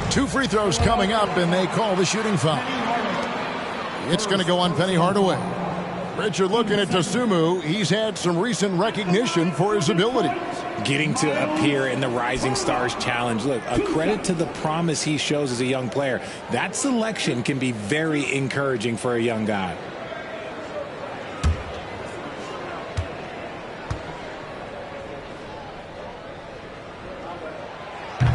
S10: 2 free throws coming up, and they call the shooting foul. It's going to go on Penny Hardaway. Richard, looking at Dosunmu, he's had some recent recognition for his abilities.
S12: Getting to appear in the Rising Stars Challenge. Look, a credit to the promise he shows as a young player. That selection can be very encouraging for a young guy.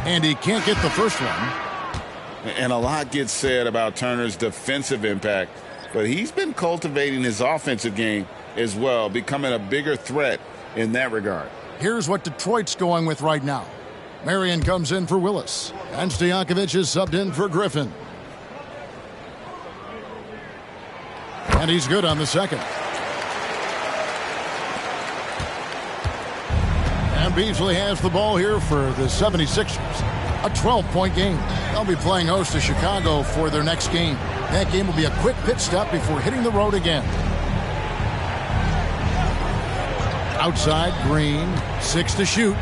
S10: And he can't get the first one.
S11: And a lot gets said about Turner's defensive impact. but he's been cultivating his offensive game as well, becoming a bigger threat in that regard.
S10: Here's what Detroit's going with right now. Marion comes in for Willis, and Stojakovic is subbed in for Griffin. And he's good on the second. And Beasley has the ball here for the 76ers. A 12-point game. They'll be playing host to Chicago for their next game. That game will be a quick pit stop before hitting the road again. Outside, Green, 6 to shoot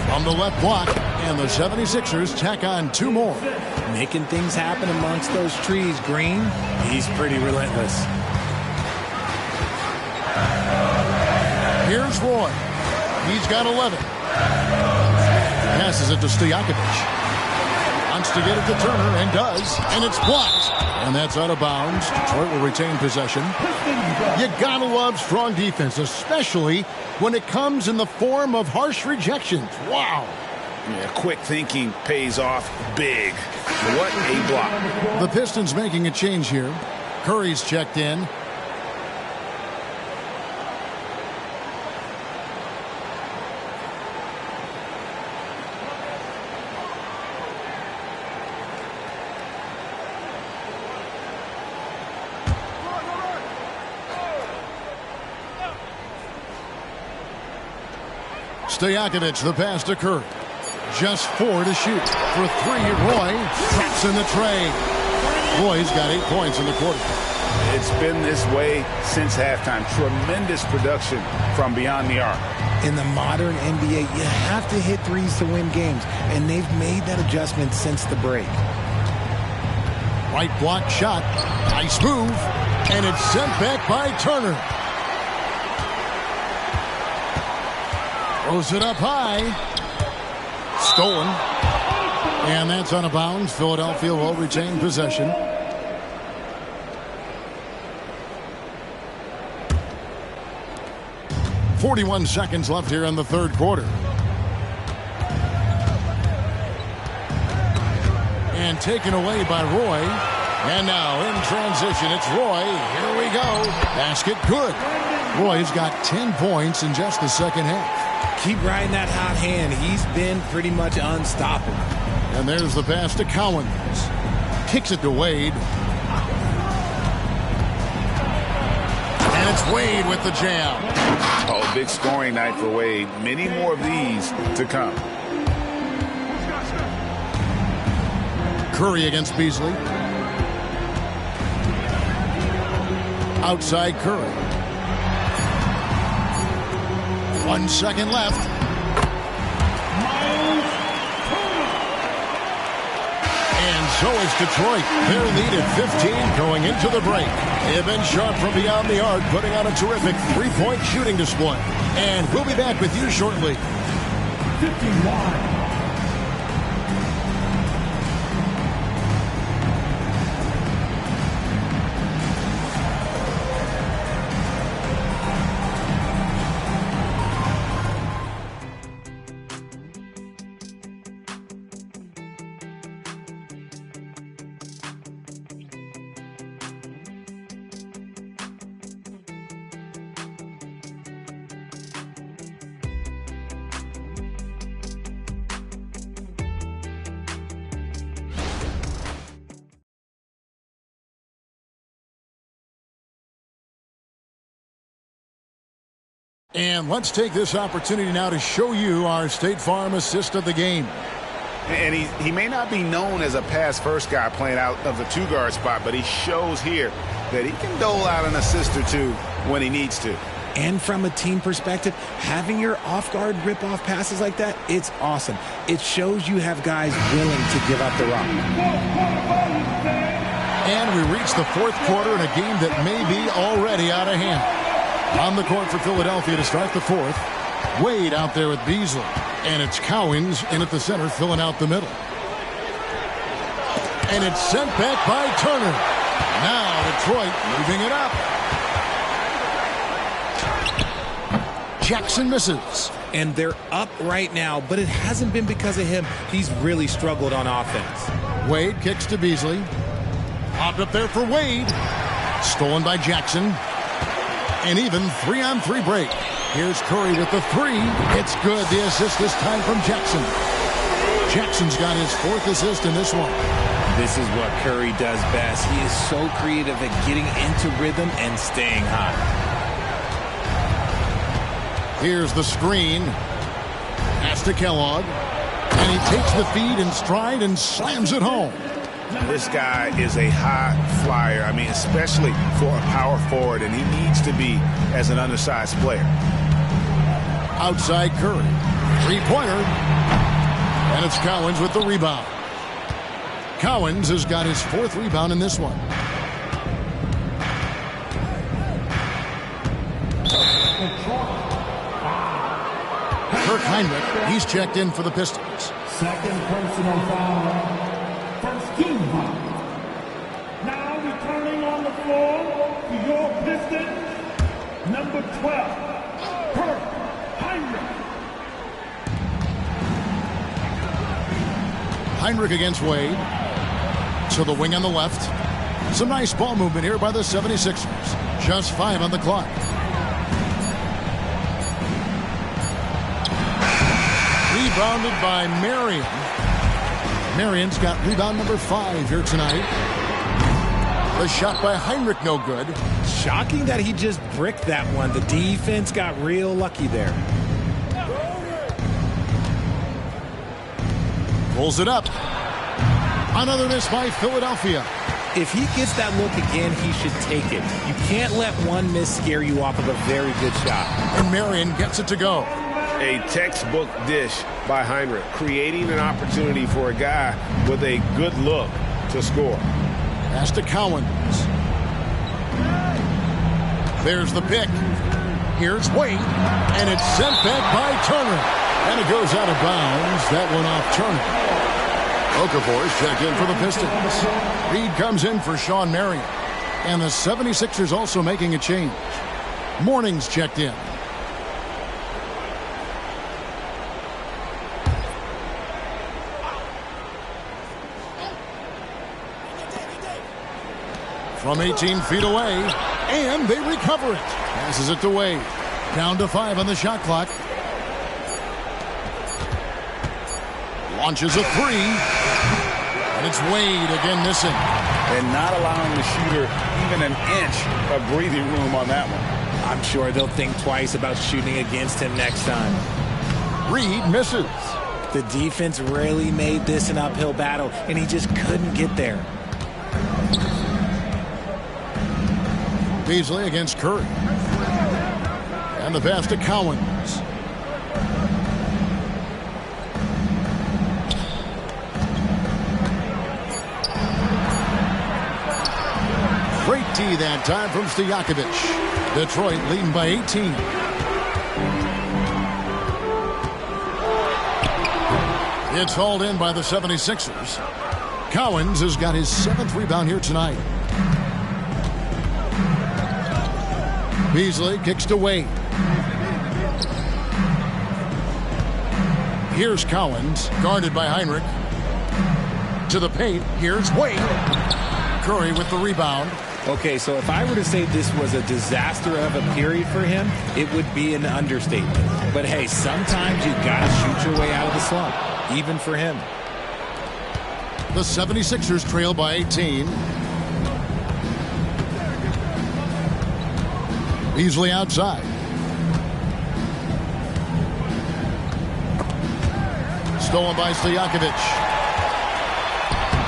S10: from the left block, and the 76ers tack on 2 more.
S12: Making things happen amongst those trees. Green, he's pretty relentless.
S10: Here's Roy. He's got 11. Passes it to Stojakovic. Wants to get it to Turner, and does, and it's blocked. And that's out of bounds. Detroit will retain possession. You gotta love strong defense, especially when it comes in the form of harsh rejections. Wow.
S15: Yeah, quick thinking pays off big. What a block.
S10: The Pistons making a change here. Curry's checked in. Stojakovic, the pass to Curry. Just 4 to shoot. For 3, Roy traps in the tray. Roy's got 8 points in the quarter.
S15: It's been this way since halftime. Tremendous production from beyond the arc.
S12: In the modern NBA, you have to hit threes to win games, and they've made that adjustment since the break.
S10: Right block shot. Nice move. And it's sent back by Turner. Throws it up high. Stolen. And that's out of bounds. Philadelphia will retain possession. .41 seconds left here in the third quarter. And taken away by Roy. And now in transition, it's Roy. Here we go. Basket good. Roy's got 10 points in just the second half.
S12: Keep riding that hot hand. He's been pretty much unstoppable.
S10: And there's the pass to Cowens. Kicks it to Wade. And it's Wade with the jam.
S11: Oh, big scoring night for Wade. Many more of these to come.
S10: Curry against Beasley. Outside Curry. 1 second left. And so is Detroit. Their lead at 15 going into the break. They've been sharp from beyond the arc, putting on a terrific 3-point shooting display. And we'll be back with you shortly.
S5: 51.
S10: And let's take this opportunity now to show you our State Farm assist of the game.
S15: And he may not be known as a pass-first guy playing out of the 2-guard spot, but he shows here that he can dole out an assist or 2 when he needs to.
S12: And from a team perspective, having your off-guard rip-off passes like that, it's awesome. It shows you have guys willing to give up the rock.
S10: And we reach the fourth quarter in a game that may be already out of hand. On the court for Philadelphia to start the fourth. Wade out there with Beasley. And it's Cowens in at the center, filling out the middle. And it's sent back by Turner. Now Detroit moving it up. Jackson misses.
S12: And they're up right now, but it hasn't been because of him. He's really struggled on offense.
S10: Wade kicks to Beasley. Popped up there for Wade. Stolen by Jackson. And even 3-on-3 break. Here's Curry with the three. It's good. The assist this time from Jackson. Jackson's got his 4th assist in this one.
S14: This is what Curry does best. He is so creative at getting into rhythm and staying hot.
S10: Here's the screen. Pass to Kellogg. And he takes the feed in stride and slams it home.
S15: This guy is a high flyer. I mean, especially for a power forward, and he needs to be as an undersized player.
S10: Outside Curry. Three-pointer. And it's Cowens with the rebound. Cowens has got his 4th rebound in this one. Kirk Hinrich, he's checked in for the Pistons.
S5: Second personal foul. First team foul. Now returning on the floor to your Pistons, number 12, Kirk Hinrich.
S10: Hinrich against Wade. To the wing on the left. Some nice ball movement here by the 76ers. Just 5 on the clock. Rebounded by Marion. Marion's got rebound number 5 here tonight. The shot by Hinrich no good.
S12: Shocking that he just bricked that one. The defense got real lucky there.
S10: Pulls it up. Another miss by Philadelphia.
S12: If he gets that look again, he should take it. You can't let one miss scare you off of a very good shot.
S10: And Marion gets it to go.
S13: A textbook dish by Hinrich, creating an opportunity for a guy with a good look to score.
S10: Pass to Cowens. There's the pick. Here's Wade. And it's sent back by Turner. And it goes out of bounds. That one off Turner. Okafor's checked in for the Pistons. Reed comes in for Sean Marion. And the 76ers also making a change. Morning's checked in. From 18 feet away, and they recover it. Passes it to Wade. Down to 5 on the shot clock. Launches a 3. And it's Wade again missing.
S11: And not allowing the shooter even an inch of breathing room on that one.
S12: I'm sure they'll think twice about shooting against him next time.
S10: Reed misses.
S12: The defense really made this an uphill battle, and he just couldn't get there.
S10: Beasley against Curry. And the pass to Cowens. Great D that time from Stojakovic. Detroit leading by 18. It's hauled in by the 76ers. Cowens has got his 7th rebound here tonight. Beasley kicks to Wade. Here's Cowens, guarded by Hinrich. To the paint, here's Wade. Curry with the rebound.
S12: Okay, so if I were to say this was a disaster of a period for him, it would be an understatement. But hey, sometimes you gotta shoot your way out of the slump, even for him.
S10: The 76ers trail by 18. Beasley outside. Stolen by Stojakovic.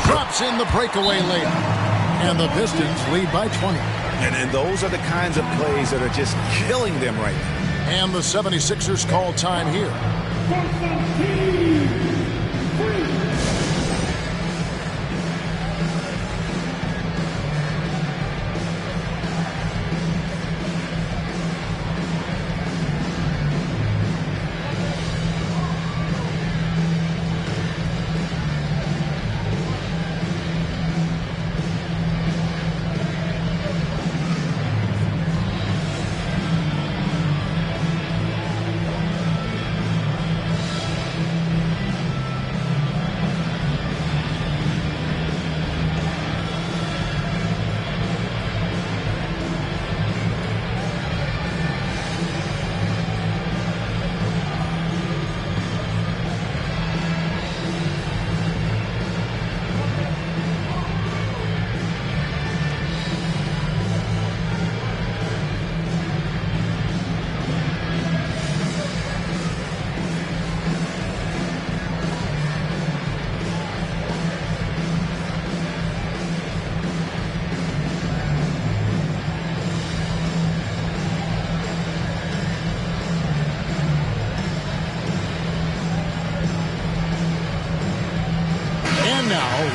S10: Drops in the breakaway layup. And the Pistons lead by 20.
S15: And those are the kinds of plays that are just killing them right now.
S10: And the 76ers call time here.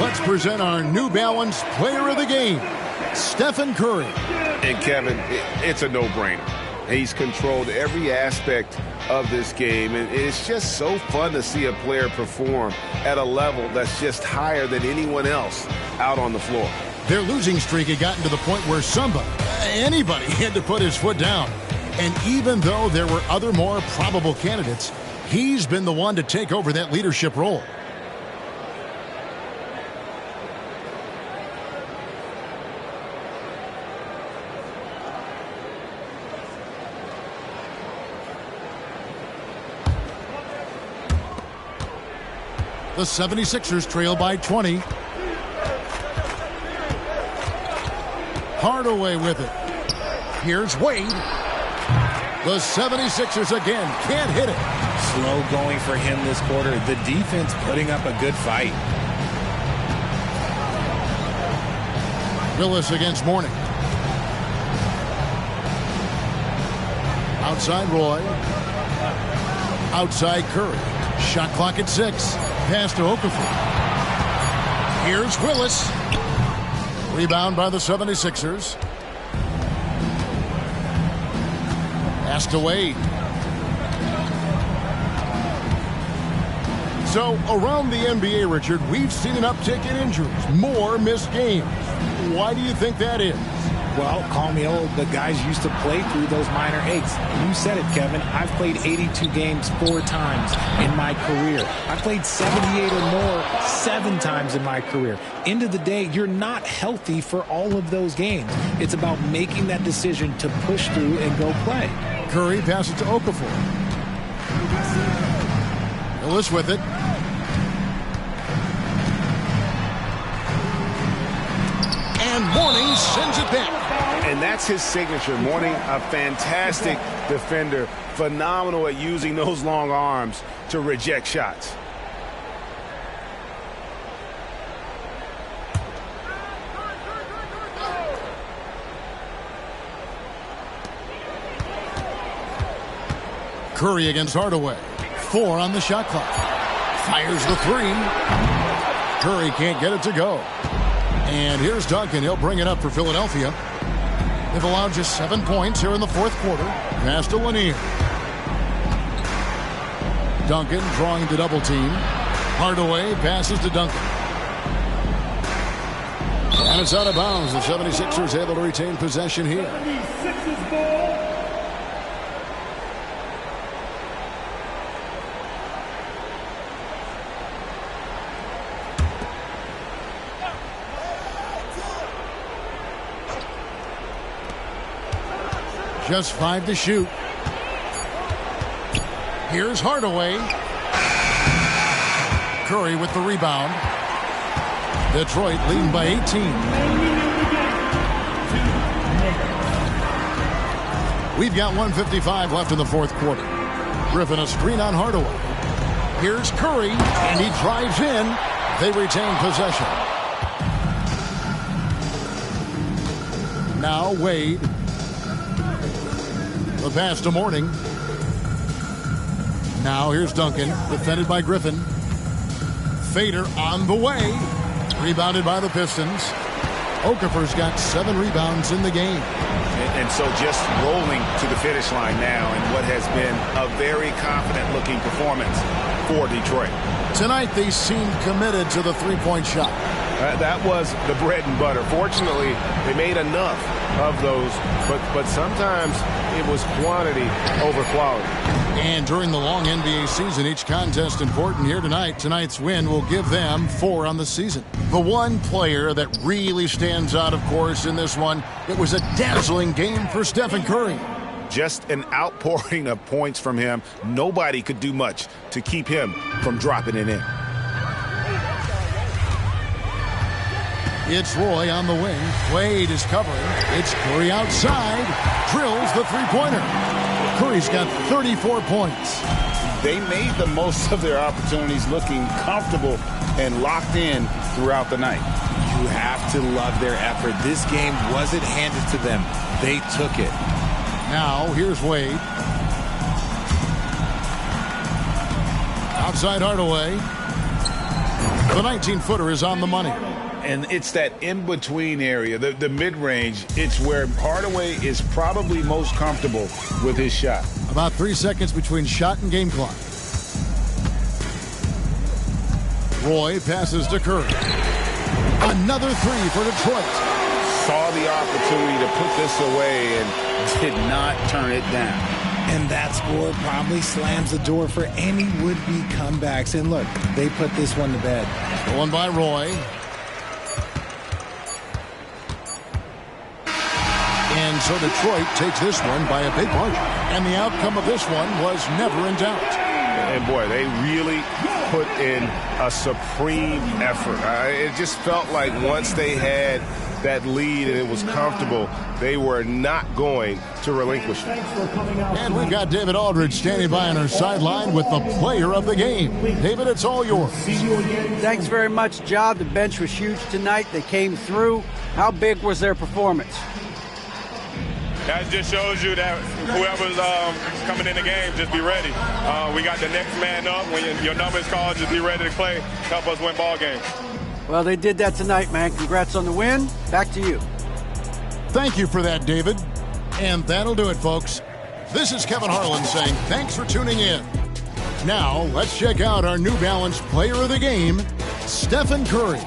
S10: let's present our New Balance Player of the Game, Stephen Curry.
S13: And Kevin, it's a no-brainer. He's controlled every aspect of this game, and it's just so fun to see a player perform at a level that's just higher than anyone else out on the floor.
S10: Their losing streak had gotten to the point where anybody had to put his foot down. And even though there were other more probable candidates, he's been the one to take over that leadership role. The 76ers trail by 20. Hardaway with it. Here's Wade. The 76ers again can't hit it.
S12: Slow going for him this quarter. The defense putting up a good fight.
S10: Willis against Mourning. Outside Roy. Outside Curry. Shot clock at 6. Pass to Okafor. Here's Willis. Rebound by the 76ers. Pass to Wade. So, around the NBA, Richard, we've seen an uptick in injuries. More missed games. Why do you think that is?
S12: Well, call me old, but guys used to play through those minor aches. You said it, Kevin. I've played 82 games 4 times in my career. I played 78 or more 7 times in my career. End of the day, you're not healthy for all of those games. It's about making that decision to push through and go play.
S10: Curry passes to Okafor. Willis with it. And Mourning sends it back.
S13: And that's his signature. Mourning, a fantastic defender. Phenomenal at using those long arms to reject shots.
S10: Curry against Hardaway. 4 on the shot clock. Fires the 3. Curry can't get it to go. And here's Duncan. He'll bring it up for Philadelphia. They've allowed just 7 points here in the 4th quarter. Pass to Lanier. Duncan drawing the double team. Hardaway passes to Duncan. And it's out of bounds. The 76ers able to retain possession here. Just 5 to shoot. Here's Hardaway. Curry with the rebound. Detroit leading by 18. We've got 1:55 left in the 4th quarter. Griffin a screen on Hardaway. Here's Curry, and he drives in. They retain possession. Now Wade. The pass to Mourning. Now here's Duncan, defended by Griffin. Fader on the way. Rebounded by the Pistons. Okafor's got 7 rebounds in the game.
S11: And so just rolling to the finish line now in what has been a very confident-looking performance for Detroit.
S10: Tonight they seemed committed to the three-point shot.
S13: That was the bread and butter. Fortunately, they made enough of those, but sometimes it was quantity over quality.
S10: And during the long NBA season, each contest important. Here tonight. Tonight's win will give them 4 on the season. The one player that really stands out, of course, in this one, it was a dazzling game for Stephen Curry.
S11: Just an outpouring of points from him. Nobody could do much to keep him from dropping it in.
S10: It's Roy on the wing. Wade is covering. It's Curry outside. Drills the three-pointer. Curry's got 34 points.
S11: They made the most of their opportunities, looking comfortable and locked in throughout the night.
S12: You have to love their effort. This game wasn't handed to them. They took it.
S10: Now, here's Wade. Outside Hardaway. The 19-footer is on the money.
S11: And it's that in-between area, the mid-range. It's where Hardaway is probably most comfortable with his shot.
S10: About 3 seconds between shot and game clock. Roy passes to Curry. Another three for Detroit.
S11: Saw the opportunity to put this away and did not turn it down.
S12: And that score probably slams the door for any would-be comebacks. And look, they put this one to bed.
S10: Going by Roy. And so Detroit takes this one by a big margin. And the outcome of this one was never in doubt.
S13: And boy, they really put in a supreme effort. It just felt like once they had that lead and it was comfortable, they were not going to relinquish it.
S10: And we've got David Aldridge standing by on our sideline with the player of the game. David, it's all yours.
S16: Thanks very much, Ja. The bench was huge tonight. They came through. How big was their performance?
S9: That just shows you that whoever's coming in the game, just be ready. We got the next man up. When your number is called, just be ready to play. Help us win ball games.
S16: Well, they did that tonight, man. Congrats on the win. Back to you.
S10: Thank you for that, David. And that'll do it, folks. This is Kevin Harlan saying thanks for tuning in. Now, let's check out our New Balance player of the game, Stephen Curry.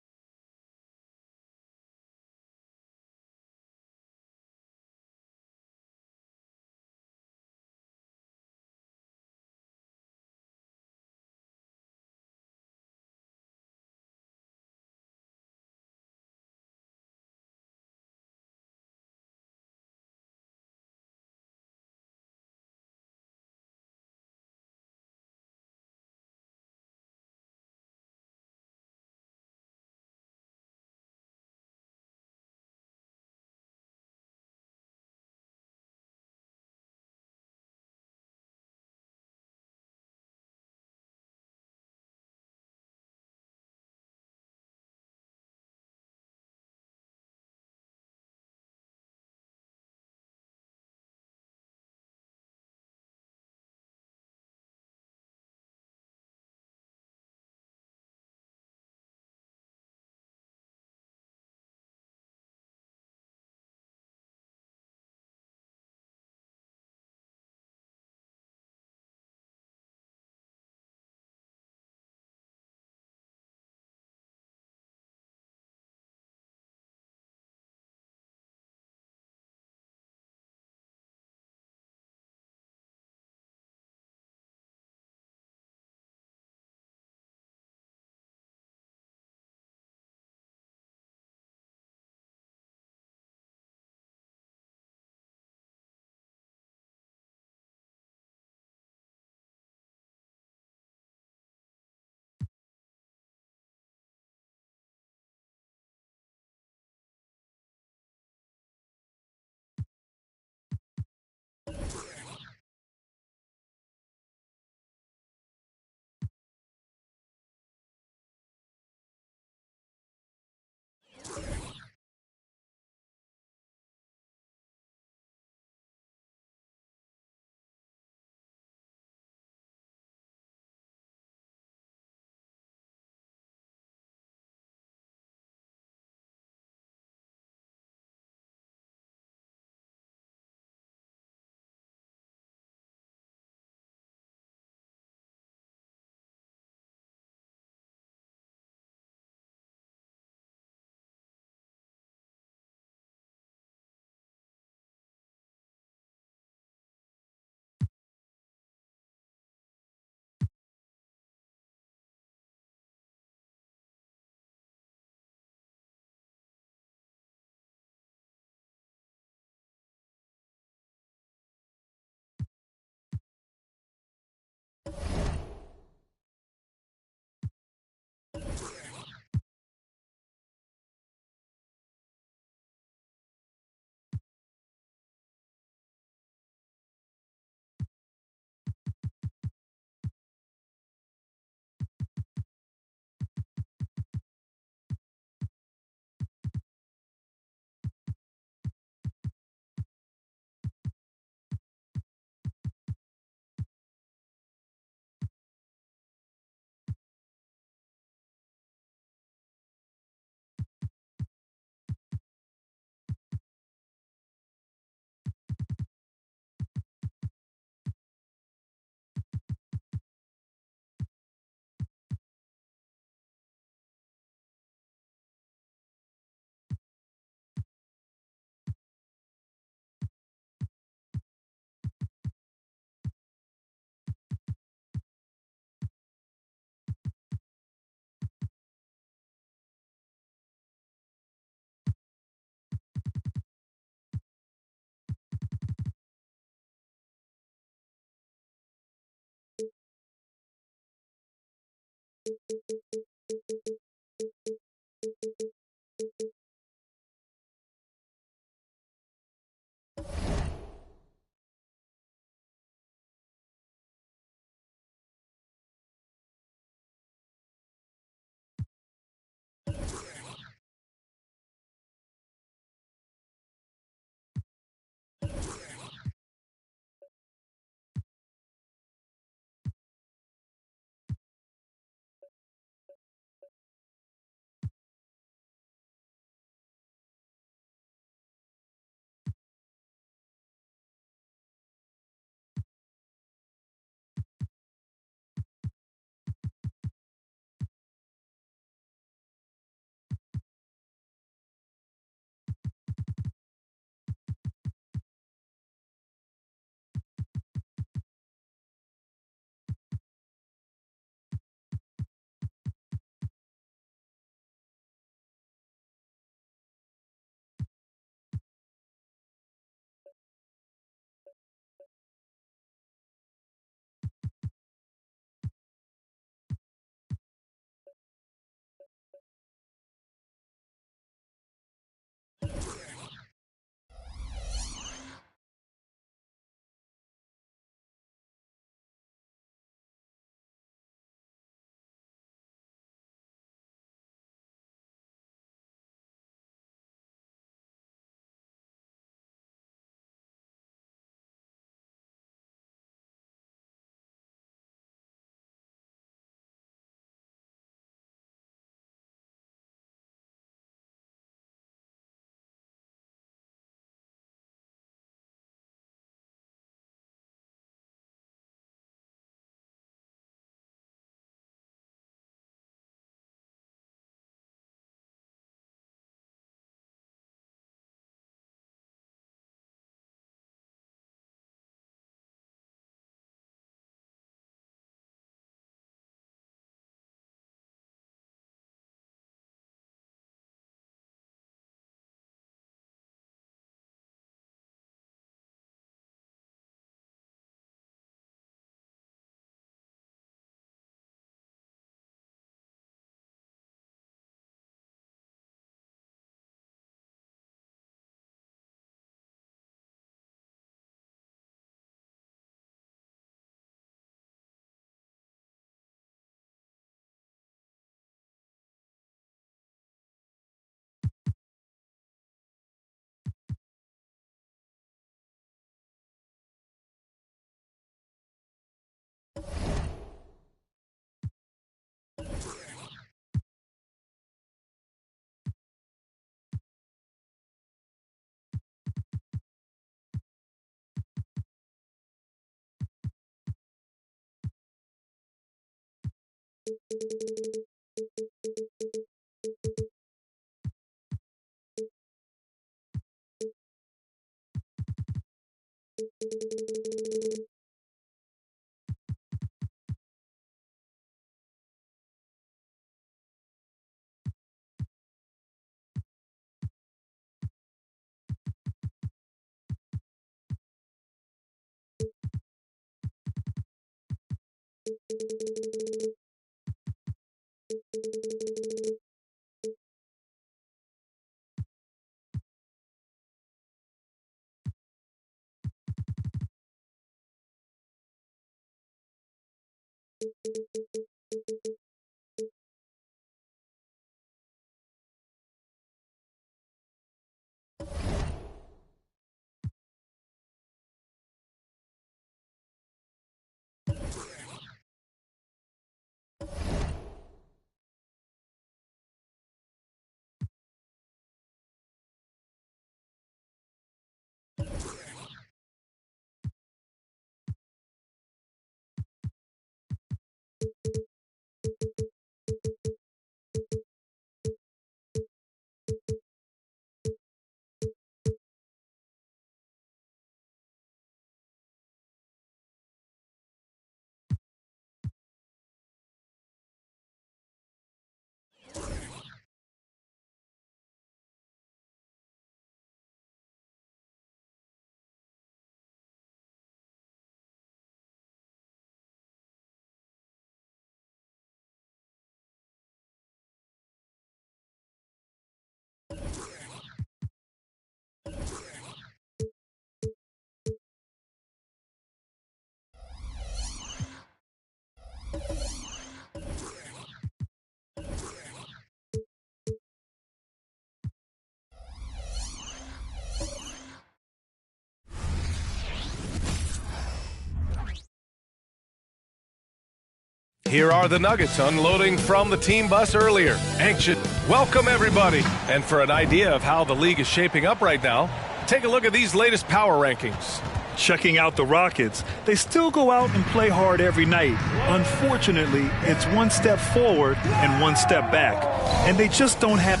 S1: Here are the Nuggets unloading from the team bus earlier. Anxious. Welcome, everybody. And for an idea of how the league is shaping up right now, take a look at these latest power rankings.
S2: Checking out the Rockets, they still go out and play hard every night. Unfortunately, it's one step forward and one step back. And they just don't have...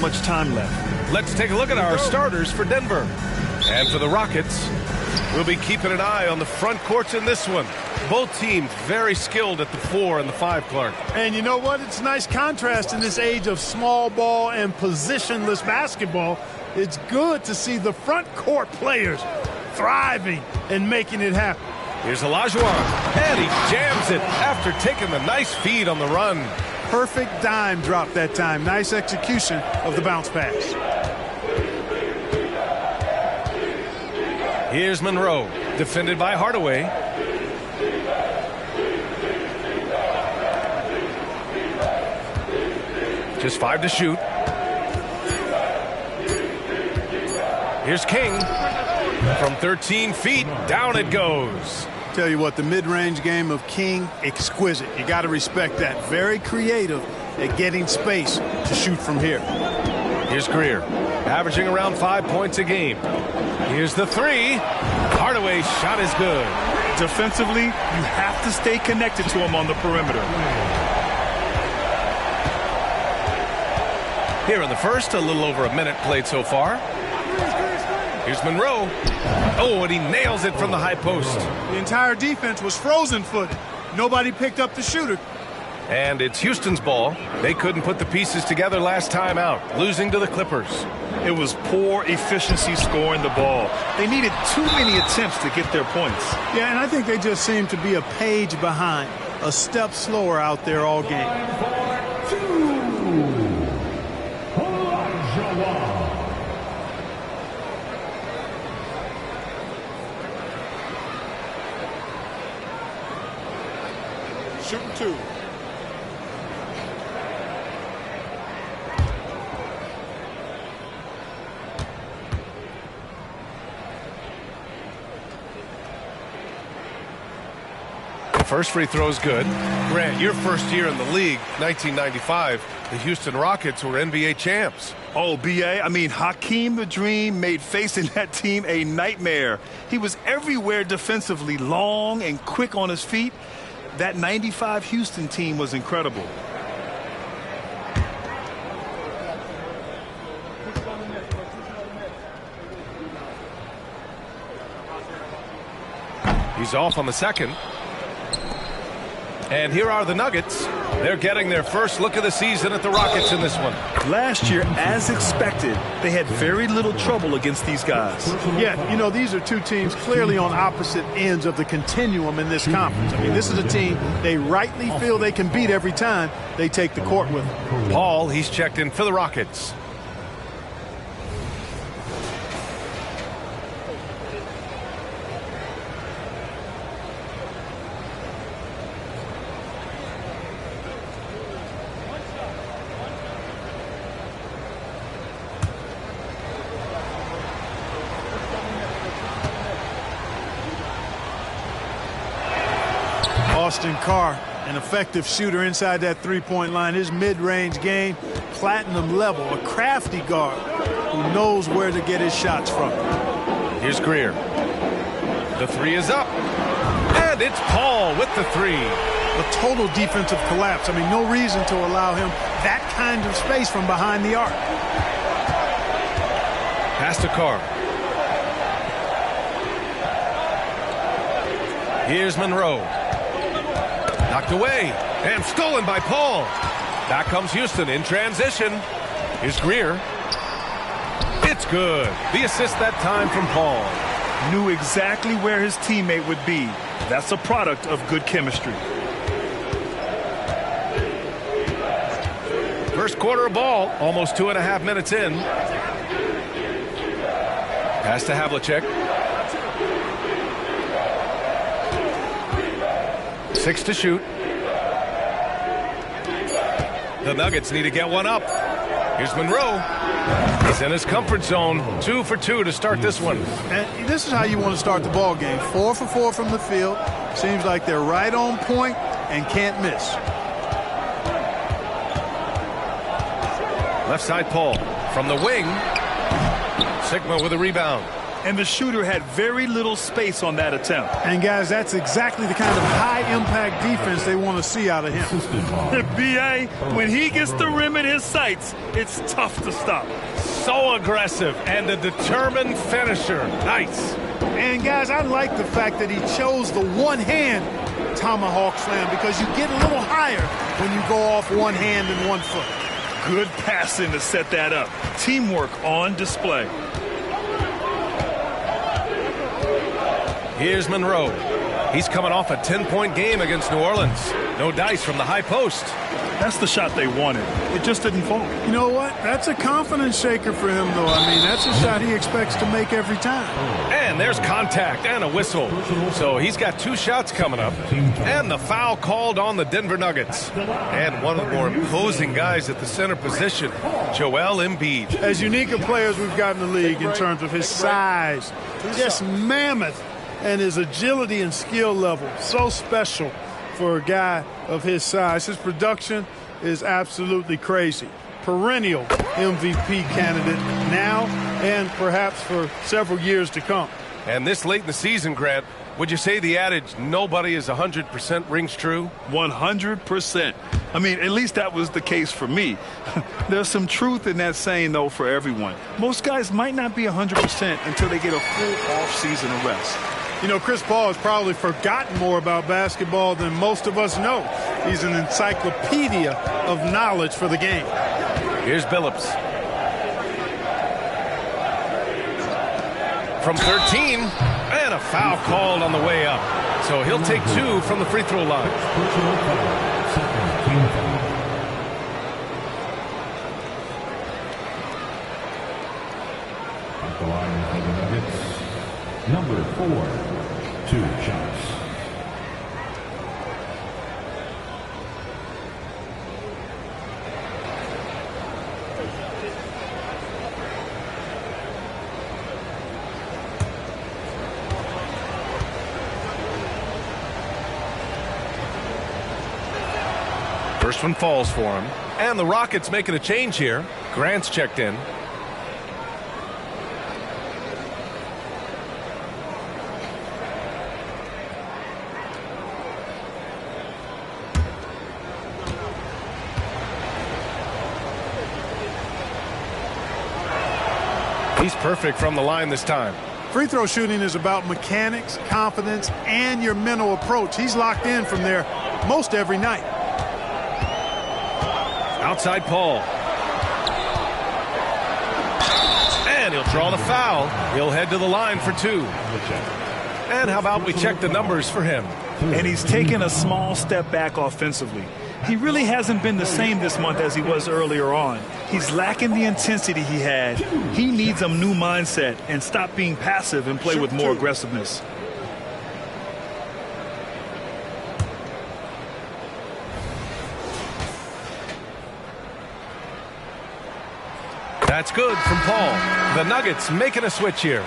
S2: much time left.
S1: Let's take a look at our starters for Denver. And for the Rockets, we'll be keeping an eye on the front courts in this one. Both teams very skilled at the 4 and the 5, Clark.
S17: And you know what? It's a nice contrast in this age of small ball and positionless basketball. It's good to see the front court players thriving and making it happen.
S1: Here's Olajuwon, and he jams it after taking the nice feed on the run.
S17: Perfect dime drop that time. Nice execution of the bounce pass.
S1: Here's Monroe, defended by Hardaway. Just 5 to shoot. Here's King. From 13 feet, down it goes.
S17: Tell you what, the mid-range game of King, exquisite. You got to respect that. Very creative at getting space to shoot from here.
S1: Here's Greer, averaging around 5 points a game. Here's the 3. Hardaway's shot is good.
S2: Defensively, you have to stay connected to him on the perimeter.
S1: Here in the first, a little over a minute played so far. Here's Monroe. Oh, and he nails it from the high post.
S17: The entire defense was frozen-footed. Nobody picked up the shooter.
S1: And it's Houston's ball. They couldn't put the pieces together last time out, losing to the Clippers.
S2: It was poor efficiency scoring the ball. They needed too many attempts to get their points.
S17: Yeah, and I think they just seemed to be a page behind, a step slower out there all game.
S6: Shooting 2.
S1: First free throw is good. Grant, your first year in the league, 1995, the Houston Rockets were NBA champs.
S2: Oh, B.A., I mean, Hakeem the Dream made facing that team a nightmare. He was everywhere defensively, long and quick on his feet. That 95 Houston team was incredible.
S1: He's off on the second. And here are the Nuggets. They're getting their first look of the season at the Rockets in this one.
S2: Last year, as expected, they had very little trouble against these guys.
S17: Yeah, you know, these are two teams clearly on opposite ends of the continuum in this conference. I mean, this is a team they rightly feel they can beat every time they take the court with them.
S1: Paul, he's checked in for the Rockets.
S17: Austin Carr, an effective shooter inside that three-point line. His mid-range game, platinum level, a crafty guard who knows where to get his shots from.
S1: Here's Greer. The 3 is up. And it's Paul with the 3.
S17: A total defensive collapse. I mean, no reason to allow him that kind of space from behind the arc.
S1: Pass to Carr. Here's Monroe. Knocked away and stolen by Paul. Back comes Houston in transition. Here's Greer. It's good. The assist that time from Paul.
S2: Knew exactly where his teammate would be. That's a product of good chemistry.
S1: First quarter of ball, almost 2.5 minutes in. Pass to Havlicek. 6 to shoot. The Nuggets need to get one up. Here's Monroe. He's in his comfort zone. 2 for 2 to start this one.
S17: And this is how you want to start the ball game. 4 for 4 from the field. Seems like they're right on point and can't miss.
S1: Left side Paul from the wing. Sigma with a rebound.
S2: And the shooter had very little space on that attempt.
S17: And guys, that's exactly the kind of high-impact defense they want to see out of him.
S2: B.A., when he gets the rim in his sights, it's tough to stop.
S1: So aggressive and a determined finisher. Nice.
S17: And guys, I like the fact that he chose the one-hand tomahawk slam because you get a little higher when you go off one hand and 1 foot.
S2: Good passing to set that up. Teamwork on display.
S1: Here's Monroe. He's coming off a 10-point game against New Orleans. No dice from the high post.
S2: That's the shot they wanted. It just didn't fall.
S17: You know what? That's a confidence shaker for him, though. I mean, that's a shot he expects to make every time.
S1: And there's contact and a whistle. So he's got 2 shots coming up. And the foul called on the Denver Nuggets. And one of the more imposing guys at the center position, Joel Embiid.
S17: As unique a player as we've got in the league in terms of his size, just mammoth, and his agility and skill level. So special for a guy of his size. His production is absolutely crazy. Perennial MVP candidate now and perhaps for several years to come.
S1: And this late in the season, Grant, would you say the adage, nobody is 100% rings true?
S2: 100%. I mean, at least that was the case for me. There's some truth in that saying, though, for everyone. Most guys might not be 100% until they get a full off-season of rest.
S17: You know, Chris Paul has probably forgotten more about basketball than most of us know. He's an encyclopedia of knowledge for the game.
S1: Here's Billups. From 13, and a foul called on the way up. So he'll take 2 from the free throw line.
S5: At the line for the Nuggets, number 4, 2 shots.
S1: First one falls for him. And the Rockets making a change here. Grant's checked in. He's perfect from the line this time.
S17: Free throw shooting is about mechanics, confidence, and your mental approach. He's locked in from there most every night.
S1: Outside Paul. And he'll draw the foul. He'll head to the line for 2. And how about we check the numbers for him?
S2: And he's taken a small step back offensively. He really hasn't been the same this month as he was earlier on. He's lacking the intensity he had. He needs a new mindset and stop being passive and play with more aggressiveness.
S1: That's good from Paul. The Nuggets making a switch here.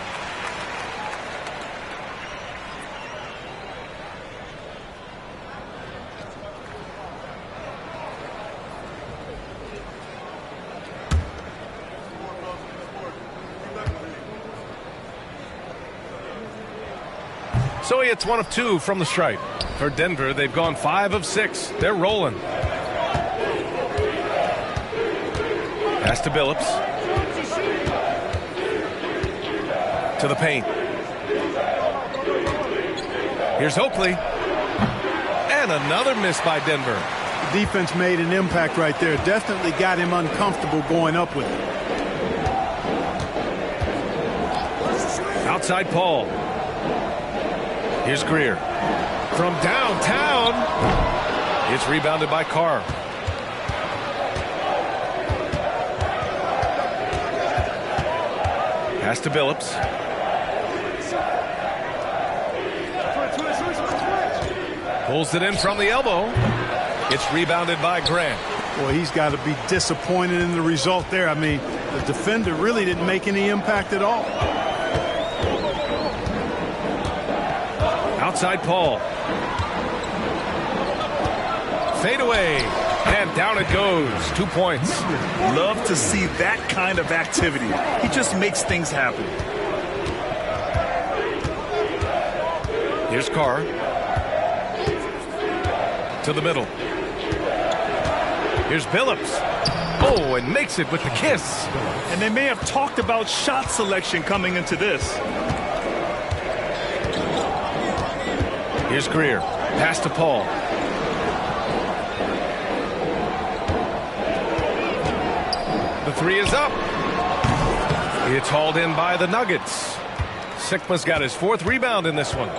S1: So he hits 1 of 2 from the stripe. For Denver, they've gone 5 of 6. They're rolling. Pass to Billups. To the paint. Here's Oakley. And another miss by Denver.
S17: The defense made an impact right there. Definitely got him uncomfortable going up with it.
S1: Outside Paul. Here's Greer. From downtown. It's rebounded by Carr. Pass to Billups. Pulls it in from the elbow. It's rebounded by Grant.
S17: Well, he's got to be disappointed in the result there. I mean, the defender really didn't make any impact at all.
S1: Outside Paul. Fade away. And down it goes. 2 points.
S2: Love to see that kind of activity. He just makes things happen.
S1: Here's Carr. To the middle. Here's Billups. Oh, and makes it with the kiss.
S2: And they may have talked about shot selection coming into this.
S1: Here's Greer. Pass to Paul. The three is up. It's hauled in by the Nuggets. Sikma's got his 4th rebound in this one.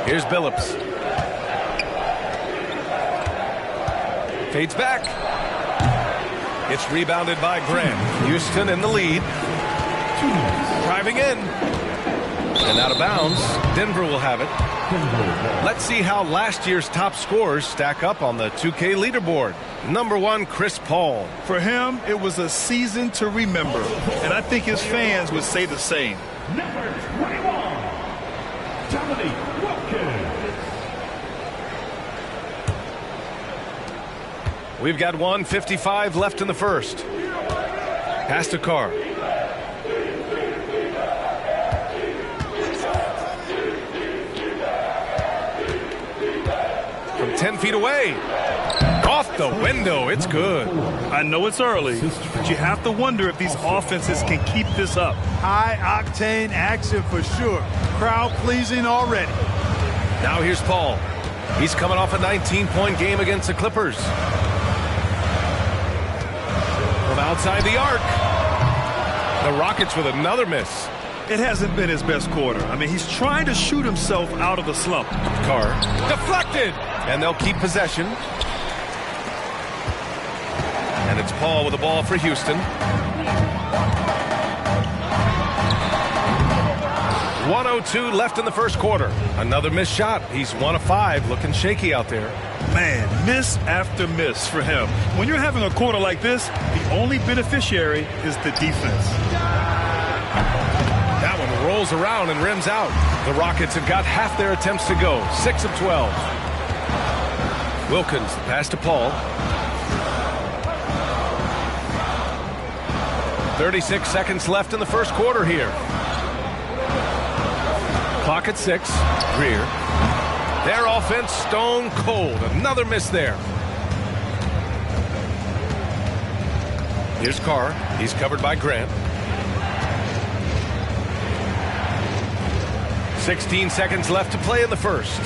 S1: Here's Billups. Fades back. It's rebounded by Grant. Houston in the lead. Driving in. And out of bounds. Denver will have it. Let's see how last year's top scorers stack up on the 2K leaderboard. Number 1, Chris Paul.
S2: For him, it was a season to remember. And I think his fans would say the same.
S5: Number 21, Dominique Wilkins.
S1: We've got 1:55 left in the first. Pass to Carr. From 10 feet away. Off the window. It's good.
S2: I know it's early, but you have to wonder if these offenses can keep this up.
S17: High-octane action for sure. Crowd-pleasing already.
S1: Now here's Paul. He's coming off a 19-point game against the Clippers. From outside the arc. The Rockets with another miss.
S2: It hasn't been his best quarter. I mean, he's trying to shoot himself out of the slump.
S1: Carr deflected, and they'll keep possession. And it's Paul with the ball for Houston. 1:02 left in the first quarter. Another missed shot. He's 1 of 5, looking shaky out there.
S2: Man, miss after miss for him. When you're having a quarter like this, the only beneficiary is the defense.
S1: That one rolls around and rims out. The Rockets have got half their attempts to go. 6 of 12. Wilkins, pass to Paul. 36 seconds left in the first quarter here. Clock at 6. Greer. Their offense stone cold. Another miss there. Here's Carr. He's covered by Grant. 16 seconds left to play in the first.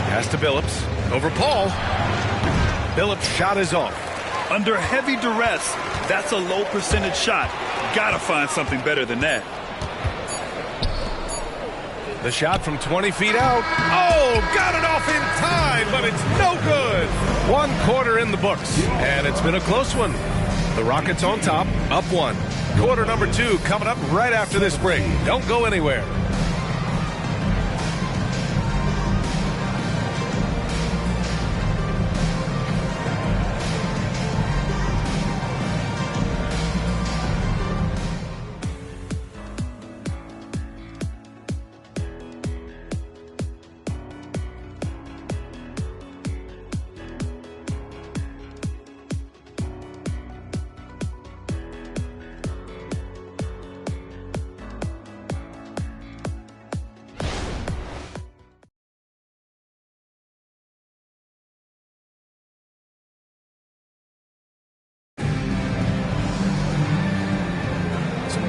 S1: Pass to Billups. Over Paul. Billups' shot is off.
S2: Under heavy duress, that's a low percentage shot. Gotta find something better than that.
S1: The shot from 20 feet out. Oh, got it off in time, but it's no good. 1 quarter in the books, and it's been a close one. The Rockets on top, up 1. Quarter number 2 coming up right after this break. Don't go anywhere.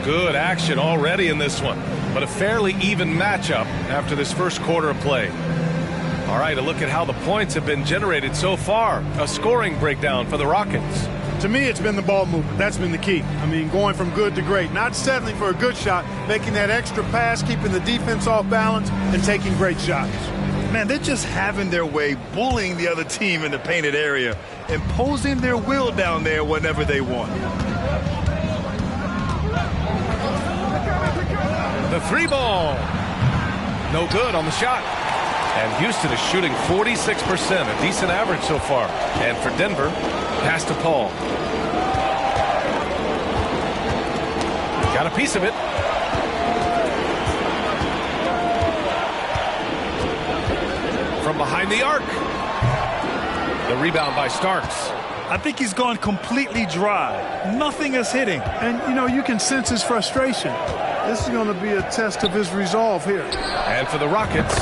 S1: Good action already in this one, but a fairly even matchup after this first quarter of play. All right, a look at how the points have been generated so far. A scoring breakdown for the Rockets.
S17: To me, it's been the ball movement. That's been the key. I mean, going from good to great. Not settling for a good shot, making that extra pass, keeping the defense off balance, and taking great shots.
S2: Man, they're just having their way, bullying the other team in the painted area, imposing their will down there whenever they want.
S1: The three ball. No good on the shot. And Houston is shooting 46%, a decent average so far. And for Denver, pass to Paul. Got a piece of it. From behind the arc. The rebound by Starks.
S2: I think he's gone completely dry. Nothing is hitting.
S17: And, you know, you can sense his frustration. This is going to be a test of his resolve here.
S1: And for the Rockets,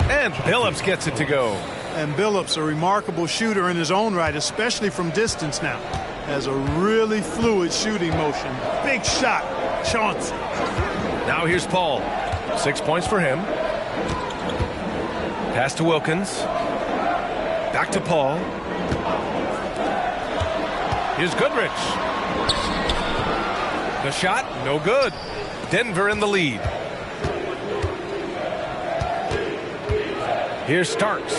S1: and Billups gets it to go.
S17: And Billups, a remarkable shooter in his own right, especially from distance now. Has a really fluid shooting motion. Big shot. Chauncey.
S1: Now here's Paul. 6 points for him. Pass to Wilkins. Back to Paul. Here's Goodrich. The shot, no good. Denver in the lead. Here's Starks.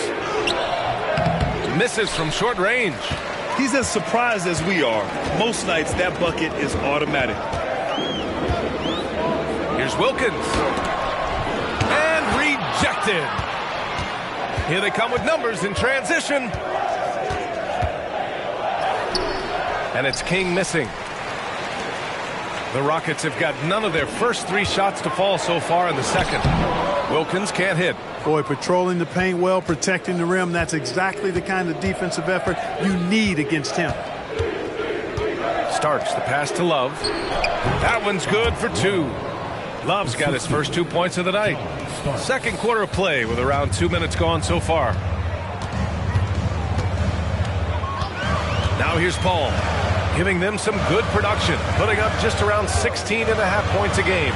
S1: Misses from short range.
S2: He's as surprised as we are. Most nights that bucket is automatic.
S1: Here's Wilkins. And rejected. Here they come with numbers in transition. And it's King missing. The Rockets have got none of their first 3 shots to fall so far in the second. Wilkins can't hit.
S17: Boy, patrolling the paint well, protecting the rim. That's exactly the kind of defensive effort you need against him.
S1: Starks the pass to Love. That one's good for 2. Love's got his first 2 points of the night. Second quarter of play with around 2 minutes gone so far. Now here's Paul, giving them some good production, putting up just around 16.5 points a game.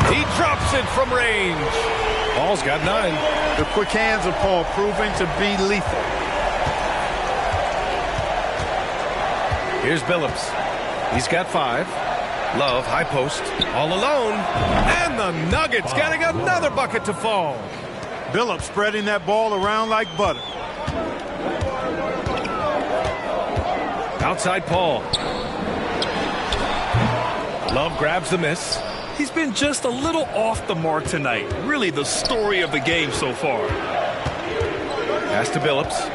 S1: He drops it from range. Paul's got 9.
S17: The quick hands of Paul proving to be lethal.
S1: Here's Billups. He's got 5. Love, high post, all alone. And the Nuggets getting another bucket to fall.
S17: Billups spreading that ball around like butter.
S1: Outside Paul. Love grabs the miss.
S2: He's been just a little off the mark tonight. Really the story of the game so far.
S1: Pass to Billups.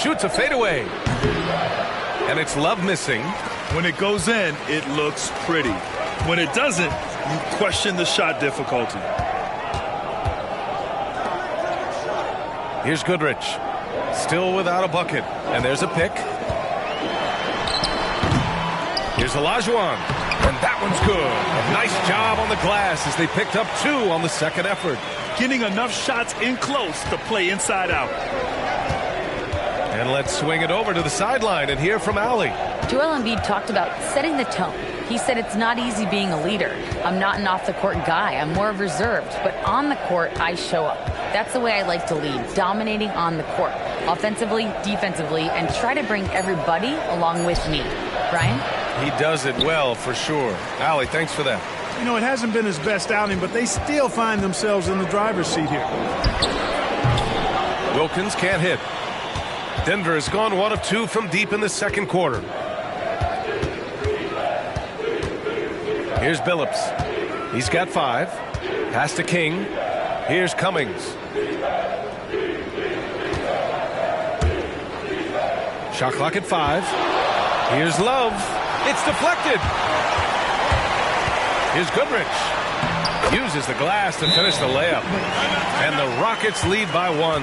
S1: Shoots a fadeaway. And it's Love missing.
S2: When it goes in, it looks pretty. When it doesn't, you question the shot difficulty.
S1: Here's Goodrich. Still without a bucket. And there's a pick. Here's Olajuwon. And that one's good. A nice job on the glass as they picked up 2 on the second effort.
S2: Getting enough shots in close to play inside out.
S1: And let's swing it over to the sideline and hear from Allie.
S4: Joel Embiid talked about setting the tone. He said it's not easy being a leader. I'm not an off-the-court guy. I'm more reserved. But on the court, I show up. That's the way I like to lead, dominating on the court. Offensively, defensively, and try to bring everybody along with me. Brian?
S1: He does it well, for sure. Allie, thanks for that.
S17: You know, it hasn't been his best outing, but they still find themselves in the driver's seat here.
S1: Wilkins can't hit. Denver has gone 1 of 2 from deep in the second quarter. Here's Billups. He's got 5. Pass to King. Here's Cummings. Shot clock at 5. Here's Love. It's deflected. Here's Goodrich. Uses the glass to finish the layup. And the Rockets lead by 1.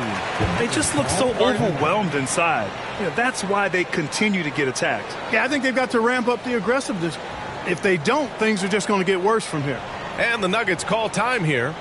S2: They just look so overwhelmed inside. Yeah, that's why they continue to get attacked.
S17: Yeah, I think they've got to ramp up the aggressiveness. If they don't, things are just going to get worse from here.
S1: And the Nuggets call time here.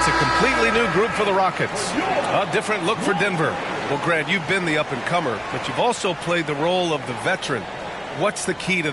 S1: It's a completely new group for the Rockets. A different look for Denver. Well, Grant, you've been the up-and-comer, but you've also played the role of the veteran. What's the key to that?